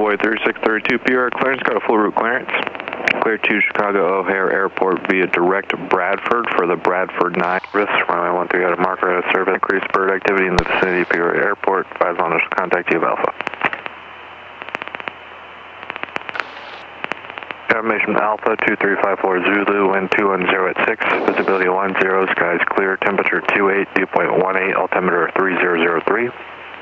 Convoy 3632 PR clearance, got a full route clearance. Clear to Chicago O'Hare Airport via direct Bradford for the Bradford 9. Risk, runway 13 got a marker out of service. Increased bird activity in the vicinity of Peoria Airport. Advise on us to contact you of Alpha. Confirmation Alpha 2354 Zulu, wind 210 at 6, visibility 10, skies clear, temperature 28, dew point 18, altimeter 3003.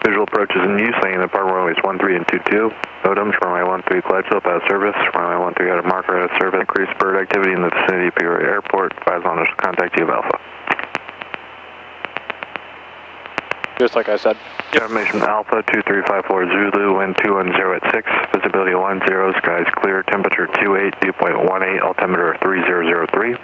Visual approaches in use, landing at Department runways 13 and 22. Modems, runway 13 Clydesdale, out of service. Runway 13 got a marker out of service. Increased bird activity in the vicinity of Peoria Airport. Advise on us to contact you of Alpha. Just like I said. Confirmation Alpha 2354 Zulu, wind 210 at 6, visibility 10, skies clear, temperature 28, dew point 18, altimeter 3003.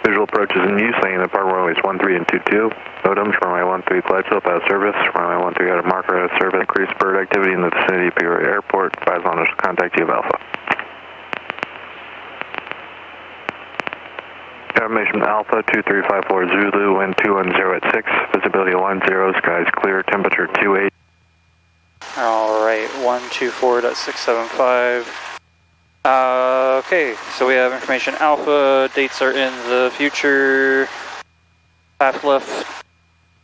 Visual approaches in use, landing at Department runways 13 and 22. Modems, runway 13 Clydesdale, out of service. Runway 13 got a marker out of service. Increased bird activity in the vicinity of Peoria Airport. Advise on us to contact you of Alpha. Confirmation Alpha 2354 Zulu, wind 210 at 6, visibility 10, skies clear, temperature 28. Alright, 124.675. Okay, so we have information Alpha, dates are in the future, half left,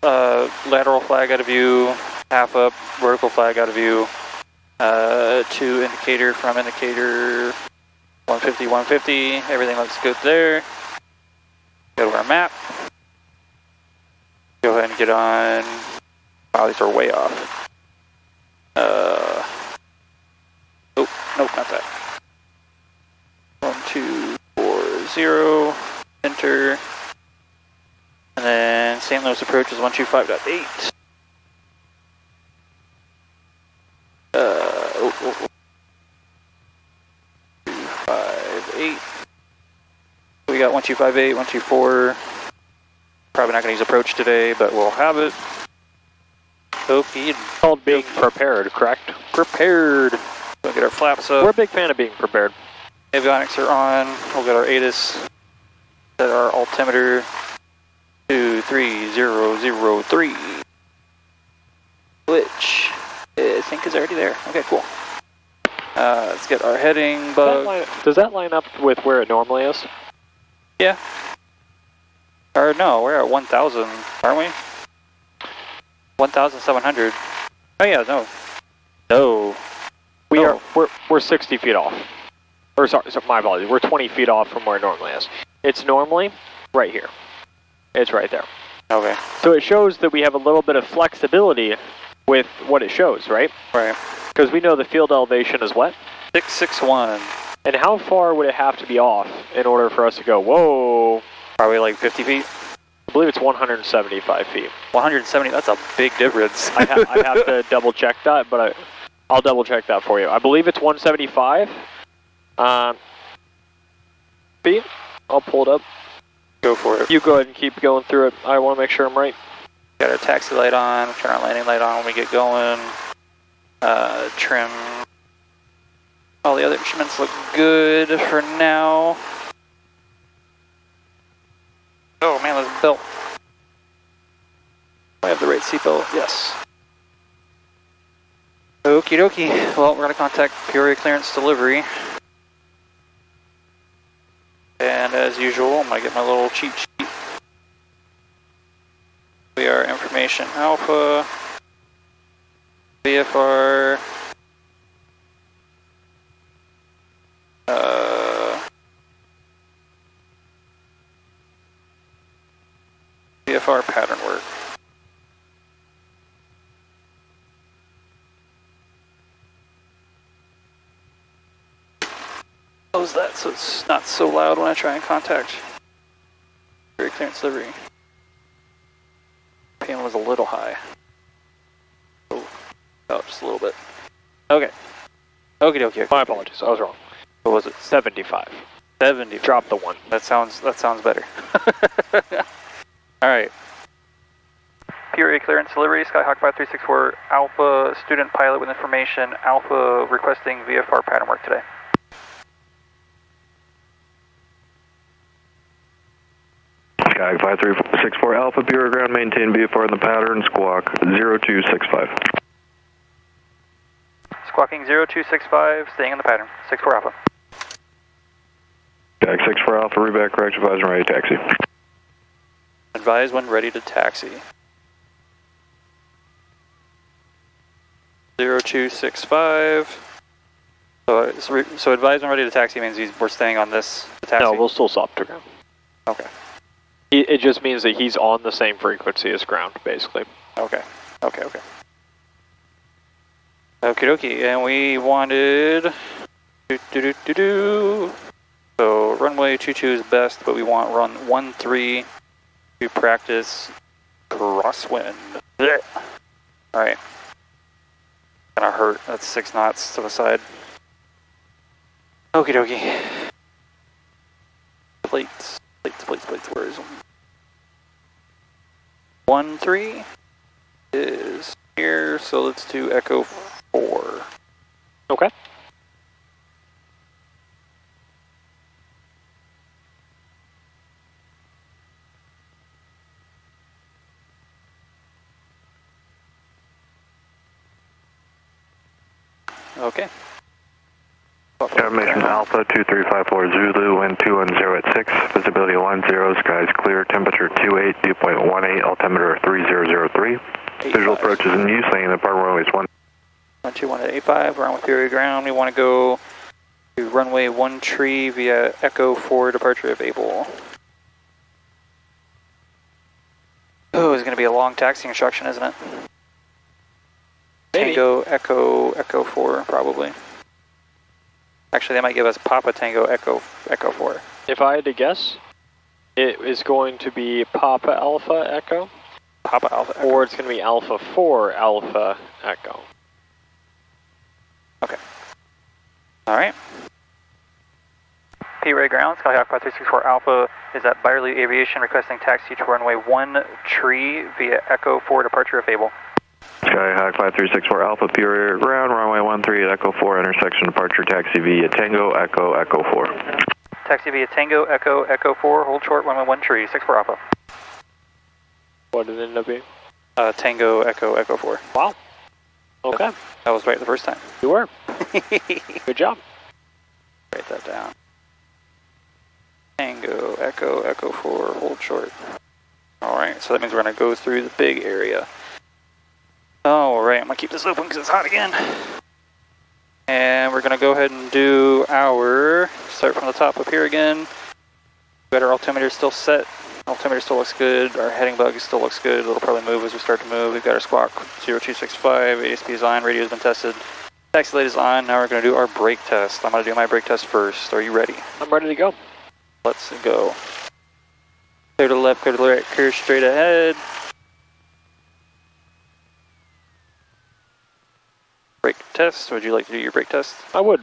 lateral flag out of view, half up, vertical flag out of view, to indicator from indicator 150, 150, everything looks good there. Go to our map, go ahead and get on, wow, these are way off. Oh, nope, not that. 1240, enter, and then St. Louis approach is 125.8. 258. We got 1258, 124. Probably not going to use approach today, but we'll have it. Okay. Called being prepared, correct? Prepared. We'll get our flaps up. We're a big fan of being prepared. Avionics are on. We'll get our ATIS. Set our altimeter to 3003, which I think is already there. Okay, cool. Let's get our heading bug. Does that line up with where it normally is? Yeah. Or no, we're at 1,000, aren't we? 1,700. Oh yeah, no. No. We're 60 feet off. Or sorry, my apologies. We're 20 feet off from where it normally is. It's normally right here. It's right there. Okay. So it shows that we have a little bit of flexibility with what it shows, right? Right. Because we know the field elevation is what? 661. And how far would it have to be off in order for us to go, whoa? Probably like 50 feet? I believe it's 175 feet. 170, that's a big difference. I have to double check that, but I'll double check that for you. I believe it's 175 feet. I'll pull it up. Go for it. You go ahead and keep going through it. I want to make sure I'm right. Got our taxi light on, turn our landing light on when we get going. Trim. All the other instruments look good for now. Oh man, there's a belt. I have the right seatbelt, yes. Okie dokie. Well, we're going to contact Peoria Clearance Delivery. And as usual, I'm going to get my little cheat sheet. We are information Alpha, VFR, VFR pattern work. Close that so it's not so loud when I try and contact Peoria Clearance Delivery. PM was a little high. Oh, just a little bit. Okay. Okie dokie. My apologies, I was wrong. What was it? 75. 70. Drop the one. That sounds better. Alright. Peoria Clearance Delivery, Skyhawk 5364 Alpha, student pilot with information, Alpha requesting VFR pattern work today. Sky 5364 Alpha, Bureau ground, maintain VFR in the pattern, squawk 0265. Squawking 0265, staying in the pattern. 64 Alpha. Jack 64 Alpha, reback, correct, advise when ready to taxi. Advise when ready to taxi. 0265. So advise when ready to taxi means we're staying on this taxi? No, we'll still stop to ground. Okay. It just means that he's on the same frequency as ground, basically. Okay. Okie dokie, and we wanted... So runway 22 is best, but we want run 13 to practice crosswind. Alright. Gonna hurt. That's 6 knots to the side. Okie dokie. Plates. Where is them? 13 is here, so let's do Echo 4. Okay. Okay. Information Alpha 2354 Zulu, wind 210 at 6, visibility 10, skies clear, temperature 28, dew point 18, altimeter 3003. Visual approaches in use, landing at Park runways 121 we're on with Fury ground. We want to go to runway 13 via Echo 4, departure of Able. Oh, it's going to be a long taxi instruction, isn't it? Maybe. Tango, Echo 4, probably. Actually, they might give us Papa Tango, Echo 4. If I had to guess, it is going to be Papa Alpha Echo. Papa Alpha Echo. Or it's going to be Alpha 4 Alpha Echo. Okay. Alright. P-Ray ground, Skyhawk 5364 Alpha is at Byerly Aviation requesting taxi to runway 13 via Echo 4, departure of Fable. Skyhawk 5364 Alpha, Pure ground, runway 13 at Echo 4, intersection departure, taxi via Tango, Echo 4. Taxi via Tango, Echo 4, hold short, runway 13, 64 Alpha. What did it end up being? Tango, Echo 4. Wow. Okay. That was right the first time. You were. Good job. Write that down. Tango, Echo 4, hold short. Alright, so that means we're going to go through the big area. Alright, I'm going to keep this open because it's hot again. And we're going to go ahead and do our, start from the top up here again. Got our altimeter still set. Altimeter still looks good. Our heading bug still looks good. It'll probably move as we start to move. We've got our squawk 0265. ASP is on. Radio has been tested. Taxi light is on. Now we're going to do our brake test. I'm going to do my brake test first. Are you ready? I'm ready to go. Let's go. Clear to the left, clear to the right, clear straight ahead. Brake test. Would you like to do your brake test? I would.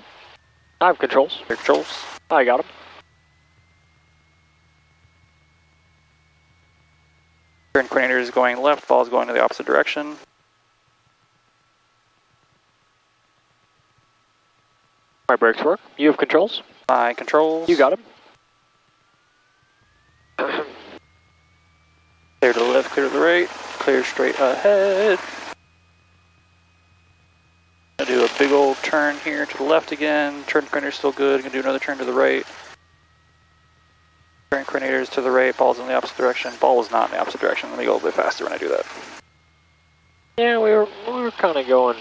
I have controls. Your controls. I got them. Turn coordinator is going left, ball is going to the opposite direction. My brakes work. You have controls? My controls. You got them. Clear to the left, clear to the right, clear straight ahead. Gonna do a big old turn here to the left again. Turn coordinator is still good. Gonna do another turn to the right. Turn coordinator is to the right, ball's in the opposite direction. Ball is not in the opposite direction. Let me go a little bit faster when I do that. Yeah, we were kind of going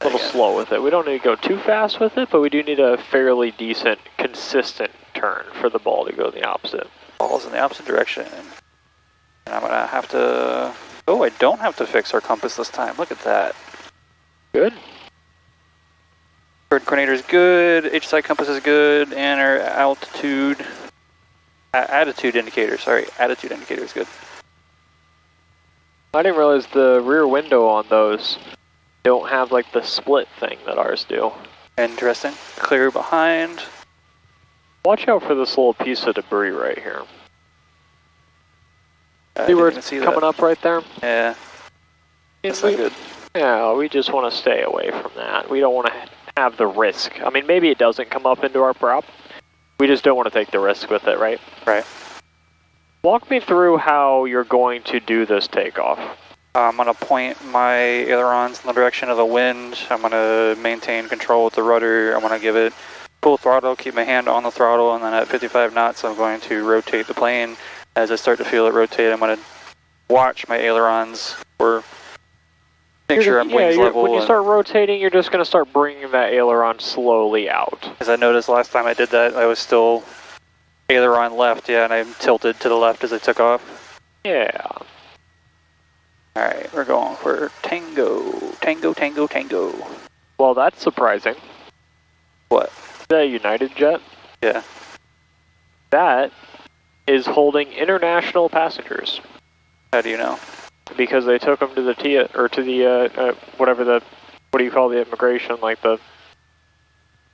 a little slow with it. We don't need to go too fast with it, but we do need a fairly decent, consistent turn for the ball to go the opposite. Ball's in the opposite direction. And I'm gonna have to, oh, I don't have to fix our compass this time. Look at that. Good. Turn coordinator is good, H-side compass is good, and our attitude indicator is good. I didn't realize the rear window on those don't have like the split thing that ours do. Interesting. Clear behind. Watch out for this little piece of debris right here. I See where didn't it's see coming that. up right there? Yeah. That's not good. Yeah, we just want to stay away from that. We don't want to have the risk. I mean, maybe it doesn't come up into our prop. We just don't want to take the risk with it, right? Right. Walk me through how you're going to do this takeoff. I'm going to point my ailerons in the direction of the wind. I'm going to maintain control with the rudder. I'm going to give it full throttle, keep my hand on the throttle, and then at 55 knots I'm going to rotate the plane. As I start to feel it rotate, I'm going to watch my ailerons or make sure I'm wings level. When you start rotating, you're just going to start bringing that aileron slowly out. As I noticed last time I did that, I was still aileron left, yeah, and I tilted to the left as I took off. Yeah. Alright, we're going for tango. Tango, tango, tango. Well, that's surprising. What? The United jet? Yeah. That is holding international passengers. How do you know? Because they took them to the what do you call the immigration, like the,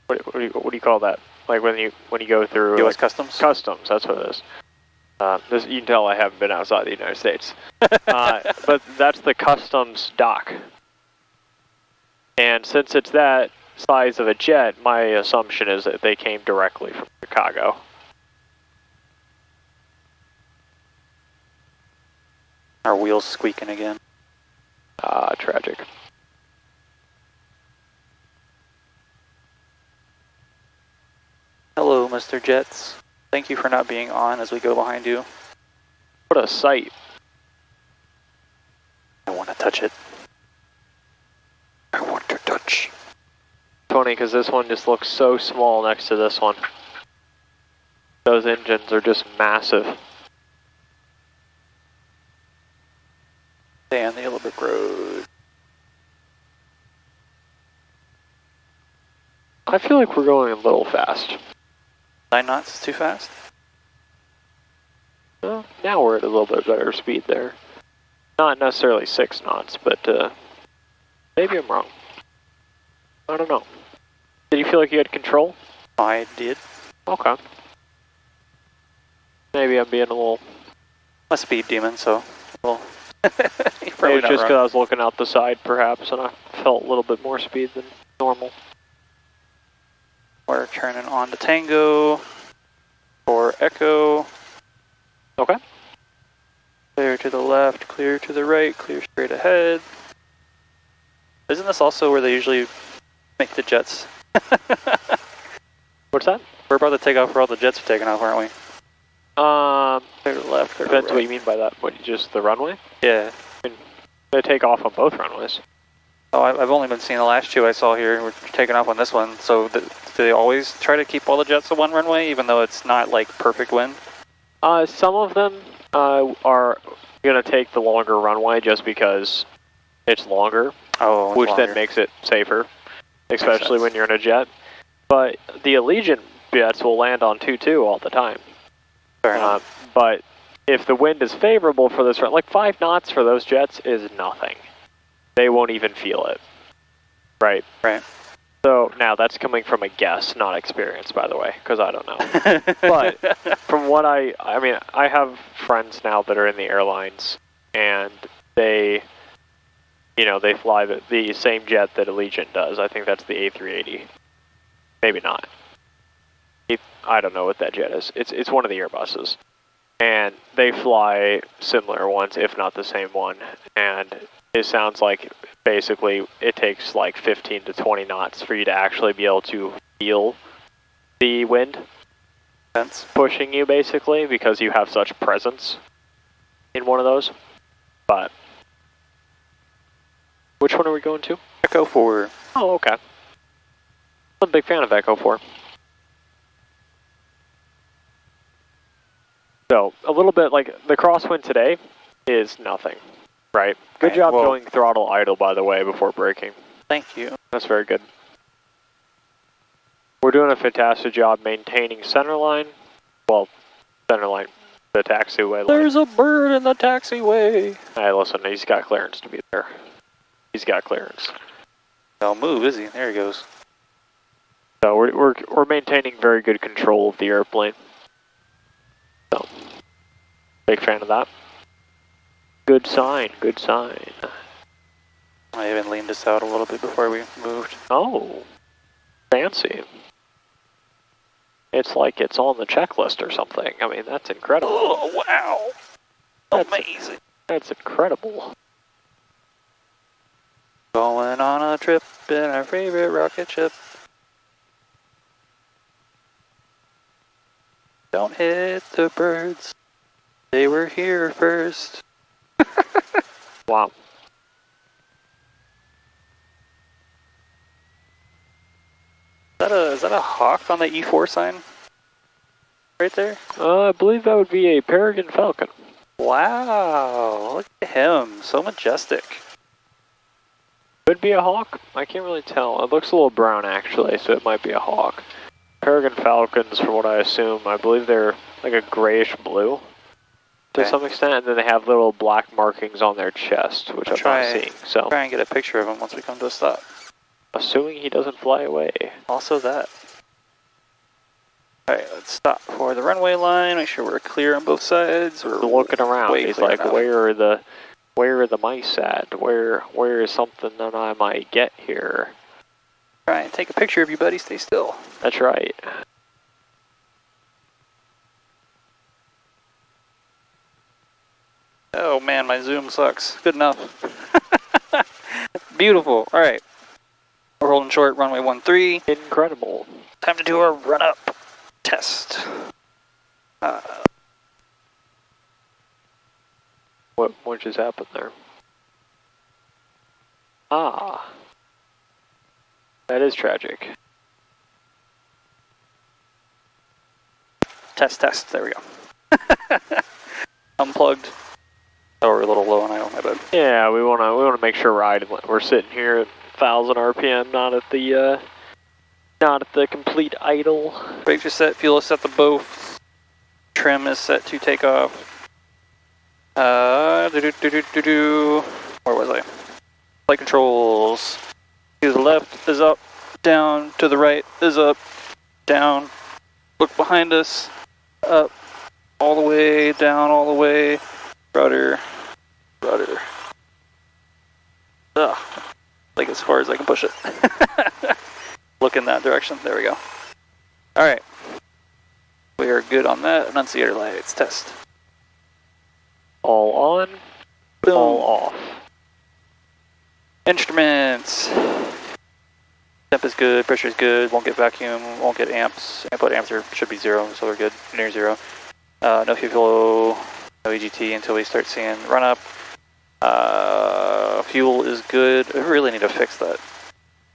what do you call that? Like when you go through U.S. like, Customs? Customs, that's what it is. You can tell I haven't been outside the United States. But that's the customs dock. And since it's that size of a jet, my assumption is that they came directly from Chicago. Our wheels squeaking again. Tragic. Hello, Mr. Jets. Thank you for not being on as we go behind you. What a sight. I want to touch it. I want to touch. Funny, because this one just looks so small next to this one. Those engines are just massive. Stay on the Yellowbrook Road. I feel like we're going a little fast. 9 knots is too fast? Well, now we're at a little bit better speed there. Not necessarily 6 knots, but maybe I'm wrong. I don't know. Did you feel like you had control? I did. Okay. Maybe I'm being a little... I'm a speed demon, so... Well, maybe it's just because I was looking out the side, perhaps, and I felt a little bit more speed than normal. We're turning on to Tango for Echo. Okay. Clear to the left, clear to the right, clear straight ahead. Isn't this also where they usually make the jets? What's that? We're about to take off where all the jets are taking off, aren't we? Clear to the left, clear to the Depends right. what you mean by that. What, just the runway? Yeah. I mean, they take off on both runways. Oh, I've only been seeing the last 2 I saw here. We're taking off on this one. So do they always try to keep all the jets on one runway, even though it's not like perfect wind? Some of them are going to take the longer runway just because it's longer, which then makes it safer, especially when you're in a jet. But the Allegiant jets will land on 2-2 all the time. Fair enough. But if the wind is favorable for this run, like 5 knots for those jets is nothing. They won't even feel it. Right? Right. So now that's coming from a guess, not experience, by the way, because I don't know. But from what I mean, I have friends now that are in the airlines, and they fly the same jet that Allegiant does. I think that's the A380. Maybe not. I don't know what that jet is. It's one of the Airbuses. And they fly similar ones, if not the same one. And it sounds like basically it takes like 15 to 20 knots for you to actually be able to feel the wind pushing you, basically, because you have such presence in one of those. But which one are we going to? Echo 4. Oh, okay. I'm a big fan of Echo 4. So, a little bit like the crosswind today is nothing, right? Good job going throttle idle, by the way, before braking. Thank you. That's very good. We're doing a fantastic job maintaining center line. Well, center line, the taxiway line. There's a bird in the taxiway. Hey, listen, he's got clearance to be there. He's got clearance. I'll move, is he? There he goes. So we're maintaining very good control of the airplane. So, big fan of that. Good sign, good sign. I even leaned us out a little bit before we moved. Oh, fancy. It's like it's on the checklist or something. I mean, that's incredible. Oh, wow. Amazing. That's incredible. trip in our favorite rocket ship. Don't hit the birds. They were here first. Wow. Is that a hawk on the E4 sign? Right there? I believe that would be a Peregrine Falcon. Wow, look at him, so majestic. Could be a hawk? I can't really tell. It looks a little brown actually, so it might be a hawk. Peregrine Falcons, from what I assume, I believe they're like a grayish blue to some extent, and then they have little black markings on their chest, which I'm not seeing. So try and get a picture of him once we come to a stop. Assuming he doesn't fly away. Also that. Alright, let's stop for the runway line, make sure we're clear on both sides. We're looking around, he's like, enough. where are the mice at? Where is something that I might get here? Try and take a picture of you, buddy, stay still. That's right. Oh man, my zoom sucks. Good enough. Beautiful. Alright. We're holding short, runway 13. Incredible. Time to do our run-up test. What just happened there? Ah. That is tragic. Test. There we go. Unplugged. Oh, we're a little low on idle, my bad. Yeah, we wanna make sure we're sitting here at 1,000 RPM, not at the complete idle. Brakes are set, fuel is set to both. Trim is set to take off. Where was I? Flight controls. To the left is up, down, to the right is up, down. Look behind us, up, all the way, down, all the way. Rudder. Ugh. Like as far as I can push it. Look in that direction. There we go. Alright. We are good on that. Annunciator lights. Test. All on. Boom. All off. Instruments. Temp is good. Pressure is good. Won't get vacuum. Won't get amps. Input amps should be 0, so they're good. Near 0. No fuel flow. No EGT until we start seeing run up. Fuel is good. We really need to fix that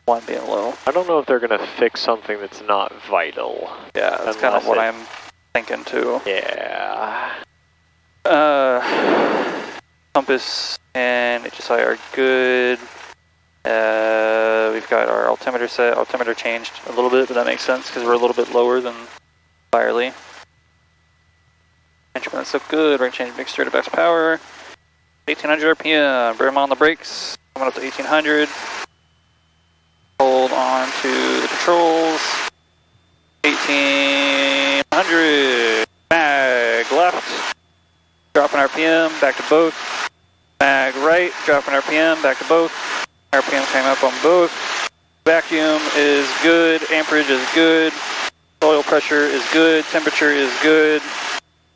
one being low. I don't know if they're gonna fix something that's not vital. Yeah, that's kind of what I'm thinking too. Yeah. Compass and HSI are good. We've got our altimeter set. Altimeter changed a little bit, but that makes sense because we're a little bit lower than Firely. Instruments look good. Right change mixture to best power. 1800 RPM. Bear them on the brakes. Coming up to 1800. Hold on to the controls. 1800. Mag left. Dropping RPM. Back to both. Mag right. Dropping RPM. Back to both. RPM came up on both. Vacuum is good. Amperage is good. Oil pressure is good. Temperature is good.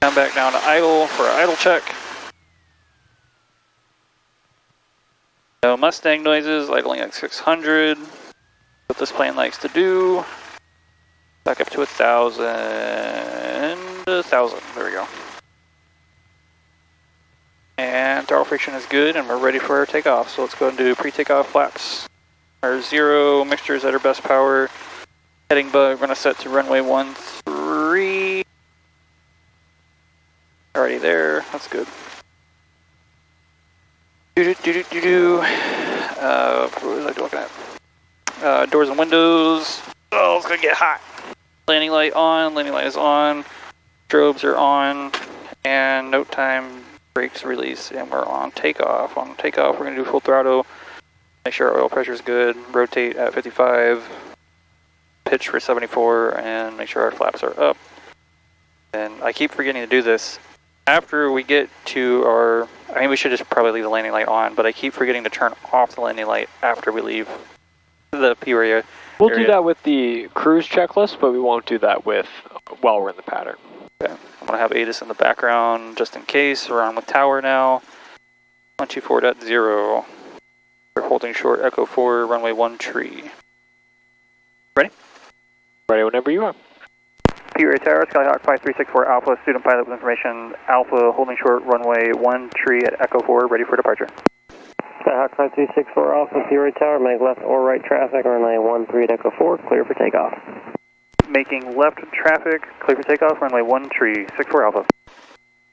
Come back down to idle for our idle check. No Mustang noises, idling at 600. What this plane likes to do. Back up to 1,000. 1,000, there we go. And throttle friction is good, and we're ready for our takeoff. So let's go and do pre-takeoff flaps. Our 0 mixtures at our best power. Heading bug, we're gonna set to runway 13. Already there, that's good. What was I looking at? Doors and windows. Oh, it's gonna get hot. Landing light on, landing light is on. Strobes are on. And note time, brakes release, and we're on takeoff. On takeoff, we're gonna do full throttle. Make sure our oil pressure is good. Rotate at 55. Pitch for 74, and make sure our flaps are up. And I keep forgetting to do this. After we get to our, I mean, we should just probably leave the landing light on, but I keep forgetting to turn off the landing light after we leave the P area. We'll do that with the cruise checklist, but we won't do that while we're in the pattern. Okay. I'm going to have ATIS in the background just in case. We're on with tower now. 124.0. We're holding holding short, Echo 4, runway 1 tree. Ready? Ready whenever you are. Peoria Tower, Skyhawk 5364 Alpha, student pilot with information, Alpha holding short, runway 1 tree at Echo 4, ready for departure. Skyhawk 5364 Alpha, Peoria Tower, make left or right traffic, runway 13 at Echo 4, clear for takeoff. Making left traffic, clear for takeoff, runway 1 tree, 64 Alpha.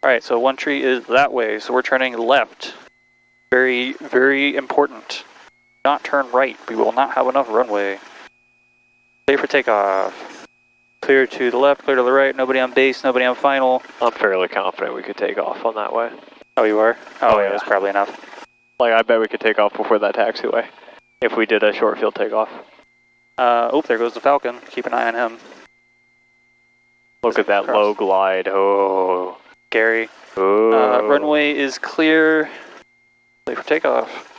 Alright, so 1 tree is that way, so we're turning left. Very, very important. Not turn right, we will not have enough runway. Clear for takeoff. Clear to the left, clear to the right, nobody on base, nobody on final. I'm fairly confident we could take off on that way. Oh, you are? Oh, yeah, yeah. that's probably enough. Like, I bet we could take off before that taxiway. If we did a short field takeoff. Oh, there goes the Falcon. Keep an eye on him. Look at that low glide. Oh. Scary. Oh. Runway is clear. Clear for takeoff.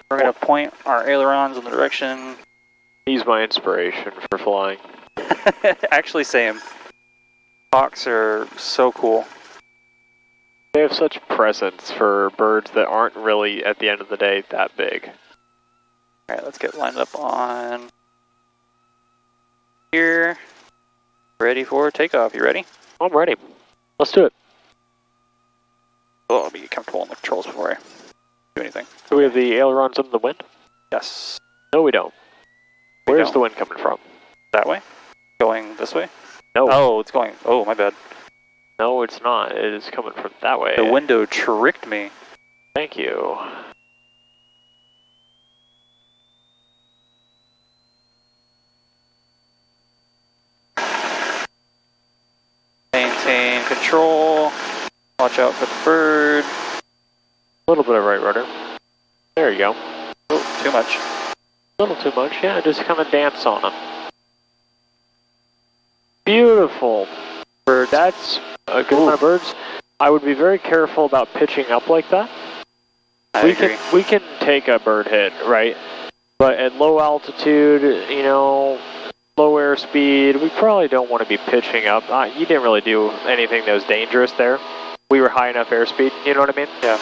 We're going to point our ailerons in the direction. He's my inspiration for flying. Actually, same. Hawks are so cool. They have such presence for birds that aren't really, at the end of the day, that big. Alright, let's get lined up on here. Ready for takeoff. You ready? I'm ready. Let's do it. Oh, I'll be comfortable in the controls before I do anything. Do we have the ailerons in the wind? Yes. No, we don't. Where's the wind coming from? That way? Going this way? No. Oh, it's going. Oh, my bad. No, it's not. It is coming from that way. The window tricked me. Thank you. Maintain control. Watch out for the bird. A little bit of right rudder. There you go. Oh, too much. A little too much, yeah. Just kind of dance on them. Beautiful. Bird. That's a good amount of birds. I would be very careful about pitching up like that. I agree. We can take a bird hit, right? But at low altitude, you know, low airspeed, we probably don't want to be pitching up. You didn't really do anything that was dangerous there. We were high enough airspeed, you know what I mean? Yeah.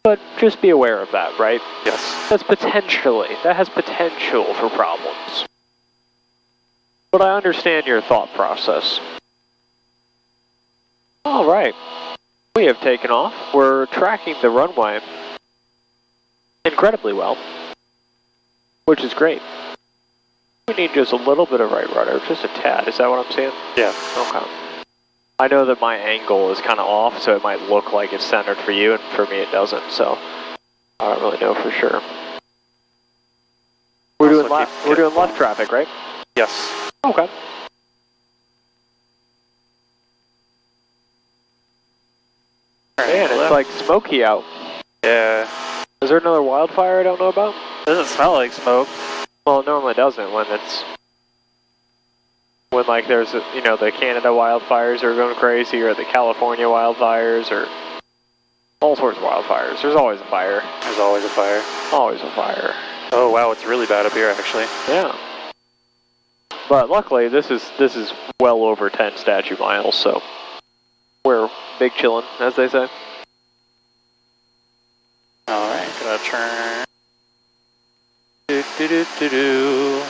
But just be aware of that, right? Yes. That has potential for problems. But I understand your thought process. All right. We have taken off. We're tracking the runway incredibly well, which is great. We need just a little bit of right rudder, just a tad. Is that what I'm saying? Yeah. Okay. I know that my angle is kind of off, so it might look like it's centered for you, and for me it doesn't, so I don't really know for sure. We're doing left traffic, right? Yes. Okay. Man, it's like smoky out. Yeah. Is there another wildfire I don't know about? Doesn't smell like smoke. Well, it normally doesn't when like there's, you know, the Canada wildfires are going crazy, or the California wildfires, or all sorts of wildfires. There's always a fire. There's always a fire. Always a fire. Oh wow, it's really bad up here actually. Yeah. But luckily, this is well over 10 statute miles, so we're big chillin', as they say. Alright, gonna turn. Do, do, do, do, do.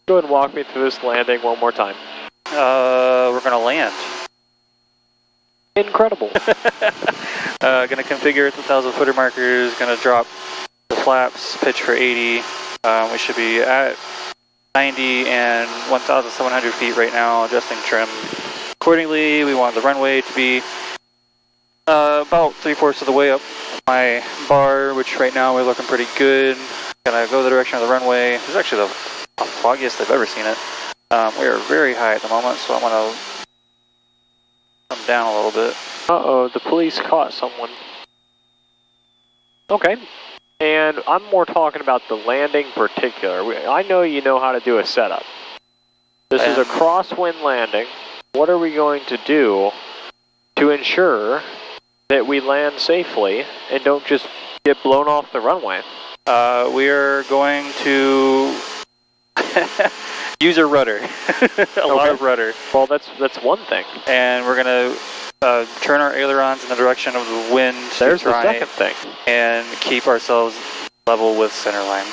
Go ahead and walk me through this landing one more time. We're gonna land. Incredible. Gonna configure at the 1,000-footer markers, gonna drop the flaps, pitch for 80. We should be at 90 and 1,700 feet right now, adjusting trim. Accordingly, we want the runway to be about 3/4 of the way up my bar, which right now we're looking pretty good. Gonna go the direction of the runway. This is actually the foggiest I've ever seen it. We are very high at the moment, so I'm gonna come down a little bit. Uh-oh, the police caught someone. Okay. And I'm more talking about the landing particular. I know you know how to do a setup. This is a crosswind landing. What are we going to do to ensure that we land safely and don't just get blown off the runway? We are going to use a rudder. A lot of rudder. Well, that's one thing. And we're gonna turn our ailerons in the direction of the wind. There's the second thing. And keep ourselves level with center line.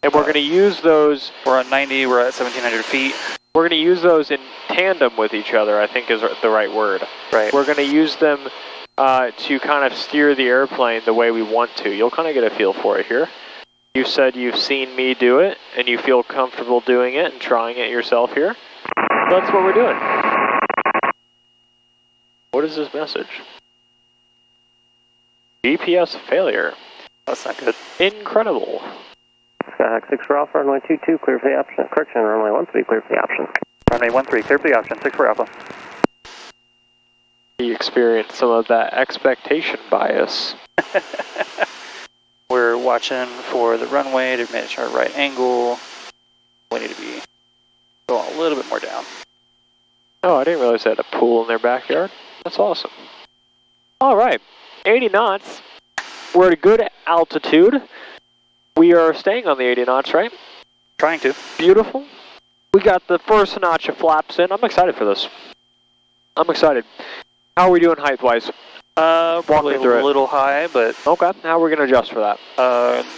And we're going to use those. We're on 90, we're at 1,700 feet. We're going to use those in tandem with each other, I think is the right word. Right. We're going to use them to kind of steer the airplane the way we want to. You'll kind of get a feel for it here. You said you've seen me do it, and you feel comfortable doing it and trying it yourself here. That's what we're doing. What is this message? GPS failure. That's not good. Incredible. Skyhawk 6 for Alpha, runway 22, clear for the option. Correction, runway 13, clear for the option. Runway 13, clear for the option, 6 for Alpha. He experienced some of that expectation bias. We're watching for the runway to manage our right angle. We need to be going a little bit more down. Oh, I didn't realize they had a pool in their backyard. That's awesome. All right, 80 knots. We're at a good altitude. We are staying on the 80 knots, right? Trying to. Beautiful. We got the first notch of flaps in. I'm excited for this. I'm excited. How are we doing height-wise? Probably a little high, but... Okay, how are we going to adjust for that?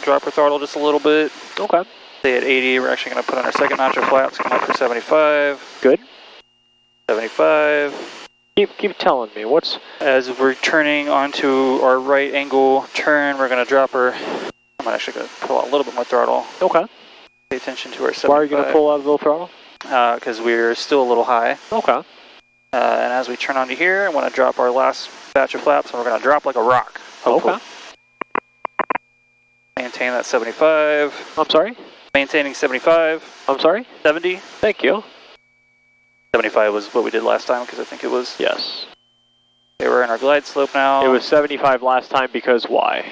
Drop our throttle just a little bit. Okay. Stay at 80. We're actually going to put on our second notch of flaps. Come up for 75. Good. 75. Keep telling me. What's... As we're turning onto our right angle turn, we're going to drop our... I'm actually going to pull out a little bit more throttle. Okay. Pay attention to our 75. Why are you going to pull out a little throttle? Because we're still a little high. Okay. And as we turn onto here, I want to drop our last batch of flaps, and we're going to drop like a rock. Hopefully. Okay. Maintain that 75. I'm sorry? Maintaining 75. I'm sorry? 70. Thank you. 75 was what we did last time, because I think it was... Yes. Okay, we're in our glide slope now. It was 75 last time because why?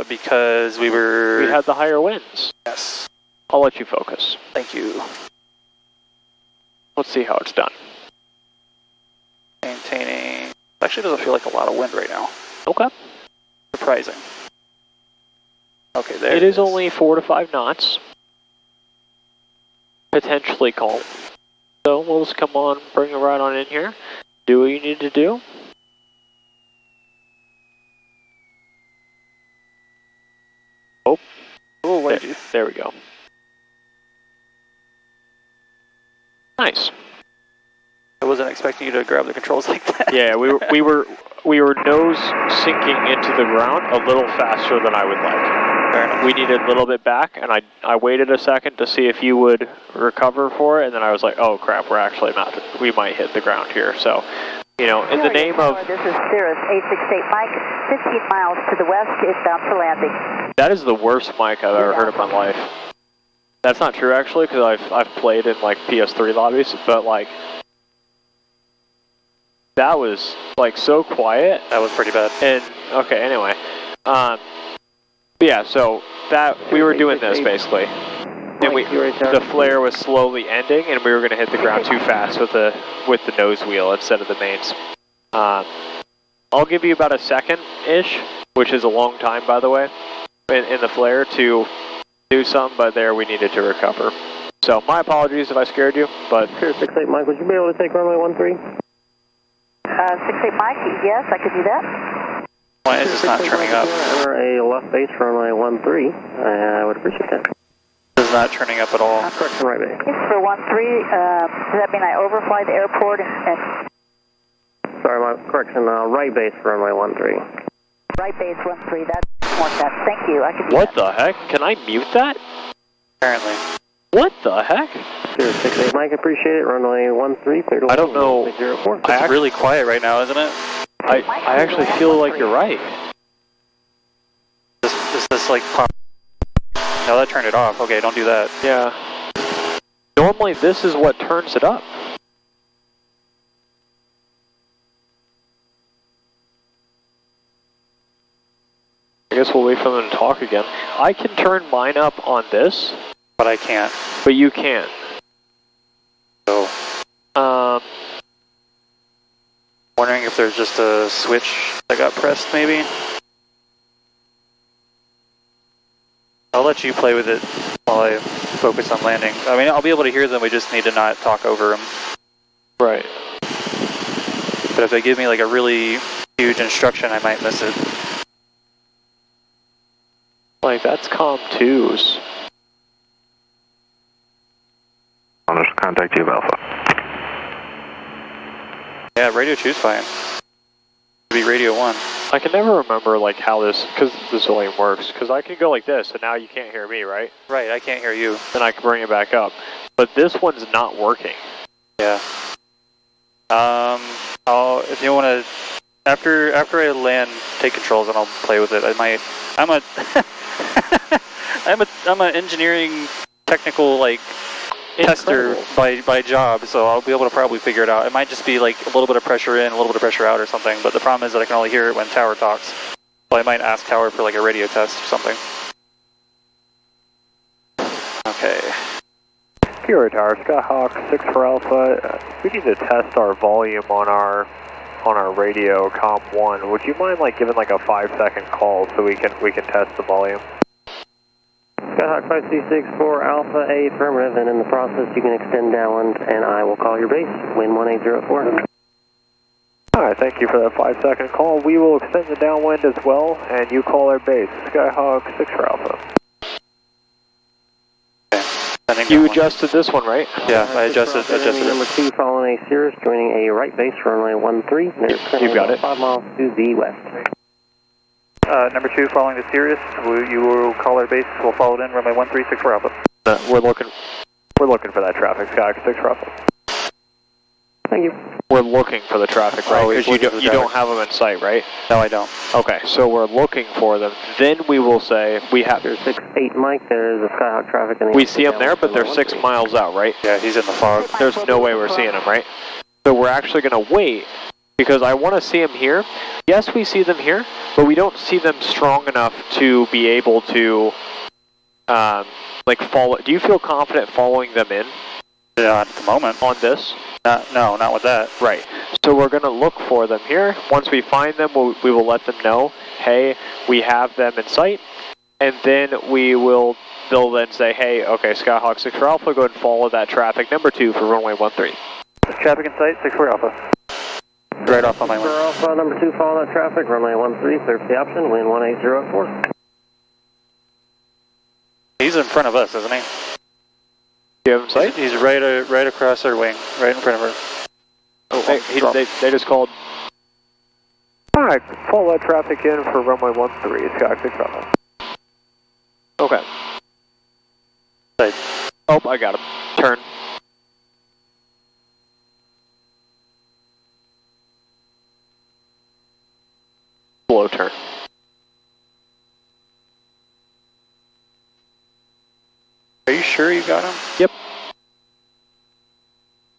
Because we were... We had the higher winds. Yes. I'll let you focus. Thank you. Let's see how it's done. Maintaining... Actually doesn't feel like a lot of wind right now. Okay. Surprising. Okay, there it is only 4 to 5 knots. Potentially calm. So we'll just come on, bring it right on in here. Do what you need to do. Oh. Oh, what did you... There we go. Nice. I wasn't expecting you to grab the controls like that. Yeah, we were nose sinking into the ground a little faster than I would like. Fair enough. We needed a little bit back, and I waited a second to see if you would recover for it, and then I was like, oh crap, we're actually not, we might hit the ground here. So, you know, in the name of... This is Cirrus 868 Mike, 15 miles to the west, eastbound for landing. That is the worst mic I've ever heard in my life. That's not true actually, because I've played in like PS3 lobbies, but like, that was like so quiet. That was pretty bad. And okay, anyway, yeah. So that we were doing this basically, and the flare was slowly ending, and we were going to hit the ground too fast with the nose wheel instead of the mains. I'll give you about a second-ish, which is a long time, by the way, in the flare to do something, but there we needed to recover. So my apologies if I scared you, but... Sure, 68 Mike, would you be able to take runway 13? 68 Mike, yes, I could do that. Why is this not turning up? Enter a left base for runway 13. I would appreciate that. This is not turning up at all. Correction, right base. It's for 13, does that mean I overfly the airport and... Sorry, my correction, right base for runway 13. Right base 13, that's more than that. Thank you, I could do What that. the heck? Can I mute that? Apparently. What the heck? 68 Mike, appreciate it. Runway 13, clear to I don't know. 04. It's really quiet right now, isn't it? I actually feel like you're right. Is this like pop? No, that turned it off. Okay, don't do that. Yeah. Normally this is what turns it up. I guess we'll wait for them to talk again. I can turn mine up on this, But I can't. but you can't. So, Wondering if there's just a switch that got pressed, maybe? I'll let you play with it while I focus on landing. I mean, I'll be able to hear them, we just need to not talk over them. Right. But if they give me like a really huge instruction, I might miss it. Like, that's COM 2's. I'll just contact you, Alpha. Yeah, radio 2's fine. It'd be radio 1. I can never remember, like, how this volume works, because I can go like this, and now you can't hear me, right? Right, I can't hear you. Then I can bring it back up. But this one's not working. Yeah. If you want to, after I land, take controls and I'll play with it. I'm a engineering technical like tester by job, so I'll be able to probably figure it out. It might just be like a little bit of pressure in, a little bit of pressure out or something, but the problem is that I can only hear it when Tower talks. So I might ask Tower for like a radio test or something. Okay. Pure Tower, Skyhawk 6 for Alpha. We need to test our volume on our radio COM 1. Would you mind like giving like a 5-second call so we can test the volume? Skyhawk 526 for Alpha, A affirmative, and in the process you can extend downwind and I will call your base, wind 1804. Alright, thank you for that 5-second call. We will extend the downwind as well, and you call our base, Skyhawk 6 for Alpha. You adjusted this one, right? Yeah, I adjusted it. Number 2 following a Cirrus, joining a right base for runway 13. You've got it. 5 miles to the west. Number 2 following the Cirrus, you will call our base, we'll follow it in, runway 136 for Alpha. We're looking for that traffic, Skyhawk 6 for Alpha. Thank you. We're looking for the traffic, right? Because you don't have them in sight, right? No, I don't. Okay, so we're looking for them. Then we will say we have. There's 6-8 Mike, there's a Skyhawk traffic in the... We see them there, but they're 6 miles out, right? Yeah, he's in the fog. There's no way we're seeing them, right? So we're actually going to wait, because I want to see them here. Yes, we see them here, but we don't see them strong enough to be able to, like, follow. Do you feel confident following them in? Yeah, at the moment. On this? No, not with that. Right. So we're going to look for them here. Once we find them, we will let them know, hey, we have them in sight. And then they'll then say, hey, okay, Skyhawk 6 for Alpha, go ahead and follow that traffic. Number 2 for runway 13. Traffic in sight, 6 for Alpha. Right off on my one. For Alpha, number 2, follow that traffic, runway 13, clear for the option, wind 1804. He's in front of us, isn't he? Do you have him sight? He's right across our wing, right in front of her. Oh, they just called. Alright, follow that traffic in for runway 13, Skyhawk 6 for Alpha. Okay. Sight. Oh, I got him. Turn. Slow turn. Are you sure you got him? Yep.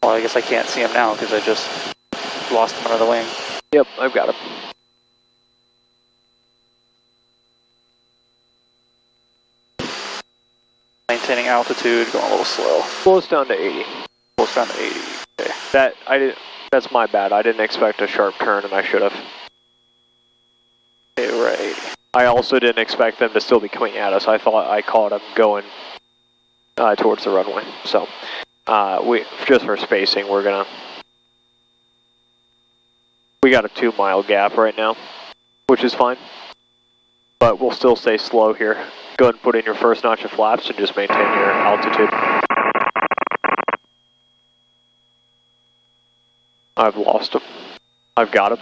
Well, I guess I can't see him now because I just lost him under the wing. Yep, I've got him. Maintaining altitude, going a little slow. Slow us down to 80. Slow us down to 80. Okay. That's my bad. I didn't expect a sharp turn, and I should have. Okay, right. I also didn't expect them to still be coming at us. I thought I caught them going towards the runway. So, just for spacing, we got a 2-mile gap right now, which is fine. But we'll still stay slow here. Go ahead and put in your first notch of flaps and just maintain your altitude. I've lost him. I've got him.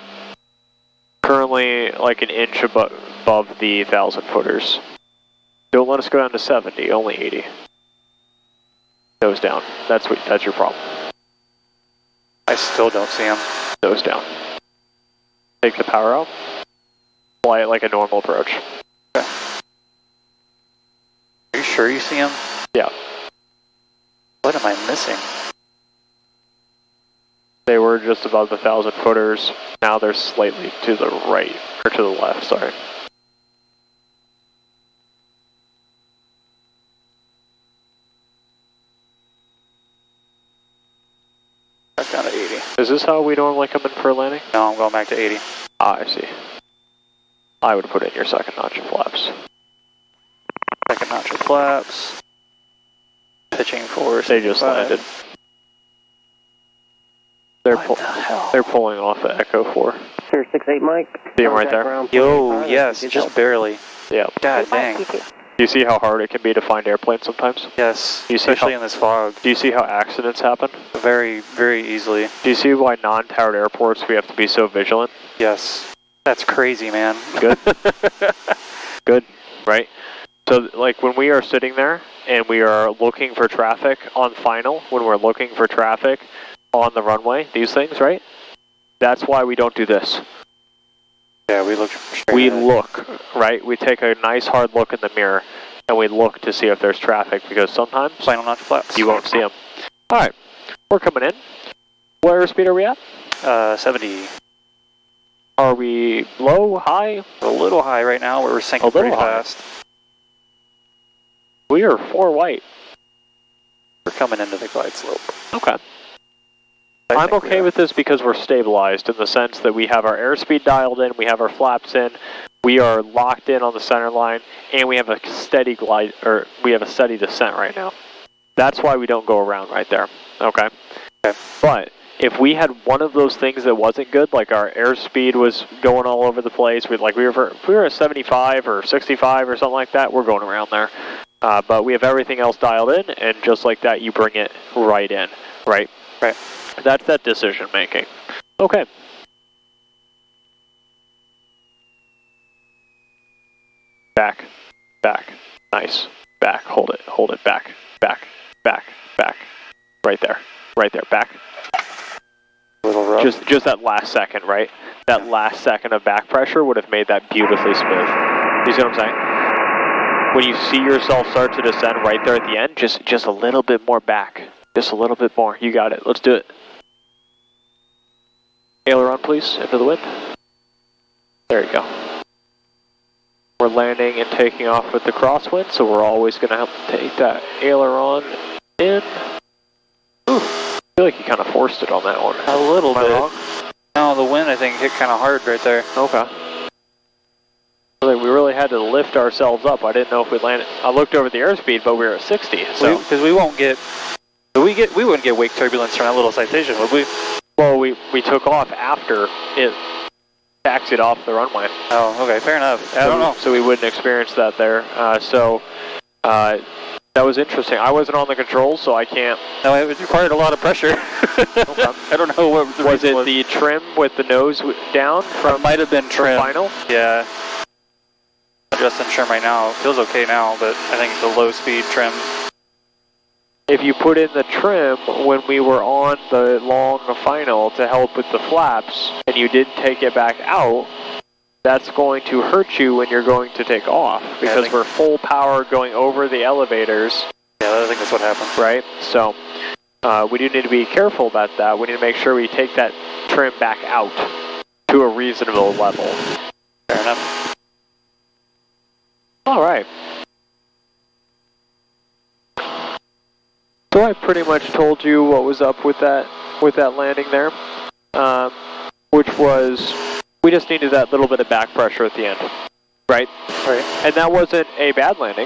Currently like an inch above the 1,000-footers. Don't let us go down to 70, only 80. Nose down. That's your problem. I still don't see him. Nose down. Take the power out. Fly it like a normal approach. Okay. Are you sure you see him? Yeah. What am I missing? They were just above the 1,000-footers. Now they're slightly to the right, or to the left, sorry. Back down to 80. Is this how we normally come in for a landing? No, I'm going back to 80. Ah, I see. I would put in your second notch of flaps. Second notch of flaps. Pitching for... They just landed. They're what the hell? They're pulling off at Echo 4. Sir, 68 Mike. See him right there? Yo, yes, just barely. Yeah. God dang. You too. Do you see how hard it can be to find airplanes sometimes? Yes, You see especially how- in this fog. Do you see how accidents happen? Very, very easily. Do you see why non-towered airports we have to be so vigilant? Yes. That's crazy, man. Good. Good, right? So like when we are sitting there and we are looking for traffic on final, when we're looking for traffic on the runway, these things, right? That's why we don't do this. Yeah, we look straight We ahead. look, right? We take a nice hard look in the mirror and we look to see if there's traffic because sometimes Final not to flaps. you won't see them. All right, we're coming in. What airspeed are we at? 70. Are we low, high? A little high right now, we're sinking A little pretty high. fast. We are 4 white. We're coming into the glide slope. Okay. I I'm think we okay are. with this because we're stabilized in the sense that we have our airspeed dialed in, we have our flaps in, we are locked in on the center line, and we have a steady glide, or we have a steady descent right now. That's why we don't go around right there. Okay. Okay. But if we had one of those things that wasn't good, like our airspeed was going all over the place, if we were at 75 or 65 or something like that, we're going around there. But we have everything else dialed in, and just like that, you bring it right in, right? Right. That's that decision making. Okay. Back, back, nice. Back, hold it, back, back, back, back. Right there, back. A little rough. Just that last second, right? That last second of back pressure would have made that beautifully smooth. You see what I'm saying? When you see yourself start to descend right there at the end, just a little bit more back. Just a little bit more. You got it. Let's do it. Aileron, please, into the wind. There you go. We're landing and taking off with the crosswind, so we're always going to have to take that aileron in. Ooh, I feel like you kind of forced it on that one. A little Am I bit. wrong? No, the wind I think hit kind of hard right there. Okay. We really had to lift ourselves up. I didn't know if we landed. I looked over the airspeed, but we were at 60. So Because we won't get, we wouldn't get wake turbulence from that little citation, would we? well, we took off after it taxied off the runway. Oh, okay, fair enough. I don't know. So we wouldn't experience that there. That was interesting. I wasn't on the controls, so I can't. No, it required a lot of pressure. Okay. I don't know what the Was reason it the trim with the nose down from might have been trim. final? Yeah. Adjusting trim right now. It feels okay now, but I think it's a low speed trim. If you put in the trim when we were on the long final to help with the flaps, and you didn't take it back out, that's going to hurt you when you're going to take off, because we're full power going over the elevators. Yeah, I think that's what happened. Right? So we do need to be careful about that. We need to make sure we take that trim back out to a reasonable level. Fair enough. All right. So I pretty much told you what was up with that landing there, which was we just needed that little bit of back pressure at the end, right? Right. And that wasn't a bad landing.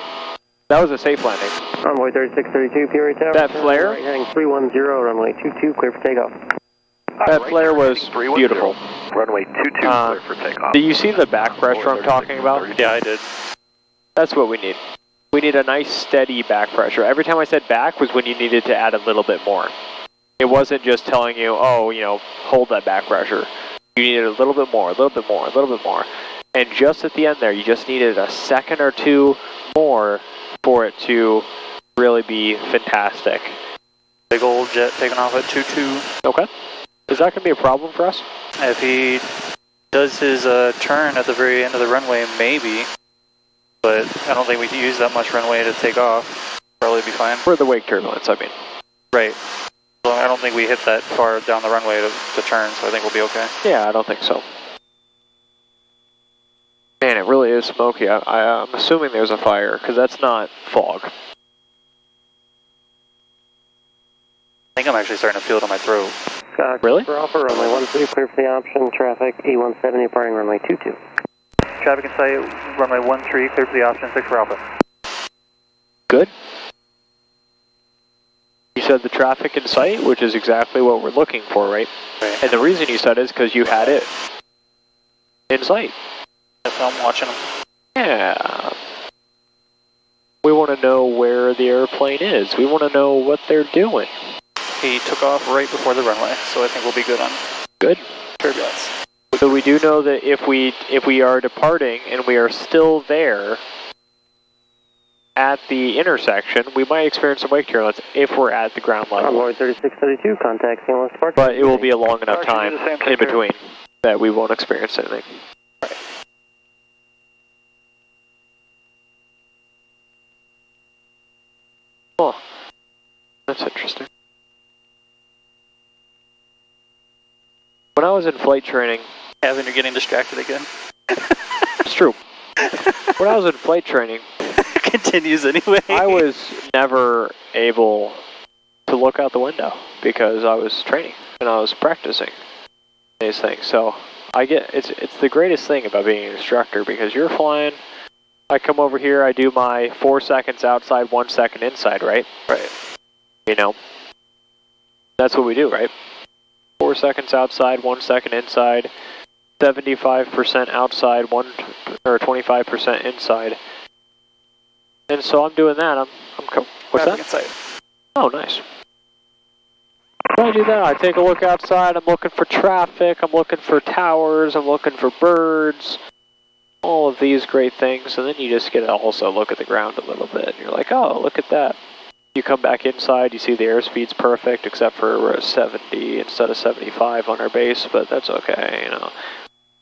That was a safe landing. Runway 3632, Peoria Tower. That flare? Right, heading 310, runway 22, clear for takeoff. That flare was beautiful. Runway 22 clear for takeoff. Do you see the back pressure I'm talking about? Yeah, I did. That's what we need. We need a nice steady back pressure. Every time I said back was when you needed to add a little bit more. It wasn't just telling you, oh, hold that back pressure. You needed a little bit more, a little bit more, a little bit more. And just at the end there, you just needed a second or two more for it to really be fantastic. Big old jet taking off at 2-2. Okay. Is that going to be a problem for us? If he does his turn at the very end of the runway, maybe. But I don't think we can use that much runway to take off. Probably be fine. For the wake turbulence, I mean. Right. So I don't think we hit that far down the runway to turn, so I think we'll be okay. Yeah, I don't think so. Man, it really is smoky. I'm assuming there's a fire, because that's not fog. I think I'm actually starting to feel it on my throat. Really? For Alpha, runway 12, clear for the option, traffic E170 departing runway 22. Traffic in sight, runway 13, clear for the option, 6 for Alpha. Good. You said the traffic in sight, which is exactly what we're looking for, right? Right. And the reason you said it is because you had it in sight. That's how I'm watching them. Yeah. We want to know where the airplane is. We want to know what they're doing. He took off right before the runway, so I think we'll be good on Good. turbulence. So we do know that if we are departing and we are still there at the intersection, we might experience some wake turbulence if we're at the ground level. Convoy 3632, contact CLS departure. But it will be a long enough time in between that we won't experience anything. Oh, that's interesting. When I was in flight training... Evan, you're getting distracted again. It's true. When I was in flight training... Continues anyway. I was never able to look out the window because I was training and I was practicing these things. So I get it's the greatest thing about being an instructor because you're flying. I come over here, I do my 4 seconds outside, 1 second inside, right? Right. You know, that's what we do, right? 4 seconds outside, 1 second inside, 75% outside, 25% inside. And so I'm doing that. I'm what's that? Inside. Oh, nice. When I do that, I take a look outside. I'm looking for traffic. I'm looking for towers. I'm looking for birds. All of these great things. And then you just get to also look at the ground a little bit. And you're like, oh, look at that. You come back inside. You see the airspeed's perfect, except for we're at 70 instead of 75 on our base. But that's okay. You know,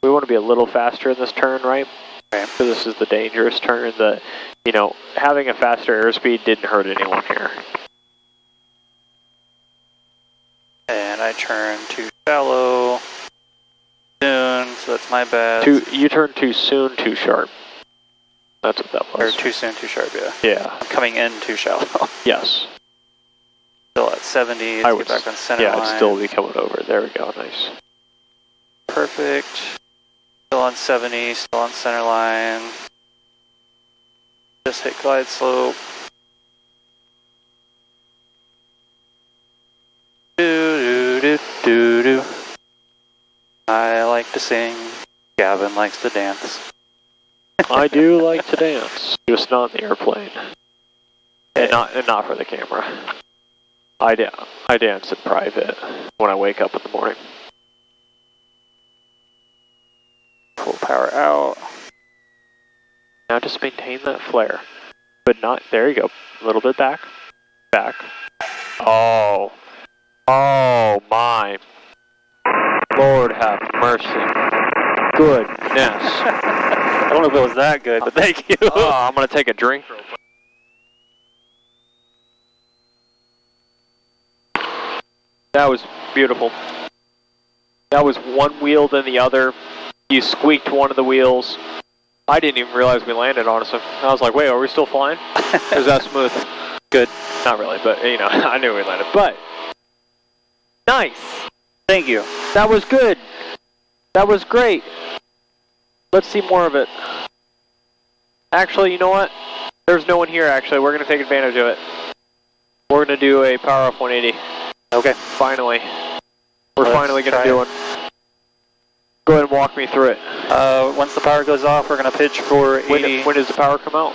we want to be a little faster in this turn, right? So this is the dangerous turn that, you know, having a faster airspeed didn't hurt anyone here. And I turn too shallow soon, so that's my bad. You turned too soon, too sharp. That's what that was. Or too soon, too sharp, yeah. Yeah. I'm coming in too shallow. Yes. Still at 70, I let's would, get back on center line. Yeah, I'd still be coming over. There we go, nice. Perfect. Still on 70, still on center line. Just hit glide slope. Do do do do do. I like to sing. Gavin likes to dance. I do like to dance, just not in the airplane, and not for the camera. I dance in private when I wake up in the morning. Full power out. Now just maintain that flare, but not. There you go. A little bit back, back. Oh my! Lord have mercy. Goodness. I don't know if it was that good, but thank you. Oh, I'm gonna take a drink real quick. That was beautiful. That was one wheel then the other. You squeaked one of the wheels. I didn't even realize we landed, honestly. I was like, wait, are we still flying? It was that smooth. Good. Not really, but, you know, I knew we landed. But, nice. Thank you. That was good. That was great. Let's see more of it. Actually, you know what? There's no one here, actually. We're going to take advantage of it. We're going to do a power off 180. Okay. Finally. We're finally going to do one. Go ahead and walk me through it. Once the power goes off, we're going to pitch for 80. When does the power come out?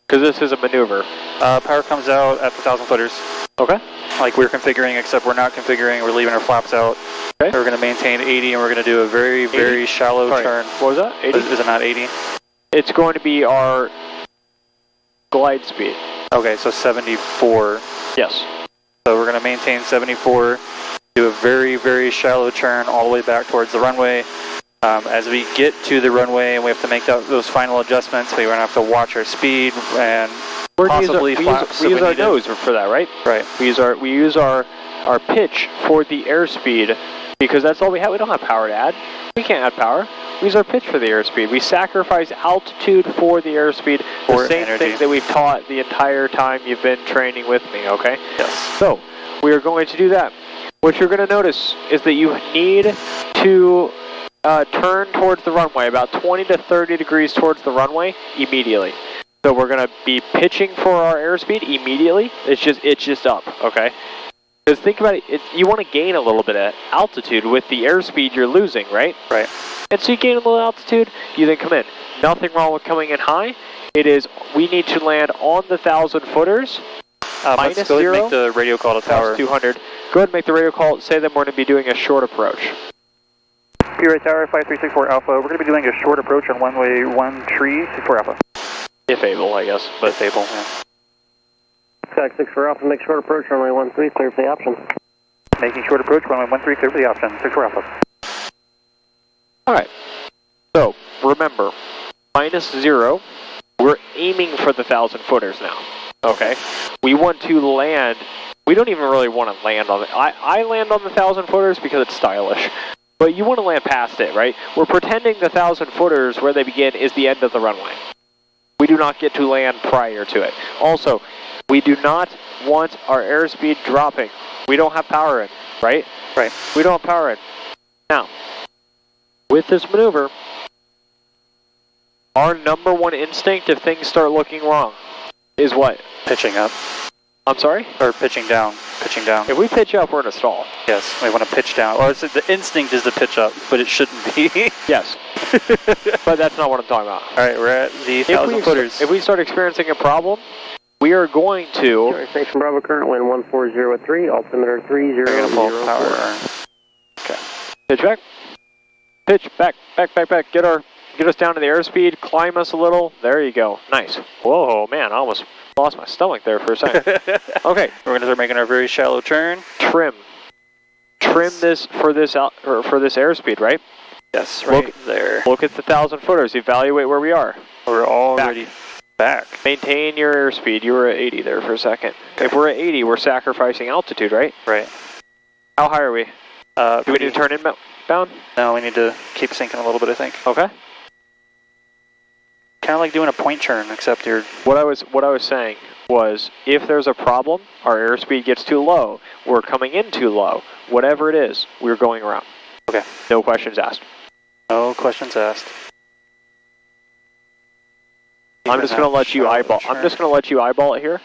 Because this is a maneuver. Power comes out at the 1,000 footers. Okay. Like we're configuring, except we're not configuring. We're leaving our flaps out. Okay. We're going to maintain 80, and we're going to do a very, very shallow turn. What was that? 80? Is it not 80? It's going to be our glide speed. Okay, so 74. Yes. So we're going to maintain 74, do a very, very shallow turn all the way back towards the runway. As we get to the runway and we have to make those final adjustments, we're going to have to watch our speed and possibly flaps. We use our nose for that, right? Right. We use our pitch for the airspeed because that's all we have. We don't have power to add. We can't add power. We use our pitch for the airspeed. We sacrifice altitude for the airspeed. The same thing that we've taught the entire time you've been training with me, okay? Yes. So, we are going to do that. What you're going to notice is that you need to turn towards the runway, about 20 to 30 degrees towards the runway immediately. So we're going to be pitching for our airspeed immediately. It's just up, okay? Because think about it, you want to gain a little bit of altitude with the airspeed you're losing, right? Right. And so you gain a little altitude, you then come in. Nothing wrong with coming in high. It is, we need to land on the 1,000 footers. Let's go ahead and make the radio call to tower. 200. Go ahead and make the radio call. Say that we're going to be doing a short approach. P-Ray Tower, 5364 Alpha. We're going to be doing a short approach on runway 1364 Alpha. If able, I guess. But if able, yeah. Sky 64 Alpha, make short approach, runway 13, clear for the option. Making short approach, runway 13, clear for the option, 64 Alpha. Alright. So, remember, -0, we're aiming for the 1,000 footers now. Okay? We want to land, we don't even really want to land on it. I land on the 1,000 footers because it's stylish. But you want to land past it, right? We're pretending the 1,000 footers, where they begin, is the end of the runway. We do not get to land prior to it. Also, we do not want our airspeed dropping. We don't have power in, right? Right. We don't have power in. Now, with this maneuver, our #1 instinct if things start looking wrong is what? Pitching up. I'm sorry? Or pitching down. Pitching down. If we pitch up, we're in a stall. Yes, we want to pitch down. Or the instinct is to pitch up, but it shouldn't be. Yes. But that's not what I'm talking about. Alright, we're at the 1,000 footers. If we start experiencing a problem, we are going to... Station Bravo, current wind 1403, altimeter 3004. We're going to pull power. Okay. Pitch back. Pitch back, back. Get us down to the airspeed, climb us a little. There you go. Nice. Whoa, man, I almost lost my stomach there for a second. Okay. We're going to start making our very shallow turn. Trim this for this airspeed, right? Yes, right there. Look at the 1,000 footers. Evaluate where we are. We're already back. Maintain your airspeed. You were at 80 there for a second. Okay. If we're at 80, we're sacrificing altitude, right? Right. How high are we? Do we need to turn inbound? No, we need to keep sinking a little bit, I think. Okay. Kind of like doing a point turn, except you're... What I was saying was, if there's a problem, our airspeed gets too low, we're coming in too low, whatever it is, we're going around. Okay. No questions asked. No questions asked. I'm just going to let you eyeball. I'm just going to let you eyeball it here.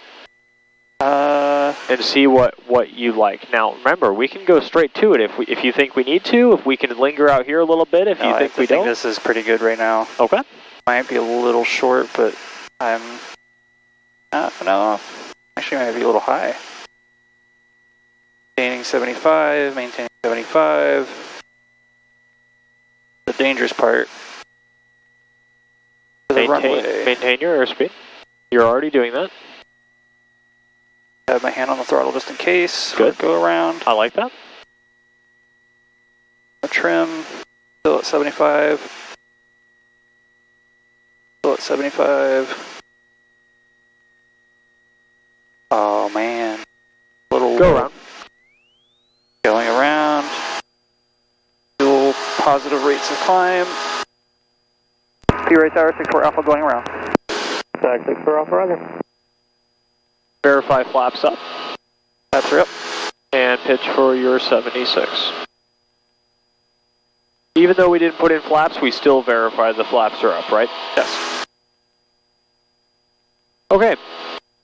And see what you like. Now, remember, we can go straight to it if you think we need to. If we can linger out here a little bit, if you think we don't. I think this is pretty good right now. Okay. Might be a little short, but I'm... no. Actually, might be a little high. Maintaining 75, maintaining 75. The dangerous part. Maintain your airspeed. You're already doing that. Have my hand on the throttle just in case. Good. Go around. I like that. Trim. Still at 75. Still at 75. Oh man. Go around. Going around. Dual positive rates of climb. P-Ray Tower, 64 Alpha going around. Sky 64 Alpha, rather. Verify flaps up. Flaps are up. And pitch for your 76. Even though we didn't put in flaps, we still verify the flaps are up, right? Yes. Okay.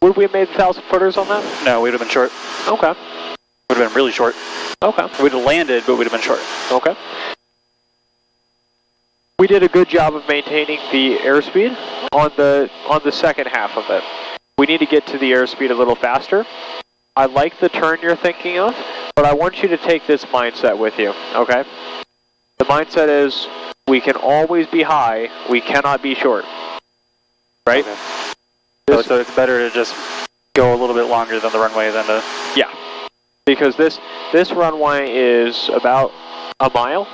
Would we have made 1,000 footers on that? No, we'd have been short. Okay. Would have been really short. Okay. We'd have landed, but we'd have been short. Okay. We did a good job of maintaining the airspeed on the second half of it. We need to get to the airspeed a little faster. I like the turn you're thinking of, but I want you to take this mindset with you, okay? The mindset is, we can always be high, we cannot be short. Right? Okay. So it's better to just go a little bit longer than the runway than to... Yeah. Because this runway is about a mile.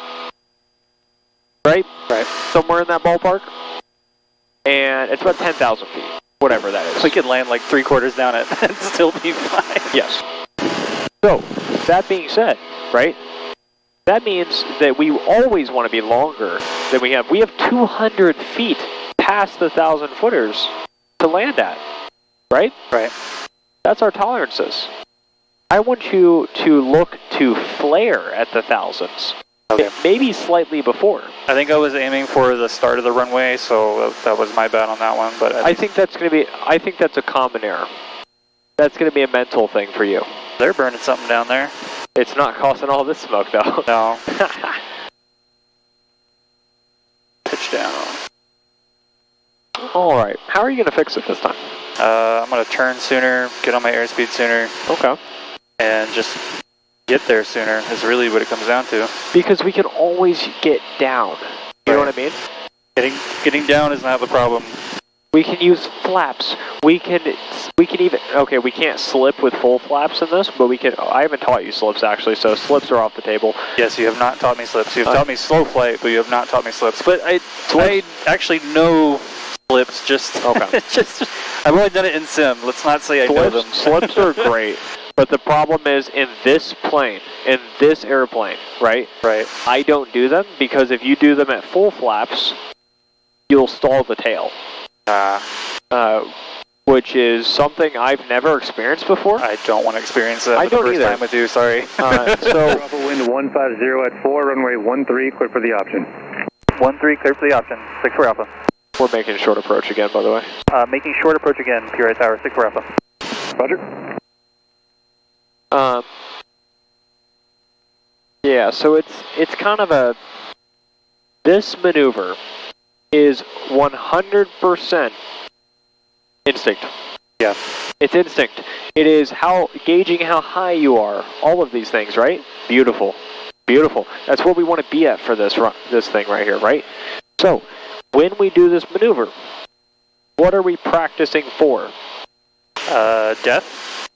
Right? Right. Somewhere in that ballpark. And it's about 10,000 feet. Whatever that is. We could land like 3/4 down it and still be fine. Yes. So, that being said, right, that means that we always want to be longer than we have. We have 200 feet past the 1,000 footers to land at, right? Right. That's our tolerances. I want you to look to flare at the thousands. Okay. Maybe slightly before. I think I was aiming for the start of the runway, so that was my bad on that one. But I think that's going to be. I think that's a common error. That's going to be a mental thing for you. They're burning something down there. It's not causing all this smoke though. No. Pitch down. Alright, how are you going to fix it this time? I'm going to turn sooner, get on my airspeed sooner. Okay. And just get there sooner is really what it comes down to. Because we can always get down. You know what I mean? Getting down is not the problem. We can use flaps. We can even, okay, we can't slip with full flaps in this, but we can, I haven't taught you slips actually, so slips are off the table. Yes, you have not taught me slips. You've taught me slow flight, but you have not taught me slips. But I actually know slips, just, okay. I've only done it in sim. Let's not say I know them. Slips are great, but the problem is in this plane, in this airplane, right? Right. I don't do them because if you do them at full flaps, you'll stall the tail. Which is something I've never experienced before. I don't want to experience that I for the don't first either. time with you, sorry. So Bravo wind 150 at 4, runway 13, clear for the option. 13, clear for the option, 64 Alpha. we're making short approach again, by the way. Making short approach again, PRI Tower, 64 Alpha. Roger. Yeah, so it's kind of a, this maneuver is 100% instinct. Yeah. It's instinct. It is gauging how high you are. All of these things, right? Beautiful. Beautiful. That's what we want to be at for this thing right here, right? So, when we do this maneuver, what are we practicing for? Death?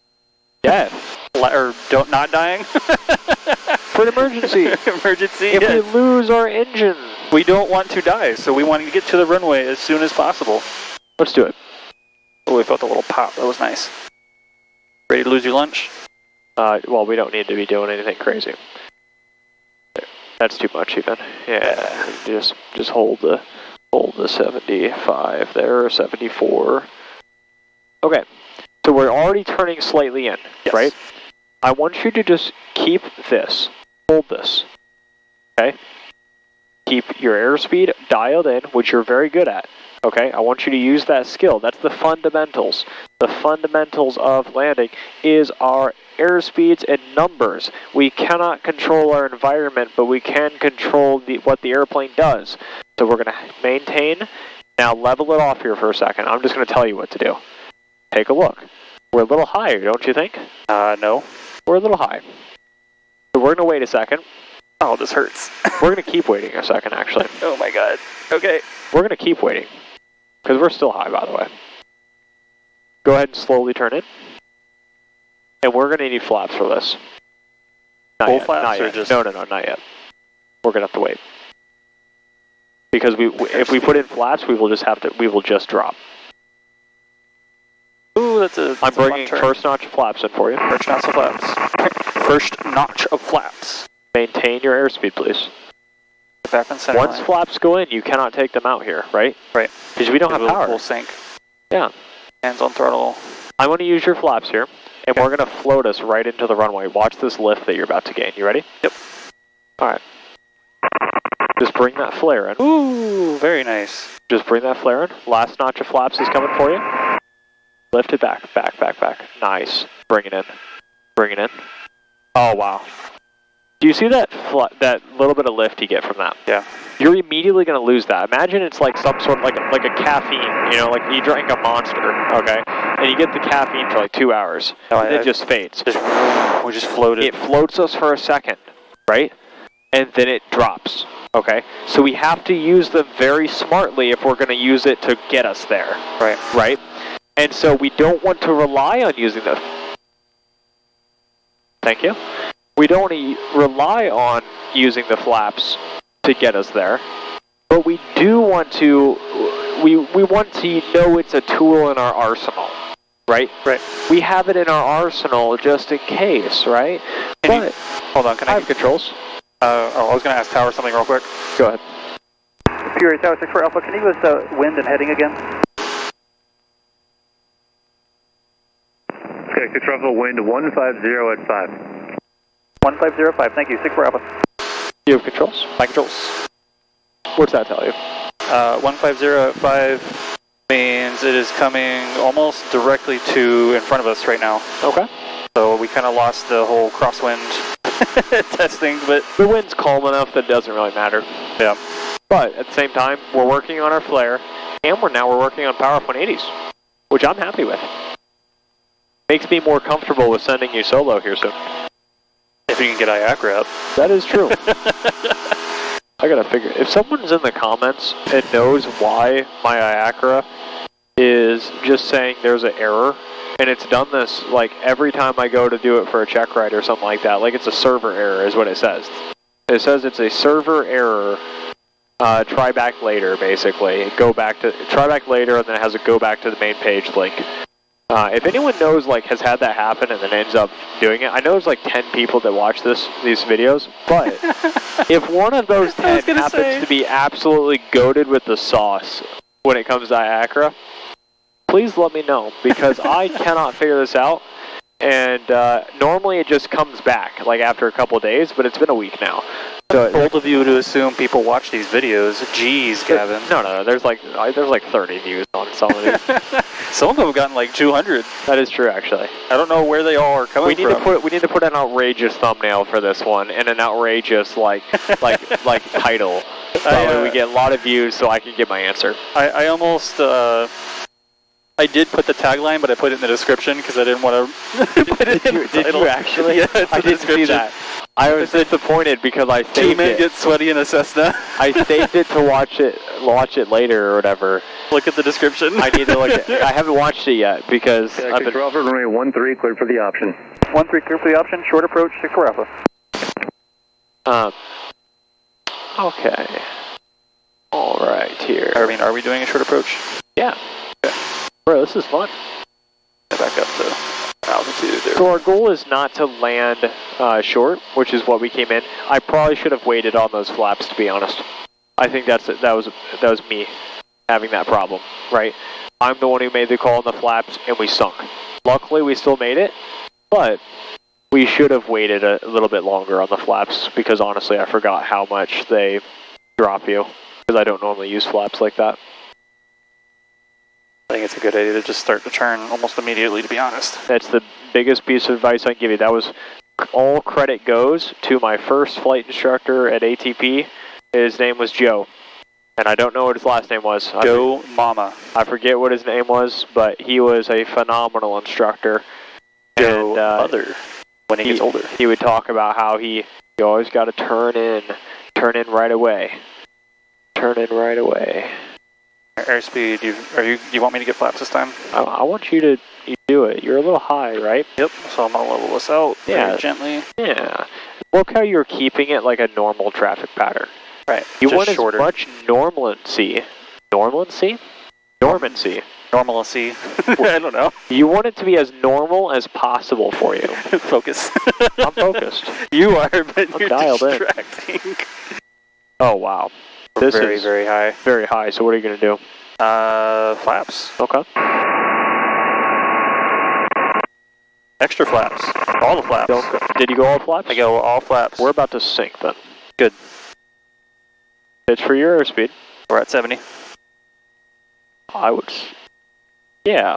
Death. Or not dying? For an emergency. Emergency, If yes. we lose our engine. We don't want to die, so we want to get to the runway as soon as possible. Let's do it. Oh, we felt a little pop. That was nice. Ready to lose your lunch? Well, we don't need to be doing anything crazy. That's too much even. Yeah, just hold the 75 there, or 74. Okay, so we're already turning slightly in, yes. right? I want you to just keep this, hold this, okay? Keep your airspeed dialed in, which you're very good at, okay? I want you to use that skill. That's the fundamentals. The fundamentals of landing is our airspeeds and numbers. We cannot control our environment, but we can control what the airplane does. So we're going to maintain. Now level it off here for a second. I'm just going to tell you what to do. Take a look. We're a little higher, don't you think? No. We're a little high. So we're going to wait a second. Oh, this hurts. We're going to keep waiting a second, actually. Oh my god. Okay. We're going to keep waiting. Because we're still high, by the way. Go ahead and slowly turn in. And we're going to need flaps for this. Not Full yet, flaps not or yet. just... No, not yet. We're going to have to wait. Because if we put in flaps, we will just drop. Ooh, that's a I'm bringing fun turn. first notch of flaps in for you. First notch of flaps. First notch of flaps. Maintain your airspeed, please. Back on center Once line. flaps go in, you cannot take them out here, right? Right. Because we don't have power. We'll sink. Yeah. Hands on throttle. I'm going to use your flaps here, and Okay. we're going to float us right into the runway. Watch this lift that you're about to gain. You ready? Yep. All right. Just bring that flare in. Ooh, very nice. Just bring that flare in. Last notch of flaps is coming for you. Lift it back, back. Nice. Bring it in. Bring it in. Oh, wow. Do you see that little bit of lift you get from that? Yeah. You're immediately going to lose that. Imagine it's like some sort of like a caffeine, you know, like you drank a Monster, okay? And you get the caffeine for like 2 hours, and it just fades. We just floated. It floats us for a second, right? And then it drops, okay? So we have to use them very smartly if we're going to use it to get us there. Right. Right? And so we don't want to rely on using the... Thank you. We don't want to rely on using the flaps to get us there, but we do want to, we want to know it's a tool in our arsenal, right? Right. We have it in our arsenal just in case, right? Hold on, can I have controls? I was going to ask Tower something real quick. Go ahead. PRI Tower 64 Alpha, can you give us the wind and heading again? Okay, 6 Bravo wind 150 at 5. 1505, thank you, 64 Alpha. You have controls? My controls. What's that tell you? 150 at 5 means it is coming almost directly in front of us right now. Okay. So we kind of lost the whole crosswind testing, but the wind's calm enough that it doesn't really matter. yeah. But at the same time, we're working on our flare, and we're working on power 180s, which I'm happy with. Makes me more comfortable with sending you solo here soon. If you can get IACRA up. That is true. I gotta figure, if someone's in the comments and knows why my IACRA is just saying there's an error, and it's done this like every time I go to do it for a check ride or something like that, like it's a server error is what it says. It says it's a server error, try back later basically. Try back later, and then it has a go back to the main page link. If anyone knows, like, has had that happen and then ends up doing it, I know there's like 10 people that watch these videos, but if one of those 10 happens to be absolutely goated with the sauce when it comes to IACRA, please let me know, because I cannot figure this out, and normally it just comes back, like, after a couple days, but it's been a week now. So bold of you to assume people watch these videos. Jeez, Gavin. No, there's like 30 views on some of these. Some of them have gotten like 200. That is true, actually. I don't know where they all are coming from. We need to put an outrageous thumbnail for this one, and an outrageous like title. So we get a lot of views, so I can get my answer. I almost I did put the tagline, but I put it in the description because I didn't want to put it in the title. Did you actually? Yeah, I didn't see that. I was disappointed because I saved it. 2 men get sweaty in a Cessna. I saved it to watch it later or whatever. Look at the description. I need to look at I haven't watched it yet because I've been... Alpha, runway 13, cleared for the option. 13, cleared for the option, short approach, 64 Alpha. Okay. Alright, here. I mean, are we doing a short approach? Yeah. Okay. Bro, this is fun. Back up to altitude there. So our goal is not to land short, which is what we came in. I probably should have waited on those flaps, to be honest. I think that was me having that problem, right? I'm the one who made the call on the flaps, and we sunk. Luckily, we still made it, but we should have waited a little bit longer on the flaps, because honestly, I forgot how much they drop you, because I don't normally use flaps like that. I think it's a good idea to just start the turn almost immediately, to be honest. That's the biggest piece of advice I can give you. That was all credit goes to my first flight instructor at ATP. His name was Joe, and I don't know what his last name was. Joe Mama. I forget what his name was, but he was a phenomenal instructor. Joe Mother, when he gets older. He would talk about how you always got to turn in right away. Turn in right away. Airspeed, you want me to get flaps this time? I want you to do it. You're a little high, right? Yep, so I'm going to level this out very gently. Yeah. Look how you're keeping it like a normal traffic pattern. Right, you want shorter. As much normalcy. Dormancy? Normalcy. I don't know. You want it to be as normal as possible for you. Focus. I'm focused. You are, but I'm you're dialed distracting. In. Oh, wow. This is very high. Very high, so what are you going to do? Flaps. Okay. Extra flaps. All the flaps. Did you go all flaps? I go all flaps. We're about to sink then. Good. Pitch for your airspeed. We're at 70. I would... Yeah.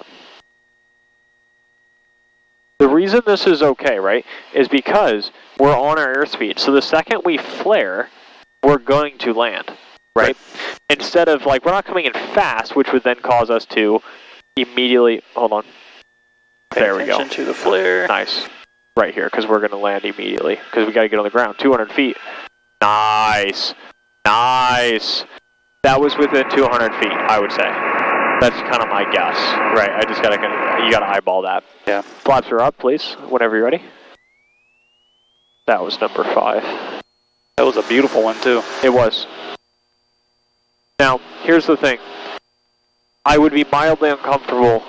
The reason this is okay, right, is because we're on our airspeed. So the second we flare, we're going to land, right? Instead of, like, we're not coming in fast, which would then cause us to immediately... Hold on. There we go. Attention to the flare. Nice. Right here, because we're going to land immediately. Because we got to get on the ground. 200 feet. Nice. Nice. That was within 200 feet, I would say. That's kind of my guess. Right, I just got to... You got to eyeball that. Yeah. Flaps are up, please, whenever you're ready. That was number 5. That was a beautiful one, too. It was. Now, here's the thing. I would be mildly uncomfortable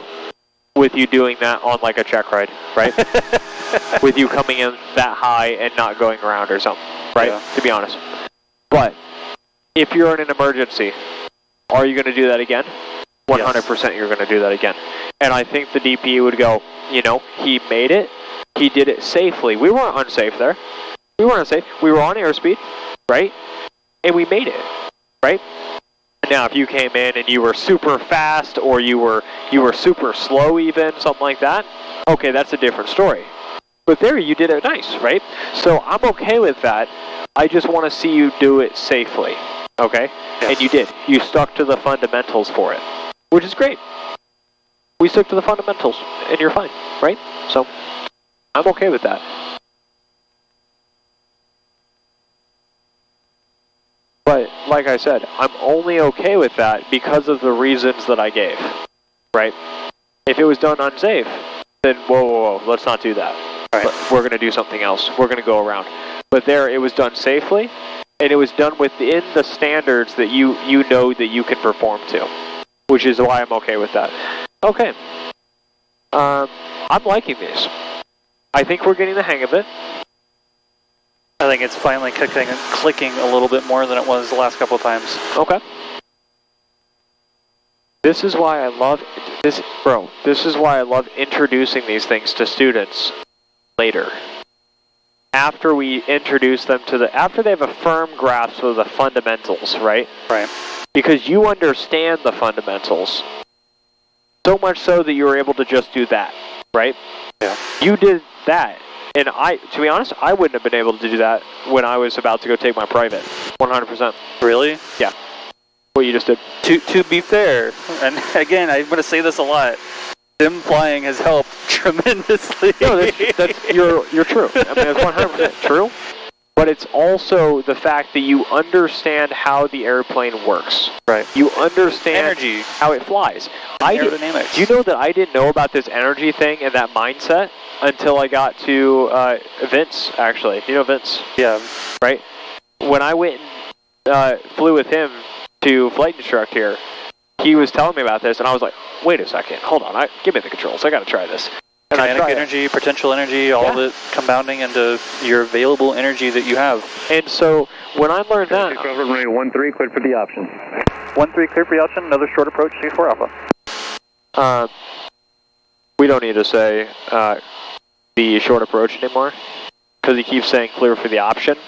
with you doing that on, like, a check ride, right? With you coming in that high and not going around or something, right? Yeah. To be honest. But, if you're in an emergency, are you going to do that again? 100% you're going to do that again. And I think the DP would go, you know, he made it. He did it safely. We weren't unsafe there. We weren't unsafe. We were on airspeed, right? And we made it, right? Now, if you came in and you were super fast or you were super slow even, something like that, okay, that's a different story. But there, you did it nice, right? So I'm okay with that. I just want to see you do it safely, okay? Yes. And you did. You stuck to the fundamentals for it, which is great. We stuck to the fundamentals, and you're fine, right? So I'm okay with that. But like I said, I'm only okay with that because of the reasons that I gave, right? If it was done unsafe, then whoa, let's not do that. Right. We're going to do something else. We're going to go around. But there, it was done safely, and it was done within the standards that you know that you can perform to, which is why I'm okay with that. Okay. I'm liking this. I think we're getting the hang of it. I think it's finally clicking a little bit more than it was the last couple of times. Okay. This is why I love this, bro. This is why I love introducing these things to students later. After we introduce them to after they have a firm grasp of the fundamentals, right? Right. Because you understand the fundamentals. So much so that you were able to just do that, right? Yeah. You did that. And to be honest, I wouldn't have been able to do that when I was about to go take my private. 100%. Really? Yeah. What you just did. To be fair, and again, I'm going to say this a lot, sim flying has helped tremendously. No, you're true. I mean, it's 100% true. But it's also the fact that you understand how the airplane works. Right. You understand energy, how it flies. Aerodynamics. Do you know that I didn't know about this energy thing and that mindset until I got to Vince, actually. You know Vince? Yeah. Right? When I went and flew with him to flight instruct here, he was telling me about this, and I was like, wait a second, hold on, give me the controls, I got to try this. And kinetic energy, potential energy, all of it compounding into your available energy that you have. And so when I learned that... 1-3, cleared for the option. 1-3, cleared for the option, another short approach, 64 Alpha. We don't need to say the short approach anymore, because he keeps saying clear for the option,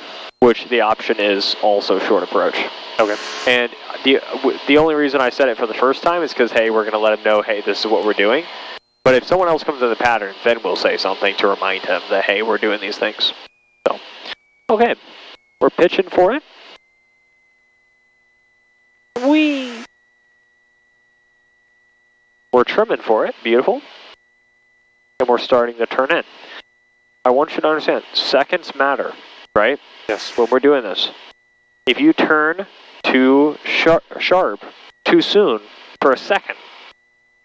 which the option is also short approach. Okay. And the only reason I said it for the first time is because, hey, we're going to let him know, hey, this is what we're doing. But if someone else comes in the pattern, then we'll say something to remind him that, hey, we're doing these things. So, okay. We're pitching for it. We're trimming for it. Beautiful. And we're starting to turn in. I want you to understand, seconds matter, right? Yes. When we're doing this. If you turn too sharp too soon for a second,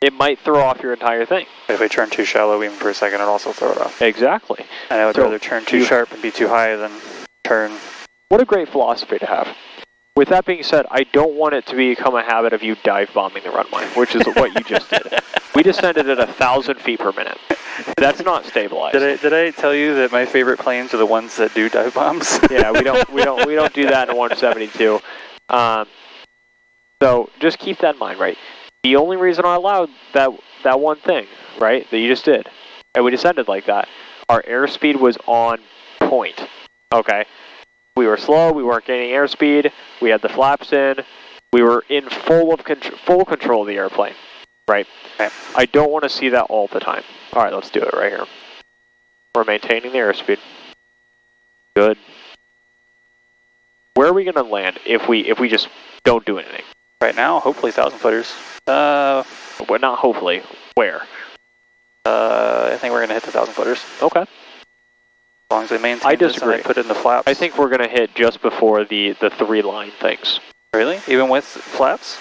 it might throw off your entire thing. If we turn too shallow even for a second, it'll also throw it off. Exactly. And I would rather turn too sharp and be too high than turn. What a great philosophy to have. With that being said, I don't want it to become a habit of you dive bombing the runway, which is what you just did. We descended at 1,000 feet per minute. That's not stabilized. Did I tell you that my favorite planes are the ones that do dive bombs? Yeah, we don't do that in 172. So just keep that in mind, right? The only reason I allowed that one thing, right, that you just did, and we descended like that, our airspeed was on point. Okay, we were slow. We weren't gaining airspeed. We had the flaps in. We were in full control of the airplane. Right. Okay. I don't want to see that all the time. All right, let's do it right here. We're maintaining the airspeed. Good. Where are we going to land if we just don't do anything? Right now, hopefully 1,000 footers. Well, not hopefully. Where? I think we're going to hit the 1,000 footers. Okay. As long as they maintain I disagree. This and I put in the flaps. I think we're going to hit just before the 3-line things. Really? Even with flaps?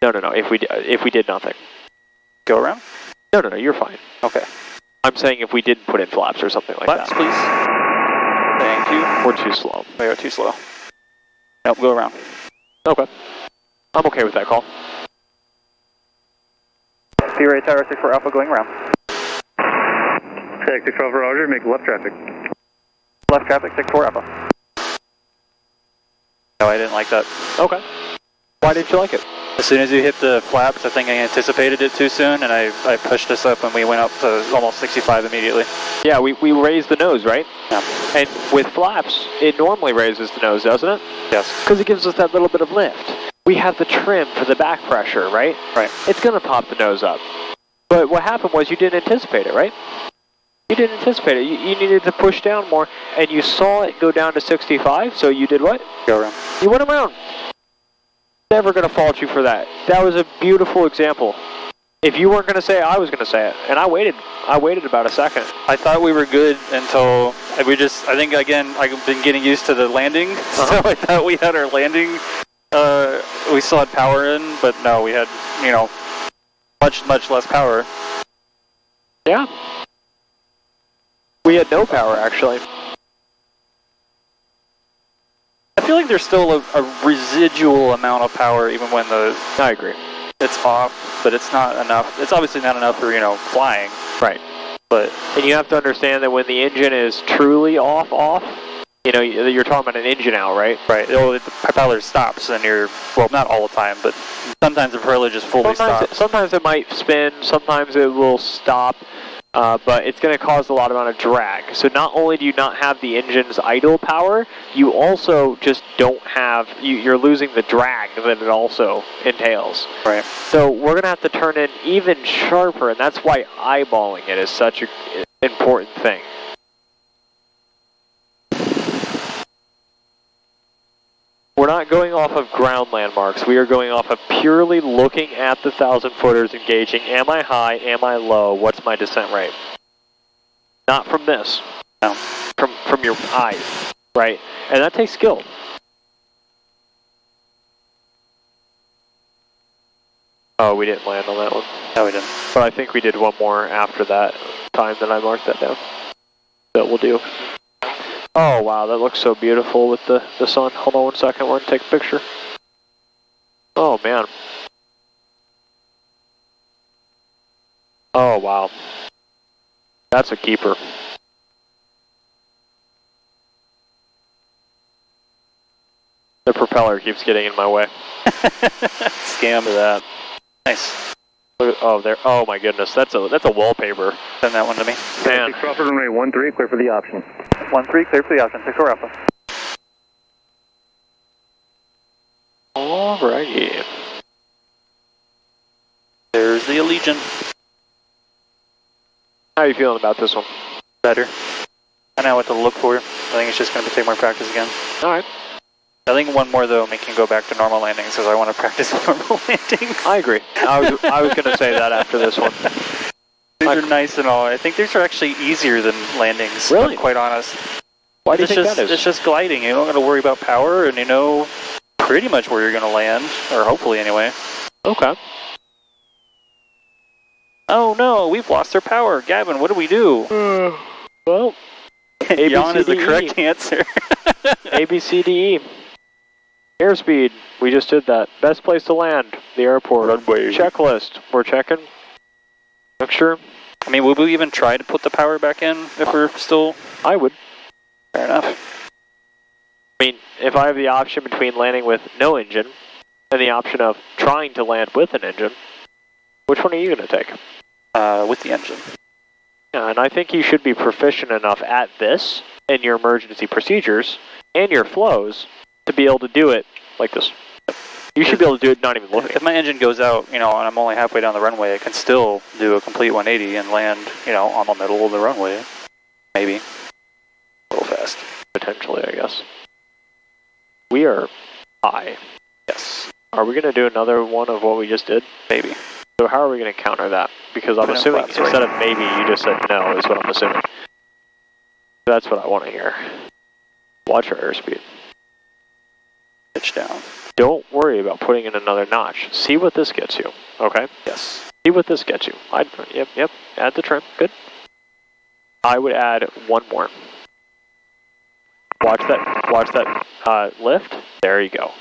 No. If we did nothing. Go around? No. You're fine. Okay. I'm saying if we didn't put in flaps or something like flaps, that. Flaps, please. Thank you. We're too slow. We are too slow. Nope, go around. Okay. I'm okay with that call. P-Ray Tower 64 Alpha going around. Taxi 12 Roger, make left traffic. Left traffic, 64 Alpha. No, I didn't like that. Okay. Why didn't you like it? As soon as you hit the flaps, I think I anticipated it too soon, and I pushed us up and we went up to almost 65 immediately. Yeah, we raised the nose, right? Yeah. And with flaps, it normally raises the nose, doesn't it? Yes. Because it gives us that little bit of lift. We have the trim for the back pressure, right? Right. It's going to pop the nose up. But what happened was you didn't anticipate it, right? You didn't anticipate it. You needed to push down more, and you saw it go down to 65, so you did what? Go around. You went around. Never going to fault you for that. That was a beautiful example. If you weren't going to say it, I was going to say it. And I waited about a second. I thought we were good until I think, again, I've been getting used to the landing. So I thought we had our landing. We still had power in, but no, we had, much, much less power. Yeah. We had no power, actually. I feel like there's still a residual amount of power even when I agree. It's off, but it's not enough. It's obviously not enough for, flying. Right. But and you have to understand that when the engine is truly off, you're talking about an engine out, right? Right. The propeller stops and well, not all the time, but sometimes the propeller just fully stops. Sometimes it might spin, sometimes it will stop. But it's going to cause a lot amount of drag. So not only do you not have the engine's idle power, you also just don't have, you're losing the drag that it also entails. Right. So we're going to have to turn in even sharper, and that's why eyeballing it is such an important thing. We're not going off of ground landmarks. We are going off of purely looking at the 1,000-footers and gauging, am I high, am I low, what's my descent rate? Not from this. No. From your eyes, right? And that takes skill. Oh, we didn't land on that one. No, we didn't. But I think we did one more after that time that I marked that down. That we'll do. Oh, wow, that looks so beautiful with the sun. Hold on 1 second, we're going to take a picture. Oh, man. Oh, wow. That's a keeper. The propeller keeps getting in my way. Scam to that. Nice. Oh, there. Oh, my goodness, that's a wallpaper. Send that one to me. Man. 6 Crawford, runway 13, clear for the option. 13, clear for the option. 64 Alpha. Alrighty. There's the Allegiant. How are you feeling about this one? Better. I know what to look for. I think it's just going to take more practice again. Alright. I think one more, though, we can go back to normal landings because I want to practice normal landings. I agree. I was going to say that after this one. These are nice and all. I think these are actually easier than landings, really? I'm quite honest. Why do you think that is? It's just gliding. You don't got to worry about power, and you know pretty much where you're going to land, or hopefully anyway. Okay. Oh no, we've lost our power. Gavin, what do we do? Well, Yawn is the correct answer. A, B, C, D, E. Airspeed, we just did that. Best place to land, the airport. Runway. Checklist, we're checking. Make sure. I mean, would we even try to put the power back in if we're still... I would. Fair enough. I mean, if I have the option between landing with no engine and the option of trying to land with an engine, which one are you going to take? With the engine. Yeah, and I think you should be proficient enough at this in your emergency procedures and your flows to be able to do it like this. You should be able to do it not even looking. If my engine goes out, and I'm only halfway down the runway, I can still do a complete 180 and land, on the middle of the runway. Maybe. A little fast. Potentially, I guess. We are high. Yes. Are we going to do another one of what we just did? Maybe. So how are we going to counter that? Because I'm assuming instead of maybe, you just said no, is what I'm assuming. That's what I want to hear. Watch our airspeed. Pitch down. Don't worry about putting in another notch. See what this gets you, okay? Yes. See what this gets you. Yep. Add the trim. Good. I would add one more. Watch that lift. There you go.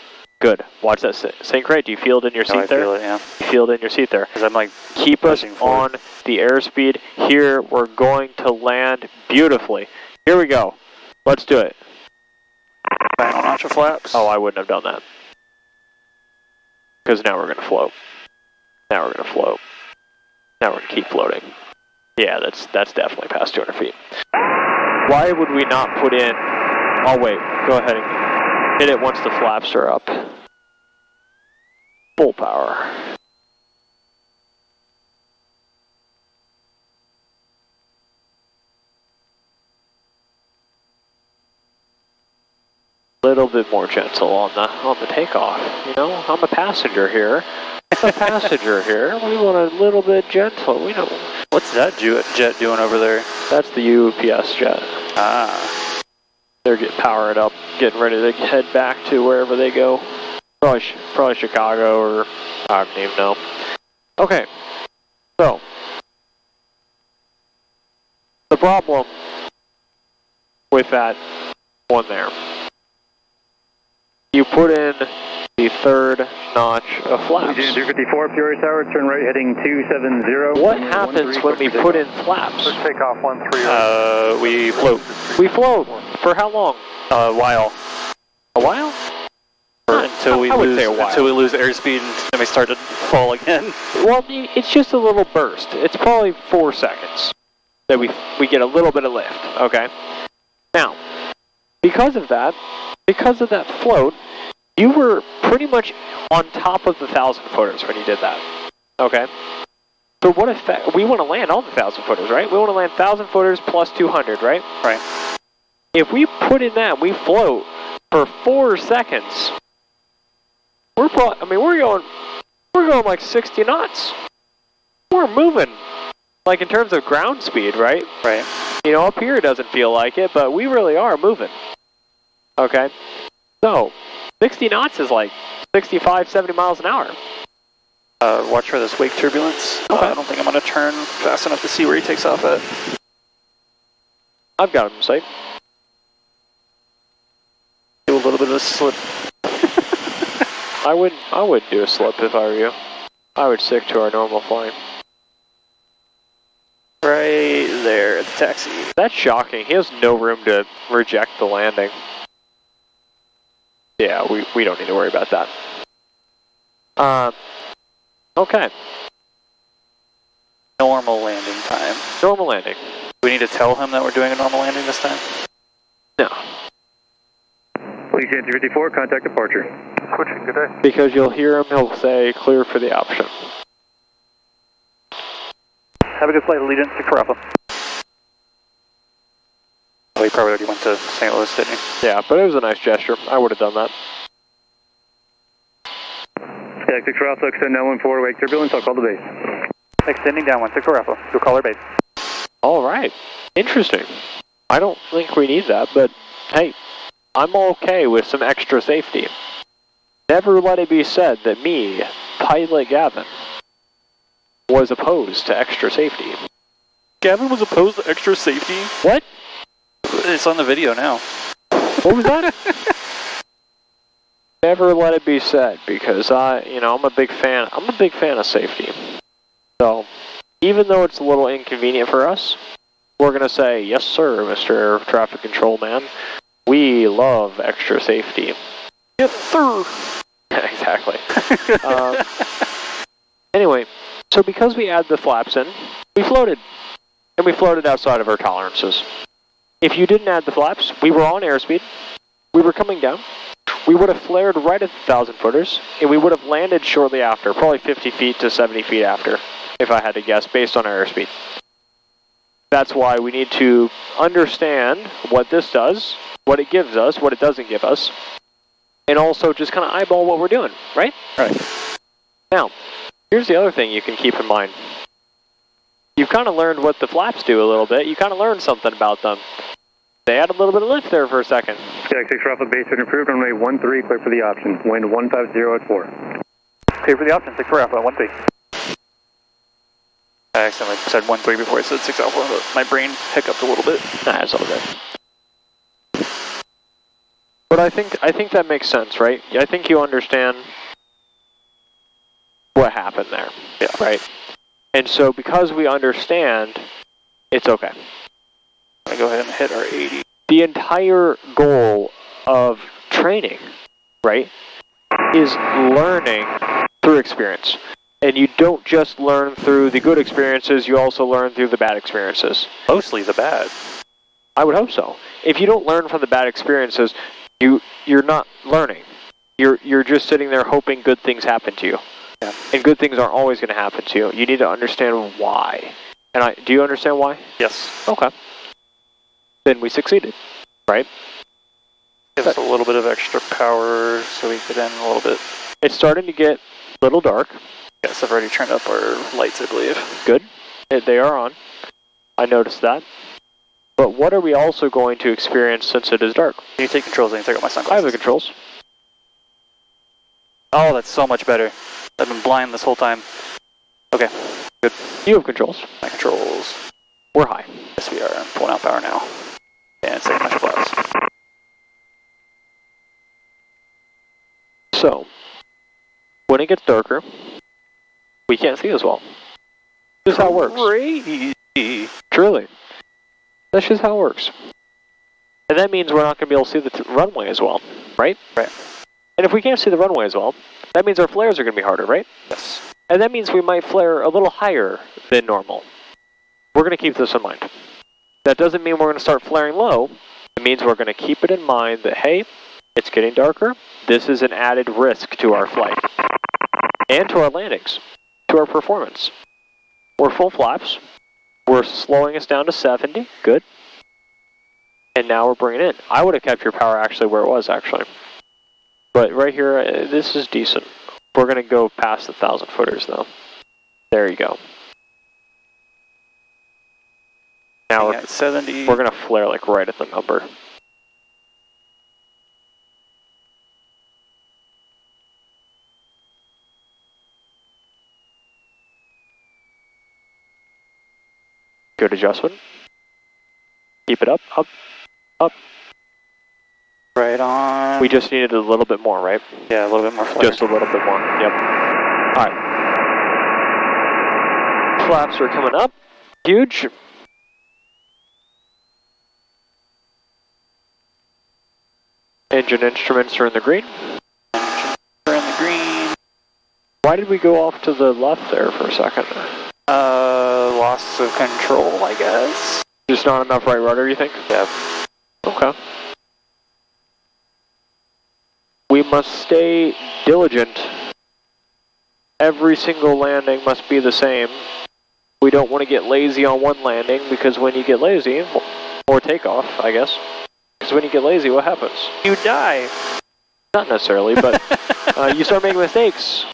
Good. Watch that sync rate. Do you feel it in your seat there? I feel it, yeah. You feel it in your seat there. Because I'm like keep us on the airspeed. Here, we're going to land beautifully. Here we go. Let's do it. Final notch of flaps. Oh, I wouldn't have done that. Because now we're going to float. Now we're going to float. Now we're going to keep floating. Yeah, that's definitely past 200 feet. Why would we not put in... Oh, wait. Go ahead and hit it once the flaps are up. Full power. little bit more gentle on the takeoff. You know, I'm a passenger here. We want a little bit gentle. We don't. What's that jet doing over there? That's the UPS jet. Ah. They're getting powered up, getting ready to head back to wherever they go. Probably Chicago, or I don't even know. Okay, so the problem with that one there, you put in the third notch of flaps. 254, Peoria Tower, turn right heading 270. What happens when we put in flaps? Take off 13. We float. We float. For how long? A while. A while? Until we lose airspeed and then we start to fall again. Well, it's just a little burst. It's probably 4 seconds that we get a little bit of lift, okay? Now, because of that float, you were pretty much on top of the 1,000-footers when you did that, okay? So what effect? We want to land all the 1,000-footers, right? We want to land 1,000-footers plus 200, right? Right. If we put in that, we float for 4 seconds. We're going like 60 knots. We're moving, like in terms of ground speed, right? Right. You know, up here it doesn't feel like it, but we really are moving. Okay? So, 60 knots is like 65, 70 miles an hour. Watch for this wake turbulence. Okay. I don't think I'm going to turn fast enough to see where he takes off at. I've got him in sight. Do a little bit of a slip. I would do a slip if I were you. I would stick to our normal flying. Right there at the taxi. That's shocking. He has no room to reject the landing. Yeah, we don't need to worry about that. Okay. Normal landing time. Normal landing. Do we need to tell him that we're doing a normal landing this time? No. Police 254, contact departure. Switching, good day. Because you'll hear him, he'll say, clear for the option. Have a good flight, Allegiant, 6 for Alpha. Oh, he probably already went to St. Louis, didn't he? Yeah, but it was a nice gesture. I would have done that. Yeah, 6 for Alpha, extend down 14, wake turbulence, I'll call the base. Extending down 6 for Alpha, you'll call our base. All right. Interesting. I don't think we need that, but hey, I'm okay with some extra safety. Never let it be said that me, Pilot Gavin, was opposed to extra safety. Gavin was opposed to extra safety? What? It's on the video now. What was that? Never let it be said, because I'm a big fan. I'm a big fan of safety. So, even though it's a little inconvenient for us, we're gonna say, yes, sir, Mr. Air Traffic Control Man. We love extra safety. Yes, sir. Exactly. Anyway, so because we add the flaps in, we floated. And we floated outside of our tolerances. If you didn't add the flaps, we were on airspeed. We were coming down. We would have flared right at the 1,000-footers, and we would have landed shortly after, probably 50 feet to 70 feet after, if I had to guess, based on our airspeed. That's why we need to understand what this does, what it gives us, what it doesn't give us, and also just kind of eyeball what we're doing, right? Right. Now, here's the other thing you can keep in mind. You've kind of learned what the flaps do a little bit. You kind of learned something about them. They add a little bit of lift there for a second. Yeah, 6 for Alpha, base been approved, runway 13, clear for the option. Wind 150 at 4. Clear for the option, 6 for Alpha, 13. I accidentally said 13 before I said 6 Alpha, but my brain hiccuped a little bit. That's all good. But I think that makes sense, right? I think you understand what happened there. Yeah. Right? And so because we understand, it's okay. I'm going to go ahead and hit our 80. The entire goal of training, right, is learning through experience. And you don't just learn through the good experiences, you also learn through the bad experiences. Mostly the bad. I would hope so. If you don't learn from the bad experiences, you're not learning. You're just sitting there hoping good things happen to you. Yeah. And good things aren't always going to happen to you. You need to understand why. And do you understand why? Yes. Okay. Then we succeeded, right? Gives us a little bit of extra power so we get in a little bit. It's starting to get a little dark. Yes, I've already turned up our lights, I believe. Good. They are on. I noticed that. But what are we also going to experience since it is dark? Can you take controls? I can take out my sunglasses. I have the controls. Oh, that's so much better. I've been blind this whole time. Okay, good. You have controls. My controls. We're high. Yes, we are. I'm pulling out power now. And setting my clouds. So, when it gets darker, we can't see as well. This is how it works. Crazy. Truly. That's just how it works. And that means we're not going to be able to see the runway as well, right? Right. And if we can't see the runway as well, that means our flares are going to be harder, right? Yes. And that means we might flare a little higher than normal. We're going to keep this in mind. That doesn't mean we're going to start flaring low. It means we're going to keep it in mind that, hey, it's getting darker. This is an added risk to our flight. And to our landings. To our performance. We're full flaps. We're slowing us down to 70. Good. And now we're bringing in. I would have kept your power actually where it was, actually. But right here, this is decent. We're going to go past the 1,000 footers, though. There you go. Now at 70. we're going to flare like right at the number. Good adjustment. Keep it up, up, up. Right on. We just needed a little bit more, right? Yeah, a little bit more flare. Just a little bit more, yep. Alright. Flaps are coming up. Huge. Engine instruments are in the green. We're in the green. Why did we go off to the left there for a second? Loss of control, I guess. Just not enough right rudder, you think? Yeah. Okay. We must stay diligent. Every single landing must be the same. We don't want to get lazy on one landing, because when you get lazy, or takeoff, I guess, because when you get lazy, what happens? You die. Not necessarily, but you start making mistakes.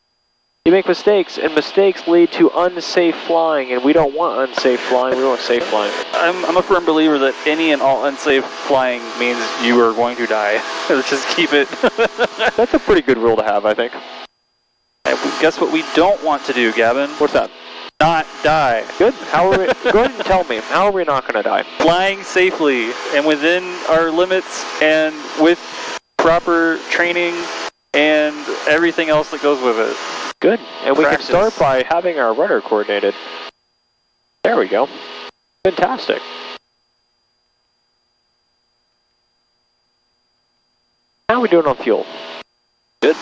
You make mistakes, and mistakes lead to unsafe flying, and we don't want unsafe flying, we want safe flying. I'm a firm believer that any and all unsafe flying means you are going to die. Let's just keep it. That's a pretty good rule to have, I think. And guess what we don't want to do, Gavin? What's that? Not die. Good. How are we? Go ahead and tell me. How are we not going to die? Flying safely and within our limits and with proper training and everything else that goes with it. Good. And we Practice. can start by having our rudder coordinated. There we go. Fantastic. How are we doing on fuel? Good.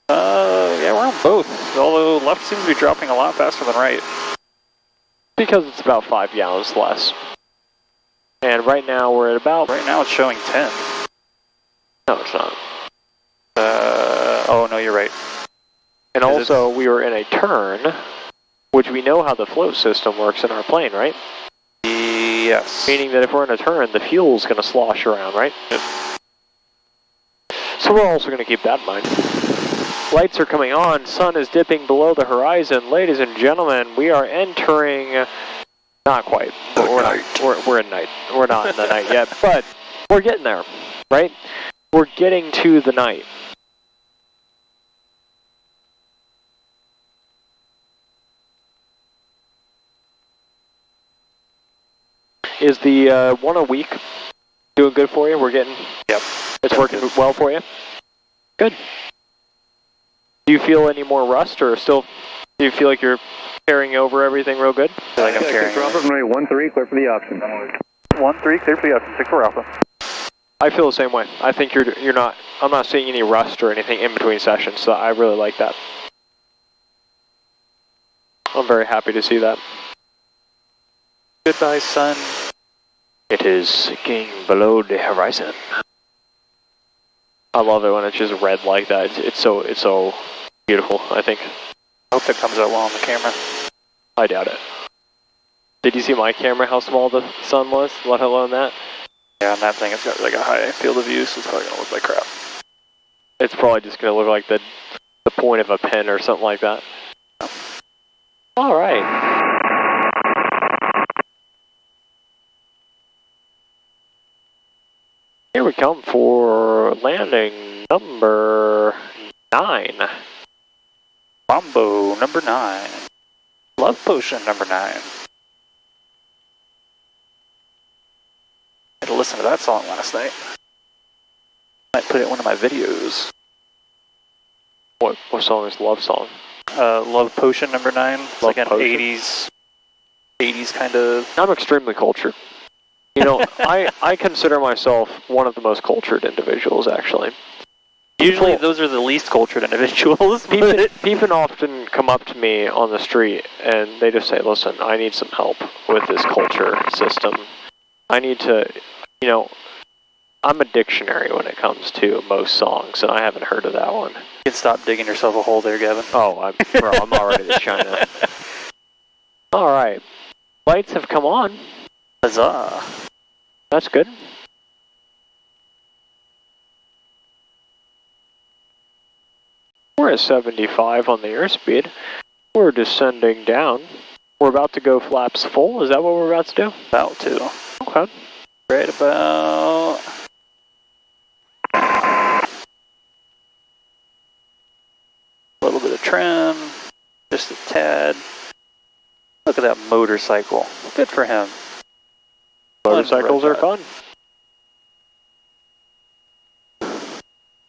Yeah, we're on both. Although left seems to be dropping a lot faster than right. Because it's about 5 gallons less. And right now we're at about... Right now it's showing 10. No, it's not. Oh no, you're right. And also, we were in a turn, which we know how the float system works in our plane, right? Yes. Meaning that if we're in a turn, the fuel's going to slosh around, right? Yep. So we're also going to keep that in mind. Lights are coming on, sun is dipping below the horizon. Ladies and gentlemen, we are entering... Not quite. We're in night. We're not in the night yet, but we're getting there, right? We're getting to the night. Is the 1 a week doing good for you? We're getting... Yep. It's working well for you? Good. Do you feel any more rust, or still... Do you feel like you're carrying over everything real good? I feel like I'm carrying over. Runway 13, clear for the option. 13, clear for the option, 64 Alpha. I feel the same way. I think you're not... I'm not seeing any rust or anything in between sessions, so I really like that. I'm very happy to see that. Goodbye, sun. It is sinking below the horizon. I love it when it's just red like that. It's so beautiful, I think. I hope that comes out well on the camera. I doubt it. Did you see my camera, how small the sun was, let alone that? Yeah, and that thing has got like a high field of view, so it's probably gonna look like crap. It's probably just gonna look like the point of a pen or something like that. All right. Here we come for landing number 9. Mambo number 9. Love potion number 9. I had to listen to that song last night. Might put it in one of my videos. What song is Love Song? Love potion number 9. It's like an Potion? 80s kind of. I'm extremely cultured. You know, I consider myself one of the most cultured individuals, actually. Usually those are the least cultured individuals. People often come up to me on the street and they just say, listen, I need some help with this culture system. I need to, you know, I'm a dictionary when it comes to most songs, and I haven't heard of that one. You can stop digging yourself a hole there, Gavin. Oh, I'm already to China. All right. Lights have come on. Huzzah. That's good. We're at 75 on the airspeed. We're descending down. We're about to go flaps full. Is that what we're about to do? About to. Okay. Right about... A little bit of trim. Just a tad. Look at that motorcycle. Good for him. Motorcycles are fun.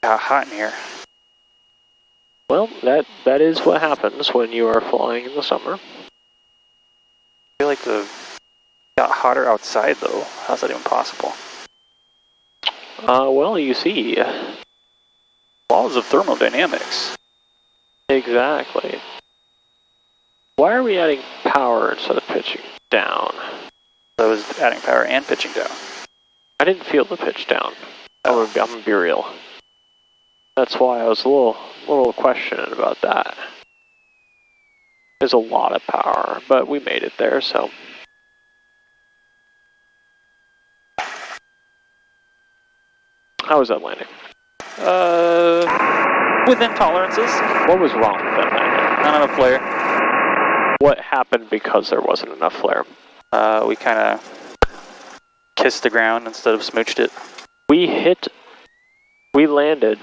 Got hot in here. Well, that is what happens when you are flying in the summer. I feel like it got hotter outside though. How's that even possible? Well, you see. Laws of thermodynamics. Exactly. Why are we adding power instead of pitching down? So I was adding power and pitching down. I didn't feel the pitch down. I'm gonna be real. That's why I was a little questioning about that. There's a lot of power, but we made it there, so. How was that landing? Within tolerances. What was wrong with that landing? Not enough flare. What happened because there wasn't enough flare? We kind of kissed the ground instead of smooched it. We landed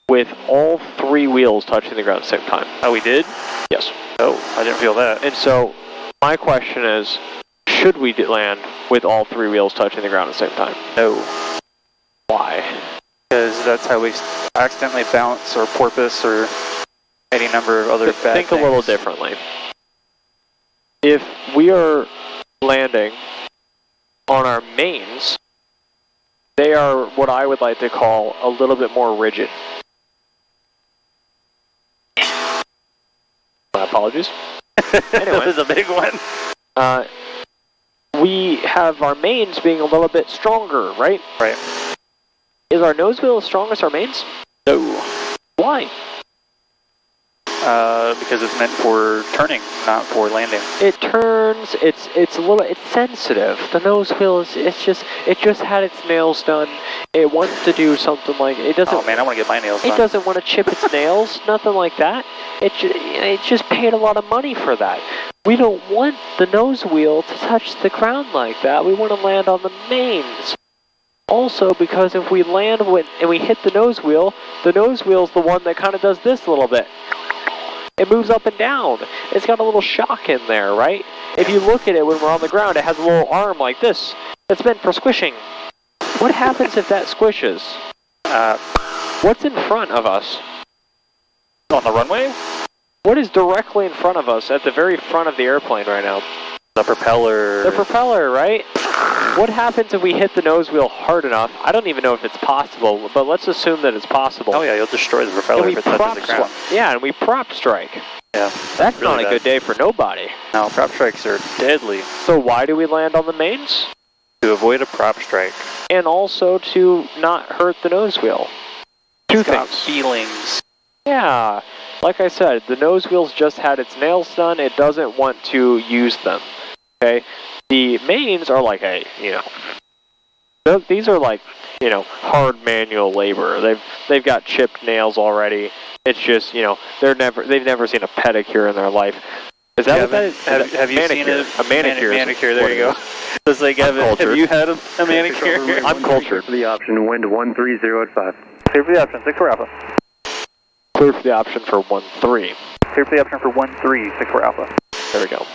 with all 3 wheels touching the ground at the same time. Oh, we did? Yes. Oh, I didn't feel that. And so, my question is, should we land with all 3 wheels touching the ground at the same time? No. Why? Because that's how we accidentally bounce or porpoise or any number of other bad Think things. a little differently. If we are landing on our mains, they are what I would like to call a little bit more rigid. My apologies. Anyway. That was a big one. We have our mains being a little bit stronger, right? Right. Is our nose wheel as strong as our mains? No. Why? Because it's meant for turning, not for landing. It turns. It's sensitive. The nose wheel is. It just had its nails done. It wants to do something like it doesn't. Oh man, I want to get my nails done. It doesn't want to chip its nails. Nothing like that. It just paid a lot of money for that. We don't want the nose wheel to touch the ground like that. We want to land on the mains. Also, because if we land and we hit the nose wheel's the one that kind of does this a little bit. It moves up and down. It's got a little shock in there, right? If you look at it when we're on the ground, it has a little arm like this. That's meant for squishing. What happens if that squishes? What's in front of us? On the runway? What is directly in front of us at the very front of the airplane right now? The propeller. The propeller, right? What happens if we hit the nose wheel hard enough? I don't even know if it's possible, but let's assume that it's possible. Oh yeah, you'll destroy the propeller if it touches the ground. Yeah, and we prop strike. Yeah. That's really not a good day for nobody. No, prop strikes are deadly. So why do we land on the mains? To avoid a prop strike. And also to not hurt the nose wheel. Two things. Feelings. Yeah. Like I said, the nose wheel's just had its nails done. It doesn't want to use them. Okay? The mains are like a, These are like, you know, hard manual labor. They've got chipped nails already. It's just, you know, they've never seen a pedicure in their life. Is that what that is? Have you seen a manicure? Manicure, there you go. It's like, have you had a manicure? I'm cultured. For the option, wind 130 at 5. Clear for the option, 6-4 Alpha. Clear for the option for 1-3. Clear for the option for 1-3, 6-4 Alpha. There we go.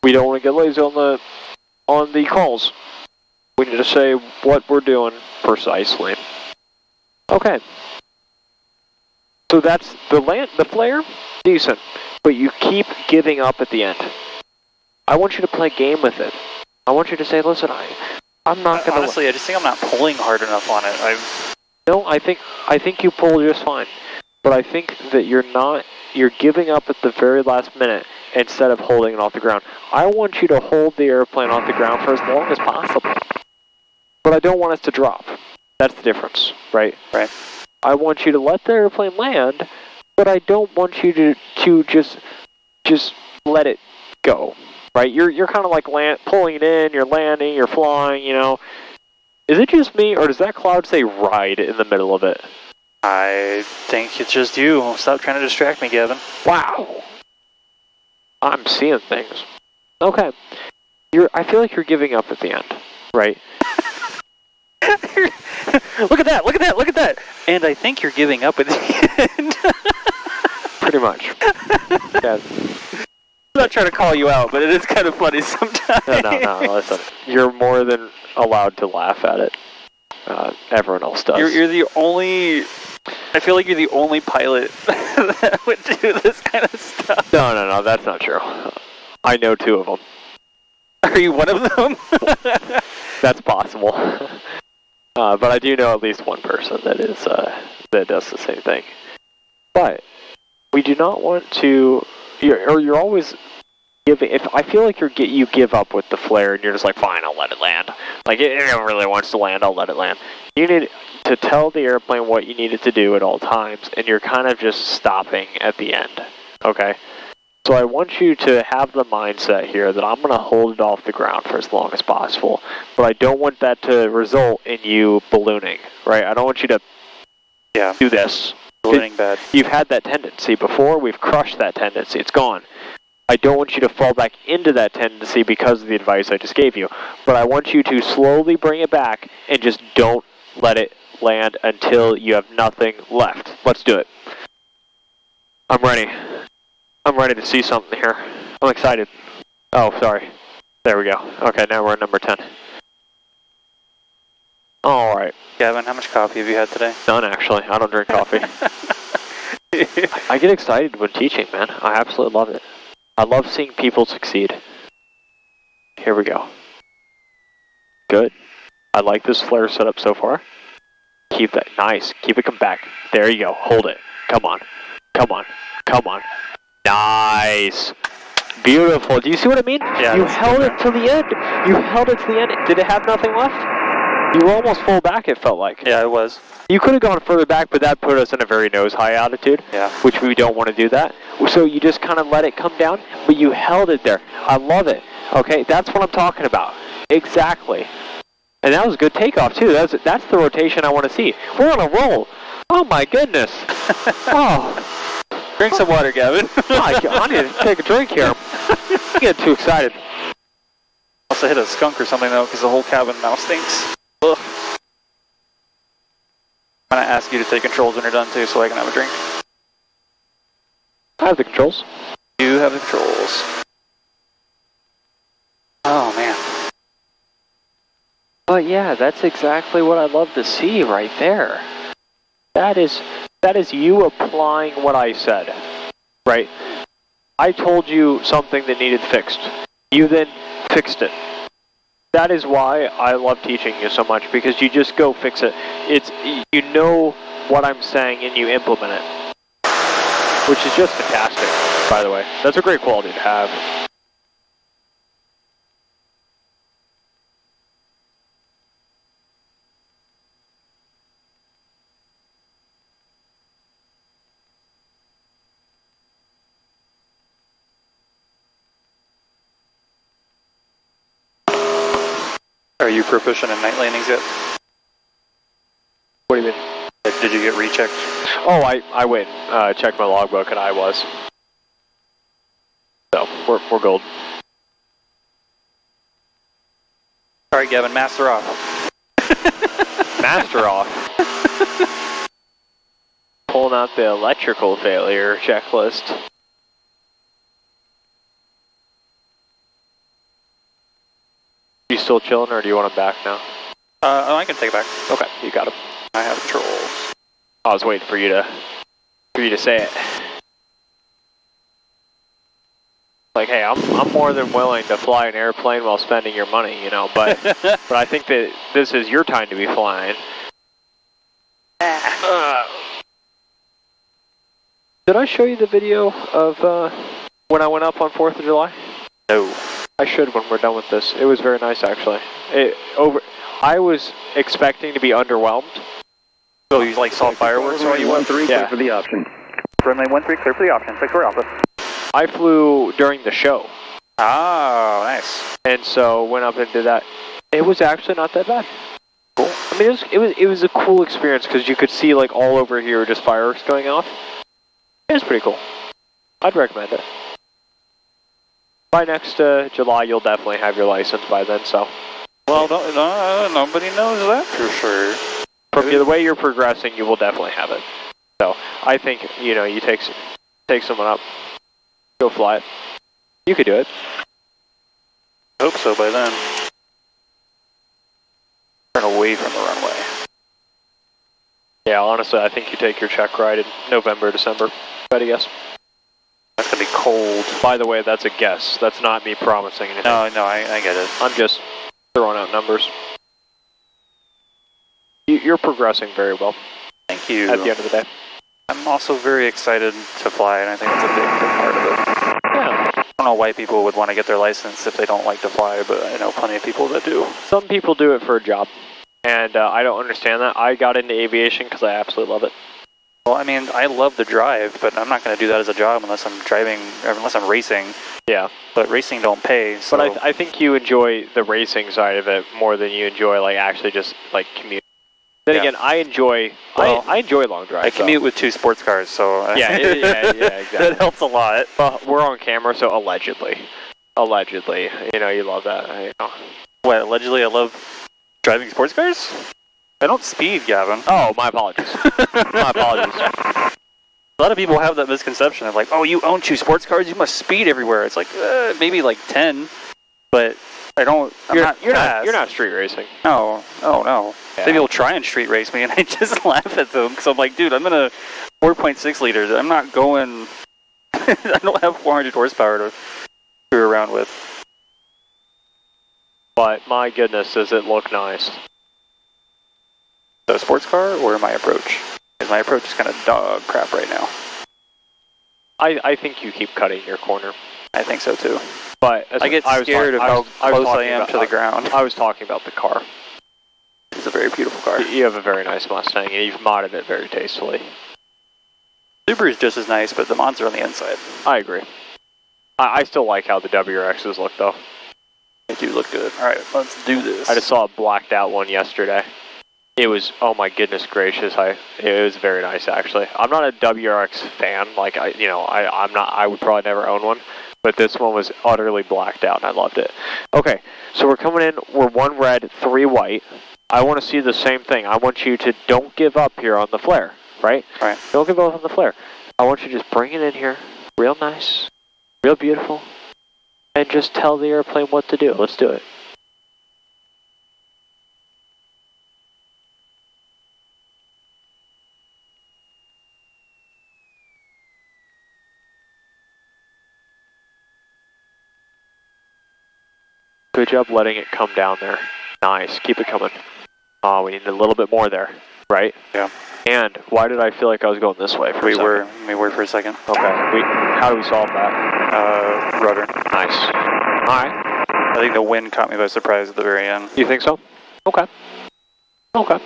We don't want to get lazy on the calls. We need to say what we're doing precisely. Okay. So that's the flare, decent, but you keep giving up at the end. I want you to play a game with it. I want you to say, listen, I'm not going to... Honestly, I just think I'm not pulling hard enough on it. No, I think you pull just fine. But I think that you're giving up at the very last minute instead of holding it off the ground. I want you to hold the airplane off the ground for as long as possible. But I don't want us to drop. That's the difference, right? Right. I want you to let the airplane land, but I don't want you to just let it go, right? You're kind of like pulling it in, you're landing, you're flying, you know. Is it just me, or does that cloud say ride in the middle of it? I think it's just you. Stop trying to distract me, Gavin. Wow. I'm seeing things. Okay. I feel like you're giving up at the end, right? Look at that, look at that, look at that! And I think you're giving up at the end. Pretty much. Yeah. I'm not trying to call you out, but it is kind of funny sometimes. No, listen. You're more than allowed to laugh at it. Everyone else does. You're the only... I feel like you're the only pilot that would do this kind of stuff. No, that's not true. I know 2 of them. Are you one of them? That's possible. But I do know at least one person that does the same thing. But we do not want to... You're always giving... If I feel like you give up with the flare and you're just like, fine, I'll let it land. Like, it really wants to land, I'll let it land. You need to tell the airplane what you need it to do at all times, and you're kind of just stopping at the end, okay? So I want you to have the mindset here that I'm going to hold it off the ground for as long as possible, but I don't want that to result in you ballooning, right? I don't want you to do this. Ballooning bad. You've had that tendency before. We've crushed that tendency. It's gone. I don't want you to fall back into that tendency because of the advice I just gave you, but I want you to slowly bring it back and just don't let it land until you have nothing left. Let's do it. I'm ready. I'm ready to see something here. I'm excited. Oh, sorry. There we go. Okay, now we're at number 10. All right. Gavin, how much coffee have you had today? None, actually. I don't drink coffee. I get excited when teaching, man. I absolutely love it. I love seeing people succeed. Here we go. Good. I like this flare setup so far. Keep that. Nice. Keep it come back. There you go. Hold it. Come on. Come on. Come on. Nice. Beautiful. Do you see what I mean? Yeah. You held it to the end. You held it to the end. Did it have nothing left? You were almost full back, it felt like. Yeah, it was. You could have gone further back, but that put us in a very nose-high altitude, which we don't want to do that. So you just kind of let it come down, but you held it there. I love it. Okay, that's what I'm talking about. Exactly. And that was a good takeoff, too. That's the rotation I want to see. We're on a roll. Oh, my goodness. Oh. Drink some water, Gavin. I need to take a drink here. I'm getting too excited. Also hit a skunk or something, though, because the whole cabin now stinks. Ugh. I'm going to ask you to take controls when you're done, too, so I can have a drink. I have the controls. You have the controls. Oh, man. But yeah, that's exactly what I love to see right there. That is you applying what I said, right? I told you something that needed fixed. You then fixed it. That is why I love teaching you so much, because you just go fix it. You know what I'm saying and you implement it, which is just fantastic, by the way. That's a great quality to have. Are you proficient in night landings yet? What do you mean? Did you get rechecked? Oh, I went checked my logbook and I was. So we're gold. All right, Gavin, master off. Master off. Pulling out the electrical failure checklist. You still chilling, or do you want him back now? I can take it back. Okay, you got him. I have control. I was waiting for you to say it. Like, hey, I'm more than willing to fly an airplane while spending your money, you know, but but I think that this is your time to be flying. Did I show you the video of when I went up on 4th of July? No. I should when we're done with this. It was very nice, actually. I was expecting to be underwhelmed. So you like saw fireworks while you went? 13, Yeah. clear for the option. Runway 13, clear for the option. 6 for Alpha. I flew during the show, Oh, nice. and so went up and did that. It was actually not that bad. Cool. I mean, it was a cool experience because you could see like all over here just fireworks going off. It was pretty cool. I'd recommend it. By next July, you'll definitely have your license by then. So, Well, nobody knows that for sure. from the way you're progressing, you will definitely have it. So, I think you take someone up, go fly it. You could do it. I hope so by then. Turn away from the runway. Yeah, honestly, I think you take your check ride in November, December. Better guess. That's gonna be cold. By the way, that's a guess. That's not me promising anything. No, I get it. I'm just throwing out numbers. You're progressing very well Thank you. at the end of the day. I'm also very excited to fly, and I think it's a big part of it. Yeah. I don't know why people would want to get their license if they don't like to fly, but I know plenty of people that do. Some people do it for a job, and I don't understand that. I got into aviation because I absolutely love it. Well, I mean, I love to drive, but I'm not going to do that as a job unless I'm driving, or unless I'm racing. Yeah. But racing don't pay, so... But I think you enjoy the racing side of it more than you enjoy like actually just like commuting. Then again, I enjoy I enjoy long drives. I commute with 2 sports cars, so... Yeah, exactly. That helps a lot. Well, we're on camera, so allegedly, you love that. What, allegedly I love driving sports cars? I don't speed, Gavin. Oh, my apologies. My apologies. A lot of people have that misconception of like, oh, you own 2 sports cars, you must speed everywhere. It's like, maybe like 10, but I don't, you're not street racing. No, oh no. Yeah. Maybe they'll try and street race me and I just laugh at them because I'm like, dude, I'm in a 4.6 liters. I'm not going, I don't have 400 horsepower to screw around with. But my goodness, does it look nice. The sports car or my approach? Because my approach is kind of dog crap right now. I think you keep cutting your corner. I think so too. But I get scared of how close I am to the ground. I was talking about the car. It's a very beautiful car. You have a very nice Mustang, and you've modded it very tastefully. Subaru is just as nice, but the mods are on the inside. I agree. I still like how the WRXs look, though. They do look good. All right, let's do this. I just saw a blacked out one yesterday. It was, oh my goodness gracious, it was very nice, actually. I'm not a WRX fan, like, I would probably never own one, but this one was utterly blacked out, and I loved it. Okay, so we're coming in, we're 1 red, 3 white. I want to see the same thing. I want you to don't give up here on the flare, right? All right. Don't give up on the flare. I want you to just bring it in here, real nice, real beautiful, and just tell the airplane what to do. Let's do it. Good job letting it come down there. Nice. Keep it coming. Oh, we need a little bit more there, right? Yeah. And why did I feel like I was going this way for a second? We were for a second. Okay. How do we solve that? Rudder. Nice. All right. I think the wind caught me by surprise at the very end. You think so? Okay. Okay.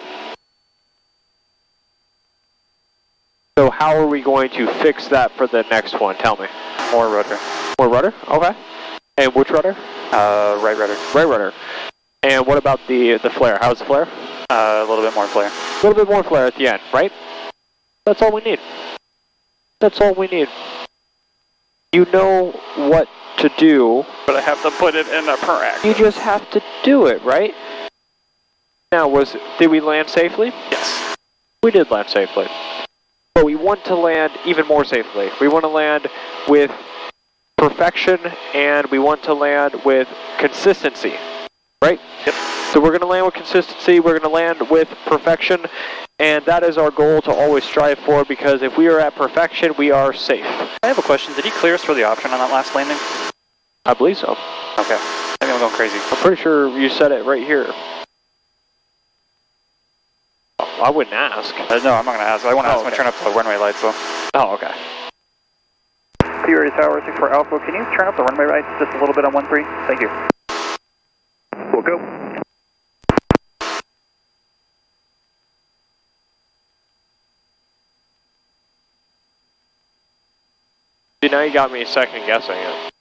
So how are we going to fix that for the next one? Tell me. More rudder. More rudder? Okay. And which rudder? Right rudder. Right rudder. And what about the flare? How's the flare? A little bit more flare. A little bit more flare at the end, right? That's all we need. That's all we need. You know what to do. But I have to put it in a parac. You just have to do it, right? Now, did we land safely? Yes. We did land safely. But we want to land even more safely. We want to land with perfection, and we want to land with consistency, right? Yep. So we're going to land with consistency, we're going to land with perfection, and that is our goal to always strive for, because if we are at perfection, we are safe. I have a question. Did he clear us for the option on that last landing? I believe so. Okay. Maybe I'm going crazy. I'm pretty sure you said it right here. I wouldn't ask. No, I'm not going to ask. I want to ask him to turn up the runway lights, though. Oh, okay. Sierra Tower 64 Alpha, can you turn up the runway lights just a little bit on 13? Thank you. We'll go. See, now you got me second guessing it.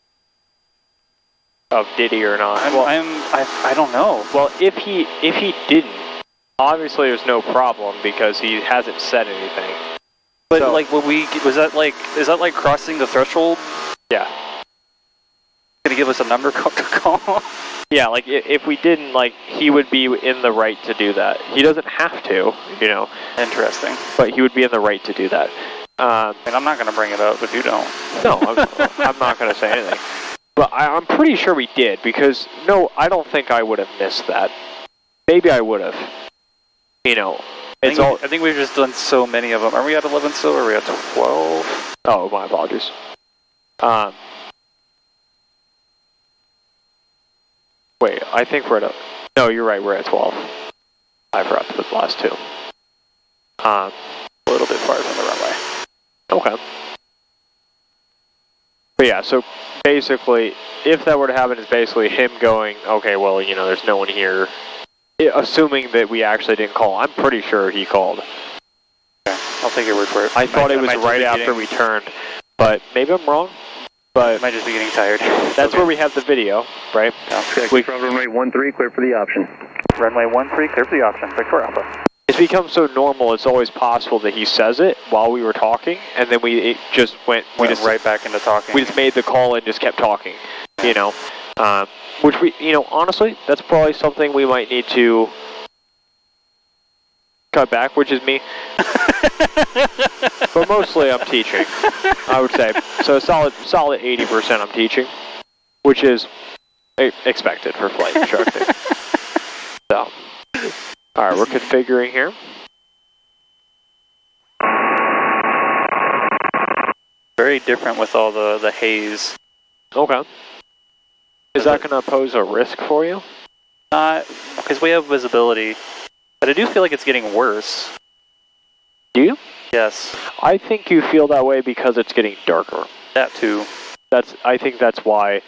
Of did he or not? I don't know. Well, if he didn't, obviously there's no problem because he hasn't said anything. But So- like, is that like crossing the threshold? Yeah. Gonna give us a number to call? Yeah, like if we didn't, like, he would be in the right to do that. He doesn't have to, you know, Interesting. but he would be in the right to do that. And I'm not gonna bring it up if you don't. No, I'm not going to say anything. But I'm pretty sure we did, because, no, I don't think I would have missed that. Maybe I would have. You know, I think we've just done so many of them. Are we at 11 still, or are we at 12? Oh, my apologies. Wait, I think we're at no, you're right, we're at 12. I forgot to put the last two. A little bit far from the runway. Okay. But yeah, so basically, if that were to happen, it's basically him going, okay, well, you know, there's no one here, assuming that we actually didn't call. I'm pretty sure he called. Okay, I'll take your word for it. I thought it was right after we turned, but maybe I'm wrong. I But might just be getting tired. that's where we have the video, right? From runway 13, clear for the option. Runway 13, clear for the option. Victor Alpha. It's become so normal, it's always possible that he says it while we were talking, and then we just went right back into talking. We just made the call and just kept talking, you know. Which we, you know, honestly, that's probably something we might need to cut back, which is me. But mostly I'm teaching, I would say. So a solid 80% I'm teaching, which is expected for flight instructing. So, all right, we're configuring here. Very different with all the haze. Okay. Is that going to pose a risk for you? Not, because we have visibility, but I do feel like it's getting worse. Do you? Yes. I think you feel that way because it's getting darker. That too. I think that's why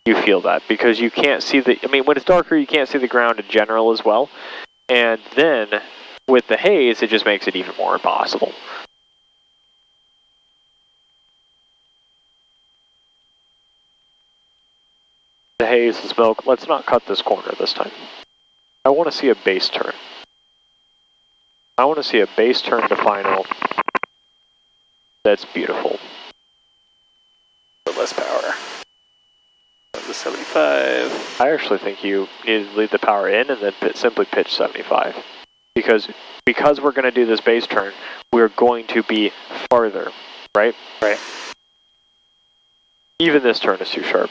you feel that, because you can't see I mean, when it's darker, you can't see the ground in general as well. And then, with the haze, it just makes it even more impossible. The haze, the smoke. Let's not cut this corner this time. I want to see a base turn. I want to see a base turn to final. That's beautiful. Less power. The 75. I actually think you need to leave the power in and then simply pitch 75. Because we're going to do this base turn, we're going to be farther, right? Right. Even this turn is too sharp.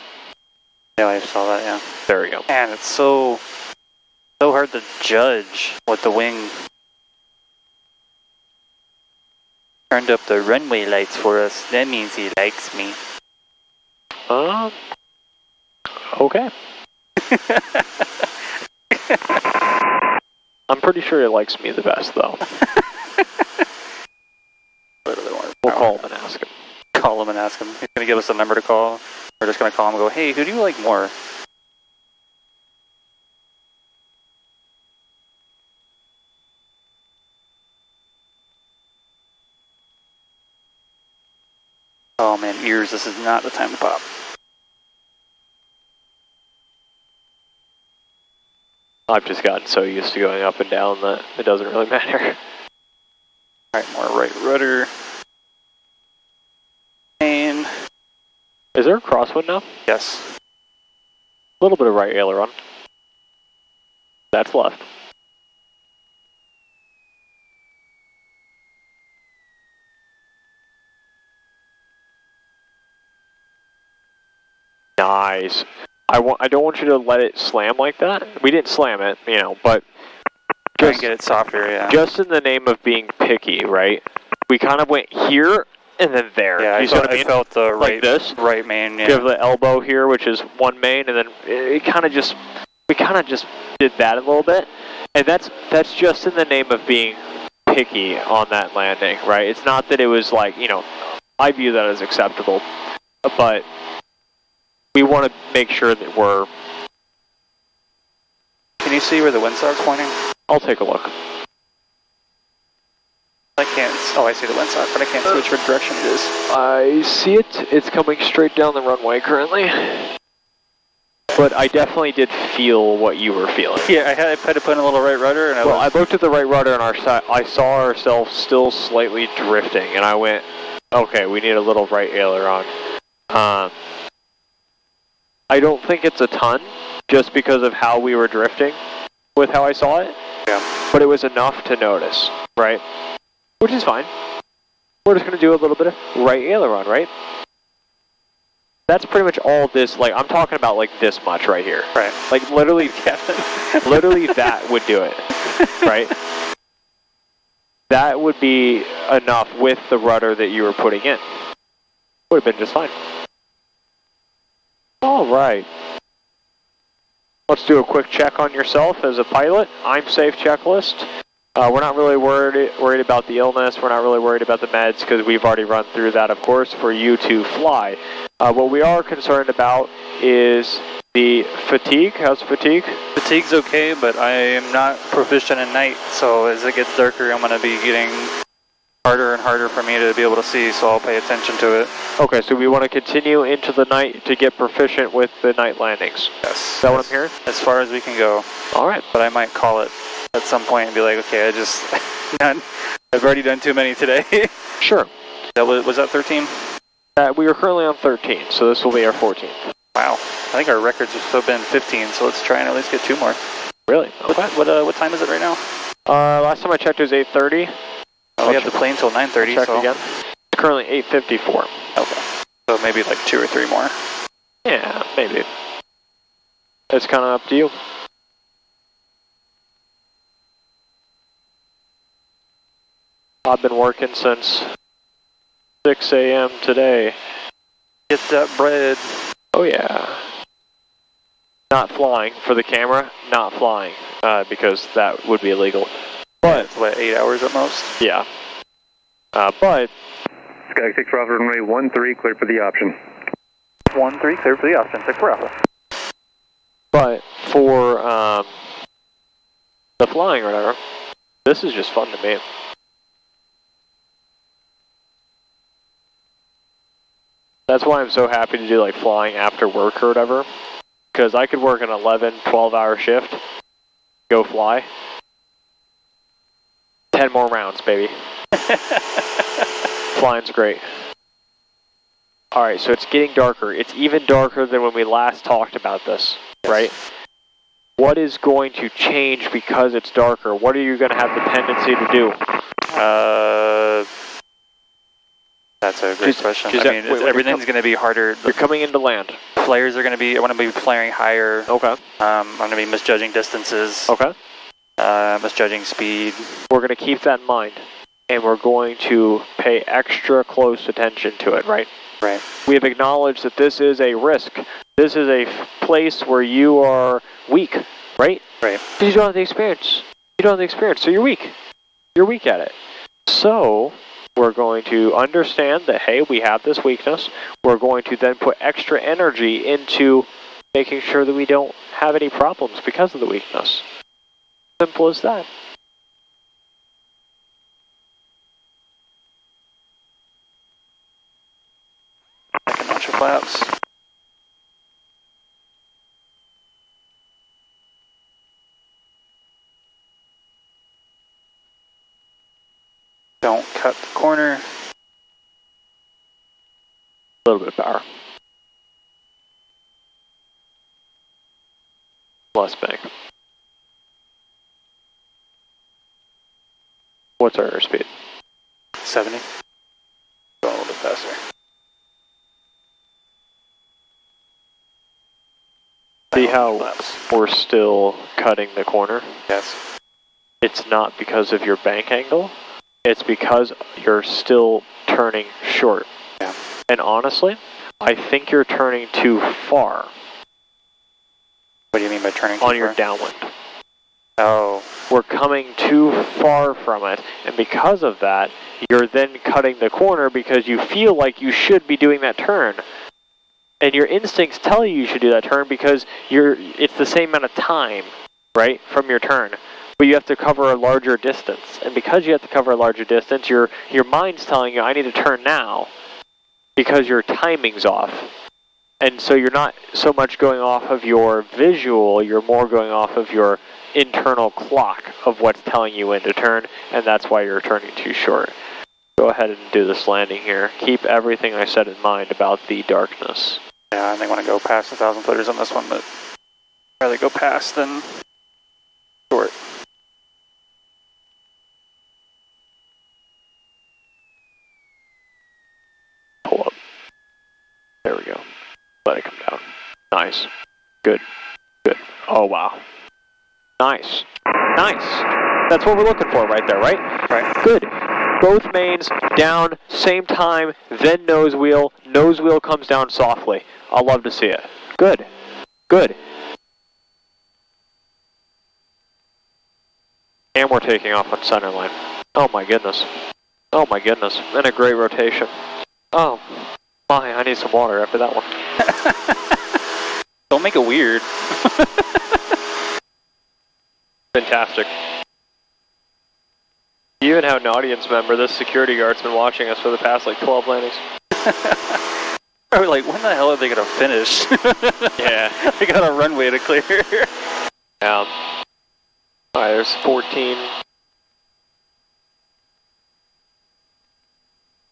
Yeah, I saw that, yeah. There we go. Man, it's so hard to judge what the wing turned up the runway lights for us. That means he likes me. Okay. I'm pretty sure he likes me the best, though. We'll call him and ask him. Call him and ask him. He's going to give us a number to call. We're just going to call him and go, hey, who do you like more? Oh man, ears, this is not the time to pop. I've just gotten so used to going up and down that it doesn't really matter. Alright, more right rudder. And Is there a crosswind now? yes. A little bit of right aileron. That's left. Nice. I don't want you to let it slam like that. We didn't slam it, you know, but Try and get it softer, yeah. just in the name of being picky, right? We kind of went here and then there. Yeah, you see what I mean? felt the Like this. right main, yeah. You have the elbow here, which is one main, and then we kind of just did that a little bit, and that's just in the name of being picky on that landing, right? It's not that it was like, you know, I view that as acceptable, but we want to make sure that we're... Can you see where the windsock's pointing? I'll take a look. I can't, oh I see the windsock, but I can't see which direction it is. I see it. It's coming straight down the runway currently. But I definitely did feel what you were feeling. Yeah, I had to put in a little right rudder, and I looked at the right rudder and I saw ourselves still slightly drifting, and I went, okay, we need a little right aileron. I don't think it's a ton, just because of how we were drifting with how I saw it. Yeah. But it was enough to notice, right? Which is fine. We're just going to do a little bit of right aileron, right? That's pretty much all this, like, I'm talking about like this much right here. Right. Like literally, literally that would do it, right? That would be enough with the rudder that you were putting in. Would have been just fine. All right. Let's do a quick check on yourself as a pilot. I'm safe checklist. We're not really worried about the illness. We're not really worried about the meds because we've already run through that, of course, for you to fly. What we are concerned about is the fatigue. How's fatigue? Fatigue's okay, but I am not proficient in night, so as it gets darker, I'm going to be getting harder and harder for me to be able to see, so I'll pay attention to it. Okay, so we want to continue into the night to get proficient with the night landings. Yes. Is that what I'm hearing? As far as we can go. All right. But I might call it at some point and be like, okay, I've already done too many today. Sure. Was that 13? We are currently on 13, so this will be our 14th. Wow. I think our records have still been 15, so let's try and at least get 2 more. Really? Okay. What time is it right now? Last time I checked it was 8:30. We have the plane till 9:30, check so... again. It's currently 8:54. Okay. So maybe like 2 or 3 more. Yeah, maybe. It's kind of up to you. I've been working since 6 a.m. today. Get that bread. Oh yeah. Not flying for the camera, not flying, because that would be illegal. But it's what, 8 hours at most? Yeah. But Sky 6 for Alpha, runway 13, clear for the option. 13, clear for the option, 6 for Alpha. But for the flying or whatever, this is just fun to me. That's why I'm so happy to do like flying after work or whatever, because I could work an 11, 12-hour shift, go fly. 10 more rounds, baby. Flying's great. Alright, so it's getting darker. It's even darker than when we last talked about this, right? What is going to change because it's darker? What are you going to have the tendency to do? That's a great question. I mean, everything's going to be harder. You're coming into land. Flares are going to be, I want to be flaring higher. Okay. I'm going to be misjudging distances. Okay. Misjudging speed. We're going to keep that in mind, and we're going to pay extra close attention to it, right? Right. We have acknowledged that this is a risk. This is a place where you are weak, right? Right. Because you don't have the experience. You don't have the experience, so you're weak. You're weak at it. So we're going to understand that, hey, we have this weakness. We're going to then put extra energy into making sure that we don't have any problems because of the weakness. Simple as that. I can launch your flaps. Don't cut the corner. A little bit of power. Less bank. What's our airspeed? 70. Going a little bit faster. See how we're still cutting the corner? Yes. It's not because of your bank angle. It's because you're still turning short. Yeah. And honestly, I think you're turning too far. What do you mean by turning too on far? your downwind? Oh. We're coming too far from it, and because of that, you're then cutting the corner because you feel like you should be doing that turn. And your instincts tell you should do that turn because it's the same amount of time, right, from your turn. But you have to cover a larger distance. And because you have to cover a larger distance, your mind's telling you, I need to turn now, because your timing's off. And so you're not so much going off of your visual, you're more going off of your internal clock of what's telling you when to turn, and that's why you're turning too short. Go ahead and do this landing here. Keep everything I said in mind about the darkness. Yeah, and they want to go past 1,000 footers on this one, but rather go past than short. Pull up. There we go. Let it come down. Nice. Good. Good. Oh, wow. Nice. Nice. That's what we're looking for right there, right? Right. Good. Both mains down, same time, then nose wheel. Nose wheel comes down softly. I'll love to see it. Good. Good. And we're taking off on center line. Oh my goodness. Oh my goodness. And a great rotation. Oh my, I need some water after that one. Don't make it weird. Fantastic. You even have an audience member. This security guard's been watching us for the past like 12 landings. Probably like, when the hell are they going to finish? Yeah. They got a runway to clear. Alright, there's 14.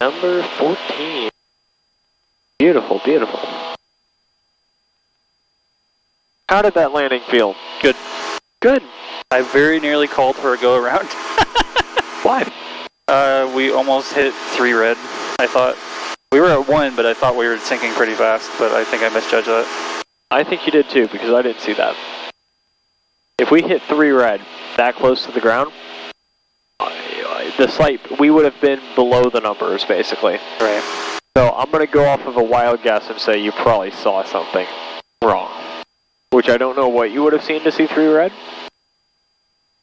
Number 14. Beautiful, beautiful. How did that landing feel? Good. Good. I very nearly called for a go around. Why? We almost hit 3 red. I thought we were at 1, but I thought we were sinking pretty fast, but I think I misjudged that. I think you did too, because I didn't see that. If we hit 3 red that close to the ground, the slight, we would have been below the numbers, basically. Right. So I'm going to go off of a wild guess and say you probably saw something wrong. Which I don't know what you would have seen to see 3 red.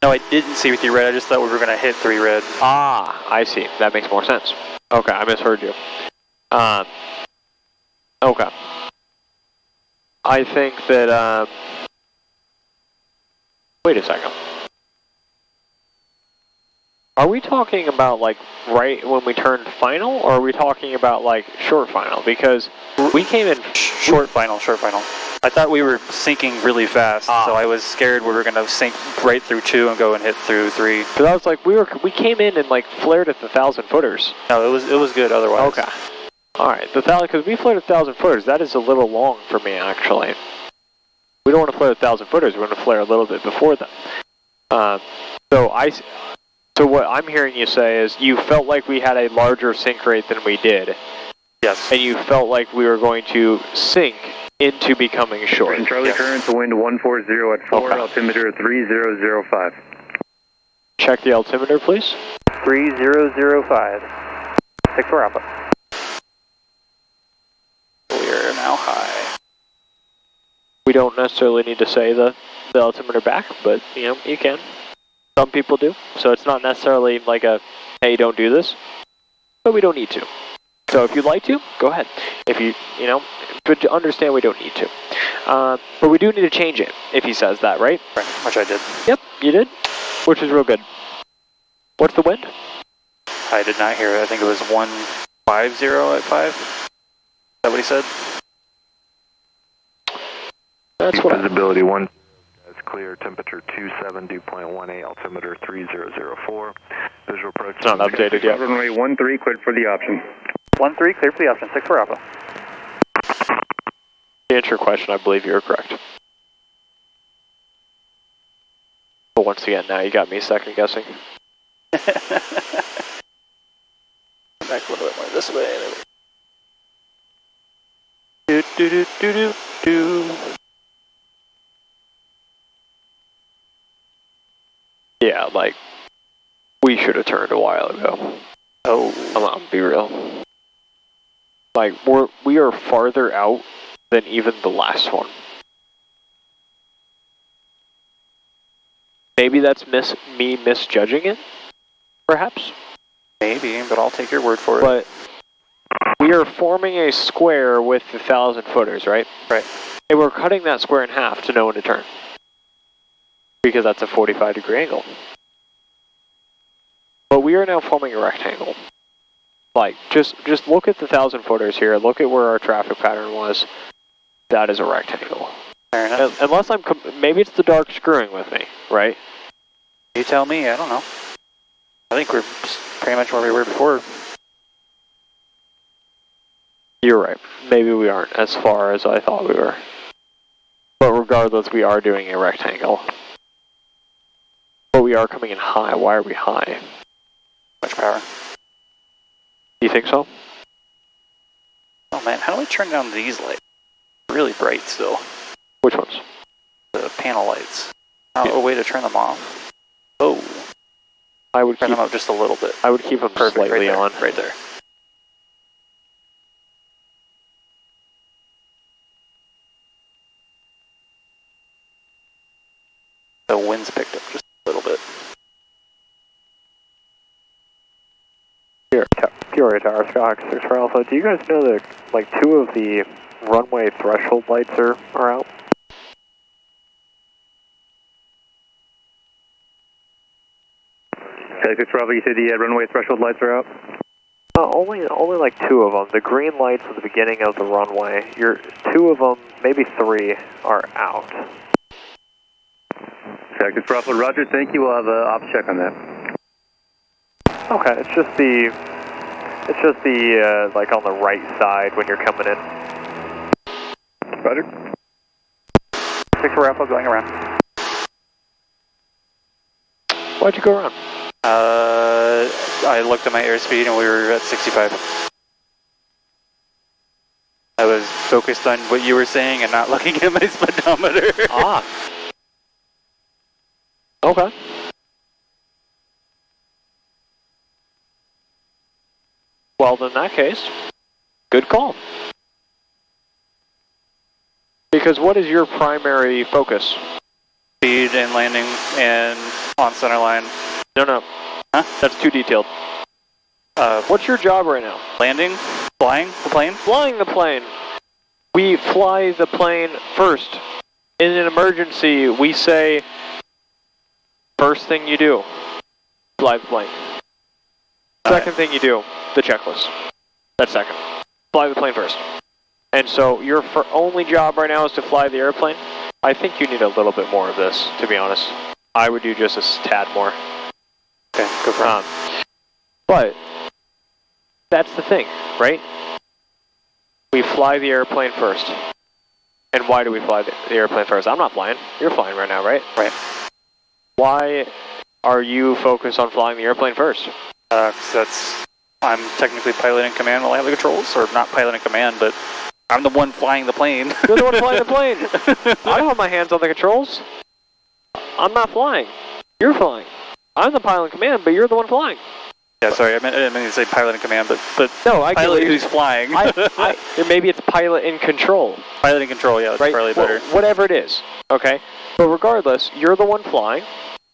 No, I didn't see 3 red. I just thought we were going to hit 3 red. Ah, I see. That makes more sense. Okay, I misheard you. Okay. I think that, wait a second. Are we talking about, like, right when we turned final, or are we talking about, like, short final? Because we came in... Short final. I thought we were sinking really fast, so I was scared we were going to sink right through 2 and go and hit through 3. Because I was like, we came in and, like, flared at the 1,000 footers. No, it was good otherwise. Okay. Alright, because we flared at 1,000 footers, that is a little long for me, actually. We don't want to flare at 1,000 footers, we want to flare a little bit before them. So what I'm hearing you say is you felt like we had a larger sink rate than we did. Yes. And you felt like we were going to sink into becoming short. And Charlie current to wind 140 at 4, altimeter 3005. Check the altimeter, please. 3005. 64 Alpha. We are now high. We don't necessarily need to say the altimeter back, but, you know, you can. Some people do. So it's not necessarily like a, hey, don't do this. But we don't need to. So if you'd like to, go ahead. If you know, but understand we don't need to. But we do need to change it, if he says that, right? Right, which I did. Yep, you did. Which is real good. What's the wind? I did not hear it. I think it was 150 at 5. Is that what he said? That's what visibility 1. clear, temperature 27, dew point 18, altimeter 3004. Visual approach. It's not updated yet. Runway 13, cleared for the option. 13, clear for the option, 6 for Alpha. To answer your question, I believe you're correct. But once again, now you got me second guessing. Back a little bit more this way. Do do do do do do. Yeah, like we should have turned a while ago. Oh, I'm gonna be real. Like we are farther out than even the last one. Maybe that's me misjudging it, perhaps. Maybe, but I'll take your word for it. But we are forming a square with the 1,000 footers, right? Right. And we're cutting that square in half to know when to turn. Because that's a 45-degree angle. But we are now forming a rectangle. Like, just look at the 1,000 footers here. Look at where our traffic pattern was. That is a rectangle. Fair enough. Unless maybe it's the dark screwing with me, right? You tell me, I don't know. I think we're pretty much where we were before. You're right. Maybe we aren't as far as I thought we were. But regardless, we are doing a rectangle. But we are coming in high. Why are we high? Much power. You think so? Oh man, how do we turn down these lights? Really bright still. Which ones? The panel lights. A way to turn them off. Oh. I would turn keep them up just a little bit. I would keep them Perfect, slightly right there, on. Right there. The wind's picked up just a little bit. Here, Peoria Tower, Scott 6 for Alpha. Do you guys know that like 2 of the runway threshold lights are out? Okay, 6 for Alpha, you said the runway threshold lights are out? Only like 2 of them. The green lights at the beginning of the runway. 2 of them, maybe 3, are out. Okay, 6 for Alpha, Roger, thank you. We'll have an ops check on that. Okay, it's just the like on the right side when you're coming in. Roger. 6 for Alpha, going around. Why'd you go around? I looked at my airspeed and we were at 65. I was focused on what you were saying and not looking at my speedometer. Ah. Okay. Well, in that case, good call. Because what is your primary focus? Speed and landing and on center line. No. Huh? That's too detailed. What's your job right now? Landing? Flying the plane? Flying the plane. We fly the plane first. In an emergency, we say, first thing you do, fly the plane. Second thing you do, the checklist. That's second. Fly the plane first. And so your only job right now is to fly the airplane. I think you need a little bit more of this, to be honest. I would do just a tad more. Okay, go for it. But that's the thing, right? We fly the airplane first. And why do we fly the airplane first? I'm not flying. You're flying right now, right? Right. Why are you focused on flying the airplane first? Because I'm technically piloting command while I have the controls, or not piloting command, but I'm the one flying the plane. You're the one flying the plane. I don't have my hands on the controls. I'm not flying. You're flying. I'm the pilot in command, but you're the one flying. Yeah, sorry, I didn't mean to say pilot in command, but no, I pilot get who's flying. Maybe it's pilot in control. Pilot in control, yeah, that's right? probably better. Well, whatever it is, okay? But regardless, you're the one flying,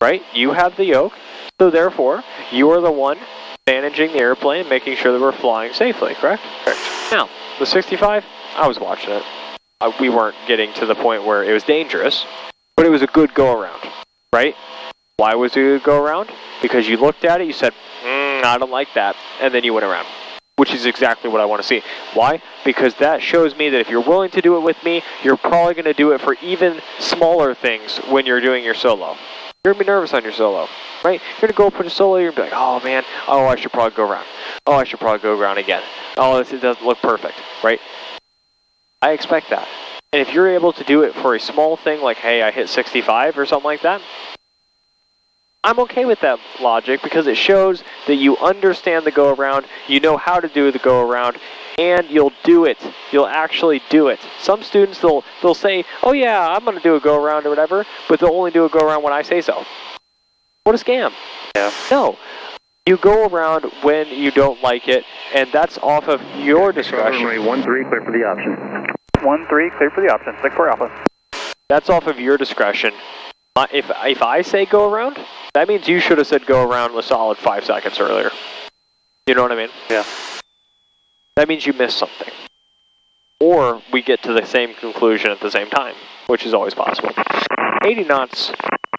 right? You have the yoke, so therefore, you are the one managing the airplane, making sure that we're flying safely, correct? Correct. Now, the 65, I was watching it. We weren't getting to the point where it was dangerous, but it was a good go-around, right? Why was it a good go-around? Because you looked at it, you said, I don't like that, and then you went around. which is exactly what I want to see. Why? Because that shows me that if you're willing to do it with me, you're probably going to do it for even smaller things when you're doing your solo. You're going to be nervous on your solo, right? You're going to go put a solo, you're going to be like, oh man, oh I should probably go around. Oh, I should probably go around again. Oh, this doesn't look perfect, right? I expect that. And if you're able to do it for a small thing like, hey, I hit 65 or something like that, I'm okay with that logic because it shows that you understand the go-around, you know how to do the go-around, and you'll do it. You'll actually do it. Some students, they'll say, oh yeah, I'm going to do a go-around or whatever, but they'll only do a go-around when I say so. What a scam. Yeah. No. You go around when you don't like it, and that's off of your discretion. Runway 13, clear for the option. 13, clear for the option. 64 Alpha. That's off of your discretion. If I say go around, that means you should have said go around a solid 5 seconds earlier. You know what I mean? Yeah. That means you missed something. Or we get to the same conclusion at the same time, which is always possible. 80 knots,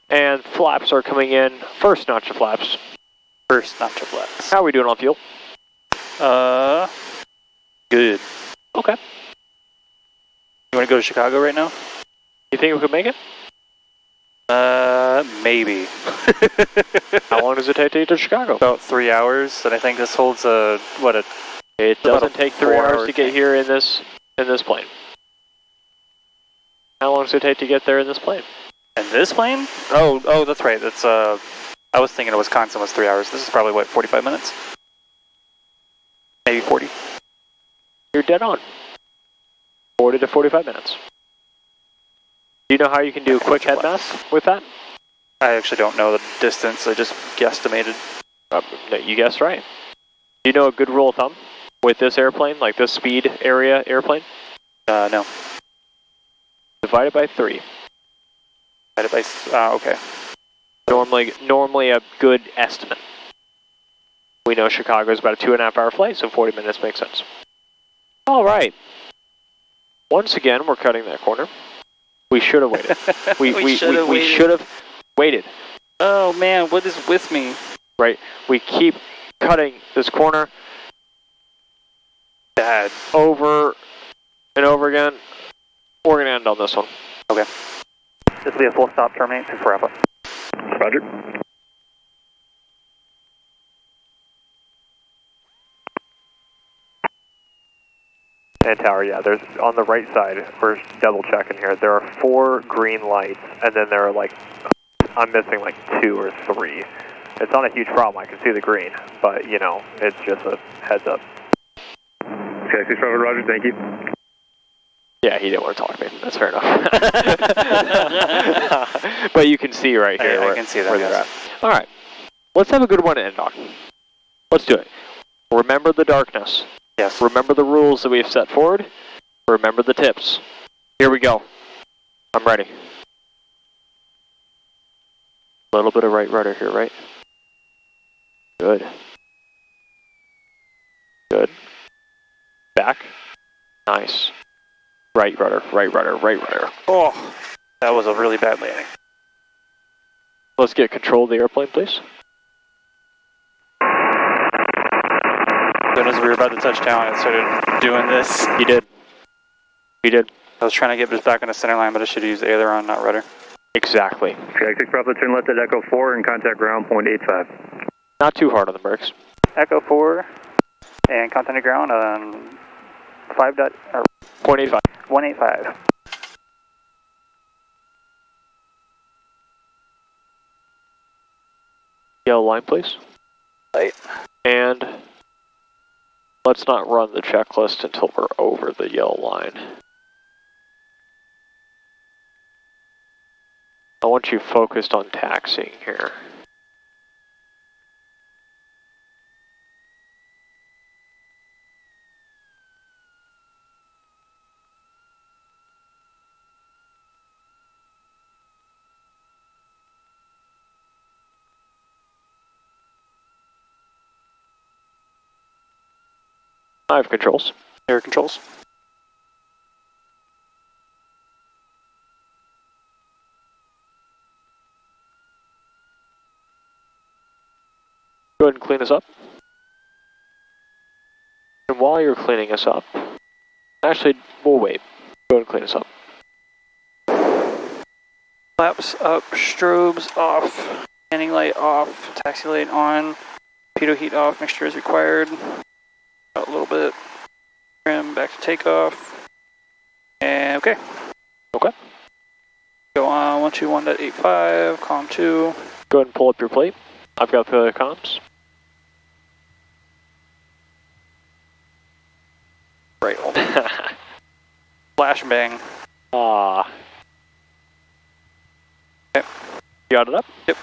and flaps are coming in. First notch of flaps. First notch of flaps. How are we doing on fuel? Good. Okay. You want to go to Chicago right now? You think we could make it? Maybe. How long does it take to get to Chicago? About 3 hours, and I think this holds a, what, a... It doesn't take 3 hours to get tank. here in this plane. How long does it take to get there in this plane? In this plane? Oh, that's right. That's, I was thinking Wisconsin was 3 hours. This is probably, what, 45 minutes? Maybe 40. You're dead on. 40 to 45 minutes. Do you know how you can do a quick head mass with that? I actually don't know the distance. I just guesstimated. No, you guessed right. Do you know a good rule of thumb with this airplane, like this speed area airplane? No. Divided by 3. Divided by, okay. Normally a good estimate. We know Chicago is about a 2.5 hour flight, so 40 minutes makes sense. All right. Once again, we're cutting that corner. We should have waited. We should have waited. Oh man, what is with me? Right. We keep cutting this corner. Bad. Over and over again. We're going to end on this one. Okay. This will be a full stop, terminate 64 Alpha. Roger. And tower, yeah, there's on the right side, we're double checking here, there are 4 green lights, and then there are like, I'm missing like 2 or 3. It's not a huge problem, I can see the green, but you know, it's just a heads up. Okay, 6 Roger, thank you. Yeah, he didn't want to talk to me, that's fair enough. But you can see right here I can see that, where they're at. Alright, let's have a good one to end on. Let's do it. Remember the darkness. Yes. Remember the rules that we've set forward. Remember the tips. Here we go. I'm ready. A little bit of right rudder here, right? Good. Good. Back. Nice. Right rudder, right rudder, right rudder. Oh, that was a really bad landing. Let's get control of the airplane, please. As soon as we were about to touch down, I started doing this. You did. You did. I was trying to get us back on the center line, but I should have used aileron, not rudder. Exactly. Okay, 6 Bravo, turn left at Echo 4 and contact ground point 85. Not too hard on the brakes. Echo 4 and contact ground on 0.85. 185. Yellow line, please. Right. And let's not run the checklist until we're over the yellow line. I want you focused on taxiing here. I have controls. Air controls. Go ahead and clean us up. while you're cleaning us up, actually, we'll wait. Go ahead and clean us up. Flaps up, strobes off, landing light off, taxi light on, pitot heat off, mixture is required. A little bit. Trim back to takeoff. And okay. Okay. Go on 121.85, column 2. Go ahead and pull up your plate. I've got the comms. Right. Flash and bang. Ah. Okay. You got it up? Yep.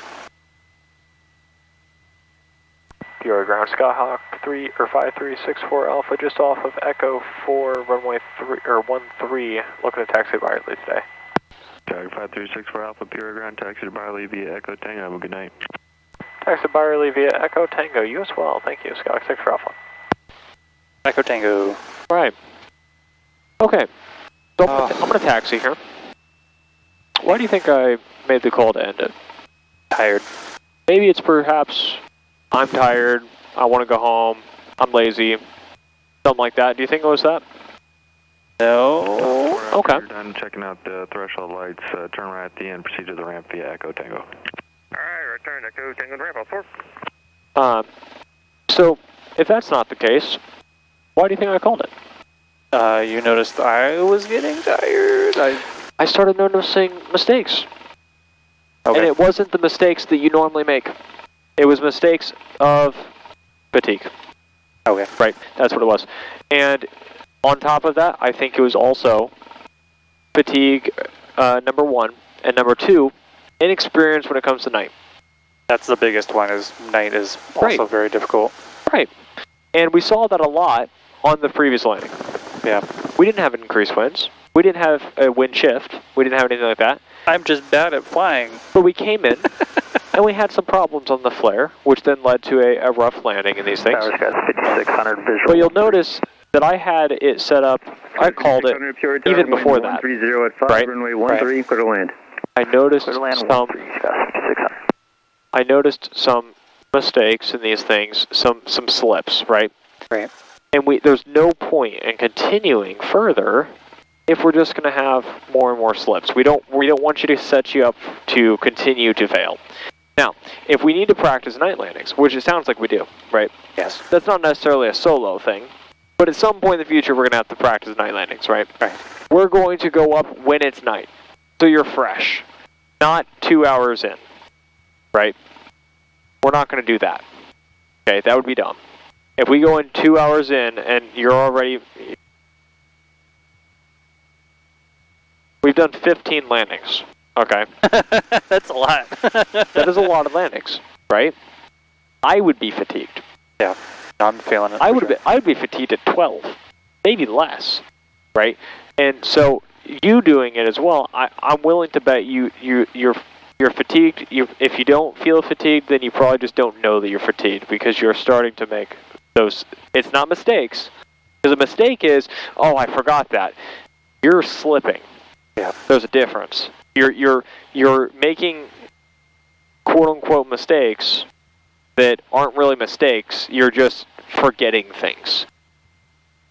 Your ground Skyhawk 5364 Alpha, just off of Echo 4, runway 13, looking to taxi by Barley today. Tag 5364 Alpha, Pure Ground, taxi to Barley via Echo Tango. Have a good night. Taxi Barley via Echo Tango. You as well. Thank you, Skyhawk 6 for Alpha. Echo Tango. Right. Okay. So I'm going to taxi here. Why do you think I made the call to end it? Tired. Maybe it's perhaps I'm tired, I want to go home, I'm lazy, something like that. Do you think it was that? No. Okay. You're done checking out the threshold lights, turn right at the end, proceed to the ramp via Echo Tango. Alright, return Echo Tango to ramp, all 4. So, if that's not the case, why do you think I called it? You noticed I was getting tired. I started noticing mistakes. Okay. And it wasn't the mistakes that you normally make. It was mistakes of fatigue. Okay. Right, that's what it was. And on top of that, I think it was also fatigue, number one, and number two, inexperience when it comes to night. That's the biggest one, is night is also very difficult. Right. And we saw that a lot on the previous landing. Yeah. We didn't have increased winds. We didn't have a wind shift. We didn't have anything like that. I'm just bad at flying. But we came in, and we had some problems on the flare, which then led to a rough landing in these things. Towers got 5600 visual. But you'll notice that I had it set up, I called it even before that. 130 at 5, right? runway 13, clear to land. I noticed Clear to land, some 13, got 5600. I noticed some mistakes in these things, some slips, right? Right. And there's no point in continuing further if we're just going to have more and more slips. We don't want you to set you up to continue to fail. Now, if we need to practice night landings, which it sounds like we do, right? Yes. That's not necessarily a solo thing, but at some point in the future we're going to have to practice night landings, right? Right. We're going to go up when it's night, so you're fresh, not 2 hours in, right? We're not going to do that. Okay, that would be dumb. If we go in 2 hours in and you're already... We've done 15 landings, okay? That's a lot. That is a lot of landings, right? I would be fatigued. Yeah, I'm feeling it. I would be fatigued at 12, maybe less, right? And so you doing it as well, I'm willing to bet you're fatigued. If you don't feel fatigued, then you probably just don't know that you're fatigued because you're starting to make those. It's not mistakes, because a mistake is, oh, I forgot that. You're slipping. Yeah. There's a difference. You're making quote unquote mistakes that aren't really mistakes. You're just forgetting things,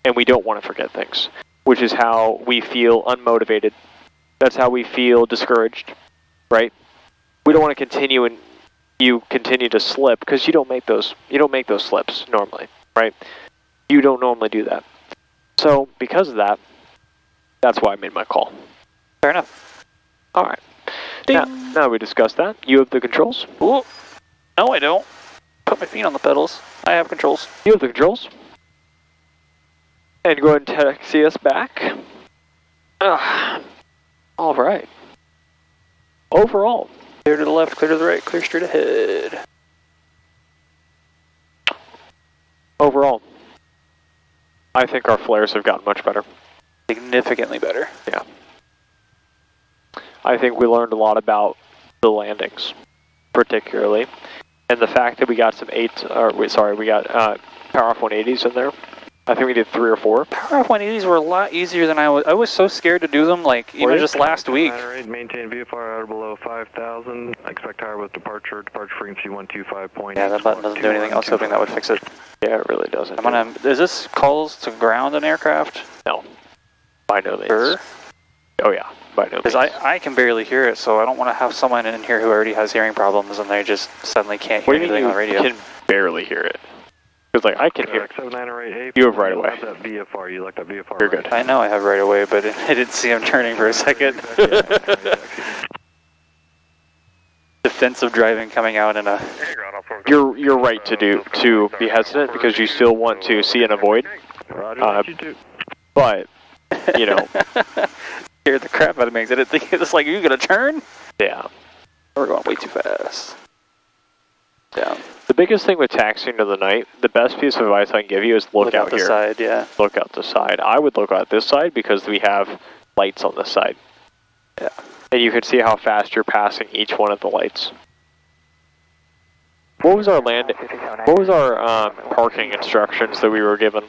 and we don't want to forget things, which is how we feel unmotivated. That's how we feel discouraged, right? We don't want to continue and you continue to slip because you don't make those slips normally, right? You don't normally do that. So because of that, that's why I made my call. Fair enough. All right. Now we discussed that. You have the controls. Ooh. No, I don't. Put my feet on the pedals. I have controls. You have the controls. And go ahead and taxi us back. All right. Overall. Clear to the left, clear to the right, clear straight ahead. Overall, I think our flares have gotten much better. Significantly better. Yeah. I think we learned a lot about the landings, particularly, and the fact that we got some we got power off 180s in there. I think we did 3 or 4. Power off 180s were a lot easier than I was so scared to do them, like, even just last week. Maintain VFR out below 5,000. Expect higher with departure. Departure frequency 125.8. Yeah, that button doesn't do anything. I was hoping that would fix it. Yeah, it really doesn't. Is this calls to ground an aircraft? No. By no means. Sure? Oh yeah, by no means. Because I can barely hear it, so I don't want to have someone in here who already has hearing problems and they just suddenly can't hear anything on the radio. You can barely hear it. Because like I can hear it. You have right away. That VFR, you like that VFR. You're good. I know I have right away, but I didn't see him turning for a second. Defensive driving coming out in a... You're right to be hesitant because you still want to see and avoid. But you know, scared the crap out of me. I didn't think it was like, are you gonna turn? Yeah, we're going way too fast. Down. The biggest thing with taxiing to the night, the best piece of advice I can give you is look out the here. Side, yeah. Look out the side. I would look out this side because we have lights on this side. Yeah. And you can see how fast you're passing each one of the lights. What was our parking instructions that we were given?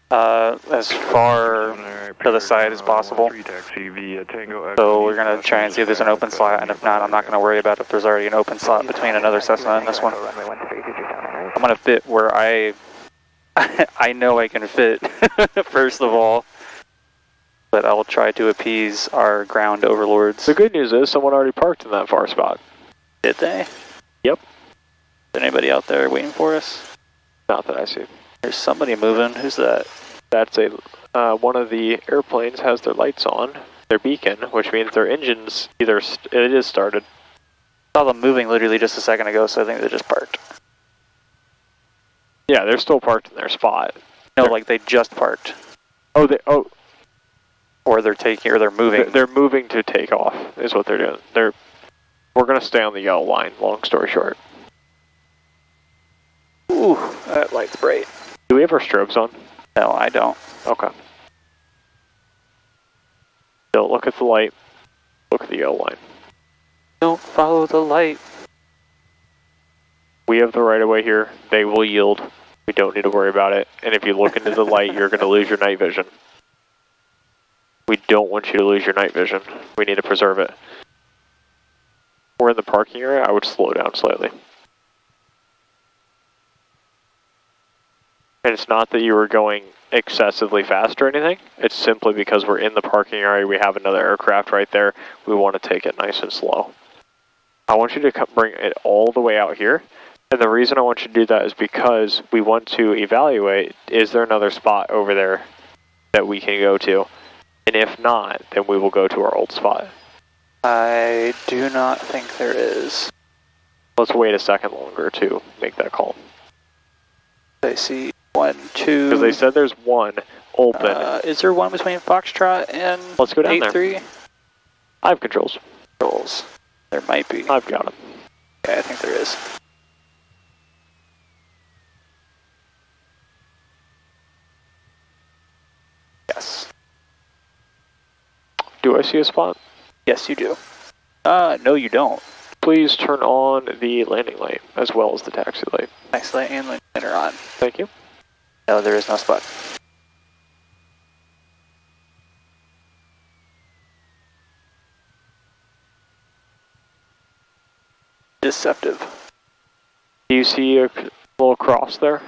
As far to the side as possible. So we're going to try and see if there's an open slot, and if not, I'm not going to worry about if there's already an open slot between another Cessna and this one. I'm going to fit where I know I can fit, first of all, but I'll try to appease our ground overlords. The good news is someone already parked in that far spot. Did they? Yep. Is anybody out there waiting for us? Not that I see. There's somebody moving. Who's that? That's one of the airplanes has their lights on, their beacon, which means their engine's it is started. I saw them moving literally just a second ago, so I think they just parked. Yeah, they're still parked in their spot. No, like they just parked. Or they're moving. They're moving to take off, is what they're doing. We're gonna stay on the yellow line, long story short. Ooh, that light's bright. Do we have our strobes on? No, I don't. Okay. Don't look at the light. Look at the yellow line. Don't follow the light. We have the right of way here. They will yield. We don't need to worry about it. And if you look into the light, you're going to lose your night vision. We don't want you to lose your night vision. We need to preserve it. We're in the parking area. I would slow down slightly. And it's not that you were going excessively fast or anything. It's simply because we're in the parking area. We have another aircraft right there. We want to take it nice and slow. I want you to bring it all the way out here. And the reason I want you to do that is because we want to evaluate, is there another spot over there that we can go to? And if not, then we will go to our old spot. I do not think there is. Let's wait a second longer to make that call. I see 1, 2. Because they said there's one open. Is there one between Foxtrot and Let's go down 8-3? there. I have controls. There might be. I've got them. Okay, I think there is. Yes. Do I see a spot? Yes, you do. No, you don't. Please turn on the landing light as well as the taxi light. Taxi light and landing light are on. Thank you. No, there is no spot. Deceptive. Do you see a little cross there?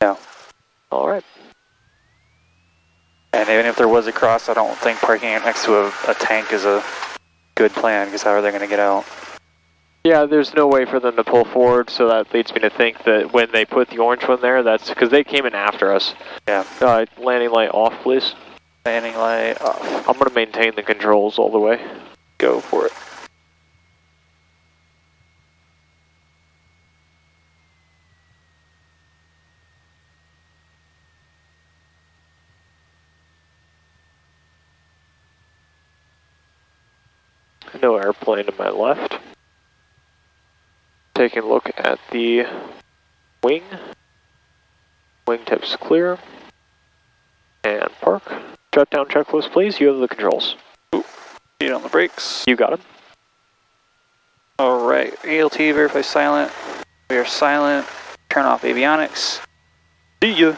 No. All right. And even if there was a cross, I don't think parking it next to a tank is a good plan, because how are they going to get out? Yeah, there's no way for them to pull forward, so that leads me to think that when they put the orange one there, that's because they came in after us. Yeah. Landing light off, please. Landing light off. I'm going to maintain the controls all the way. Go for it. No airplane to my left. Taking a look at the wing. Wingtips clear. And park. Shutdown checklist, please. You have the controls. Feet on the brakes. You got them. Alright, ALT verify silent. We are silent. Turn off avionics. See ya.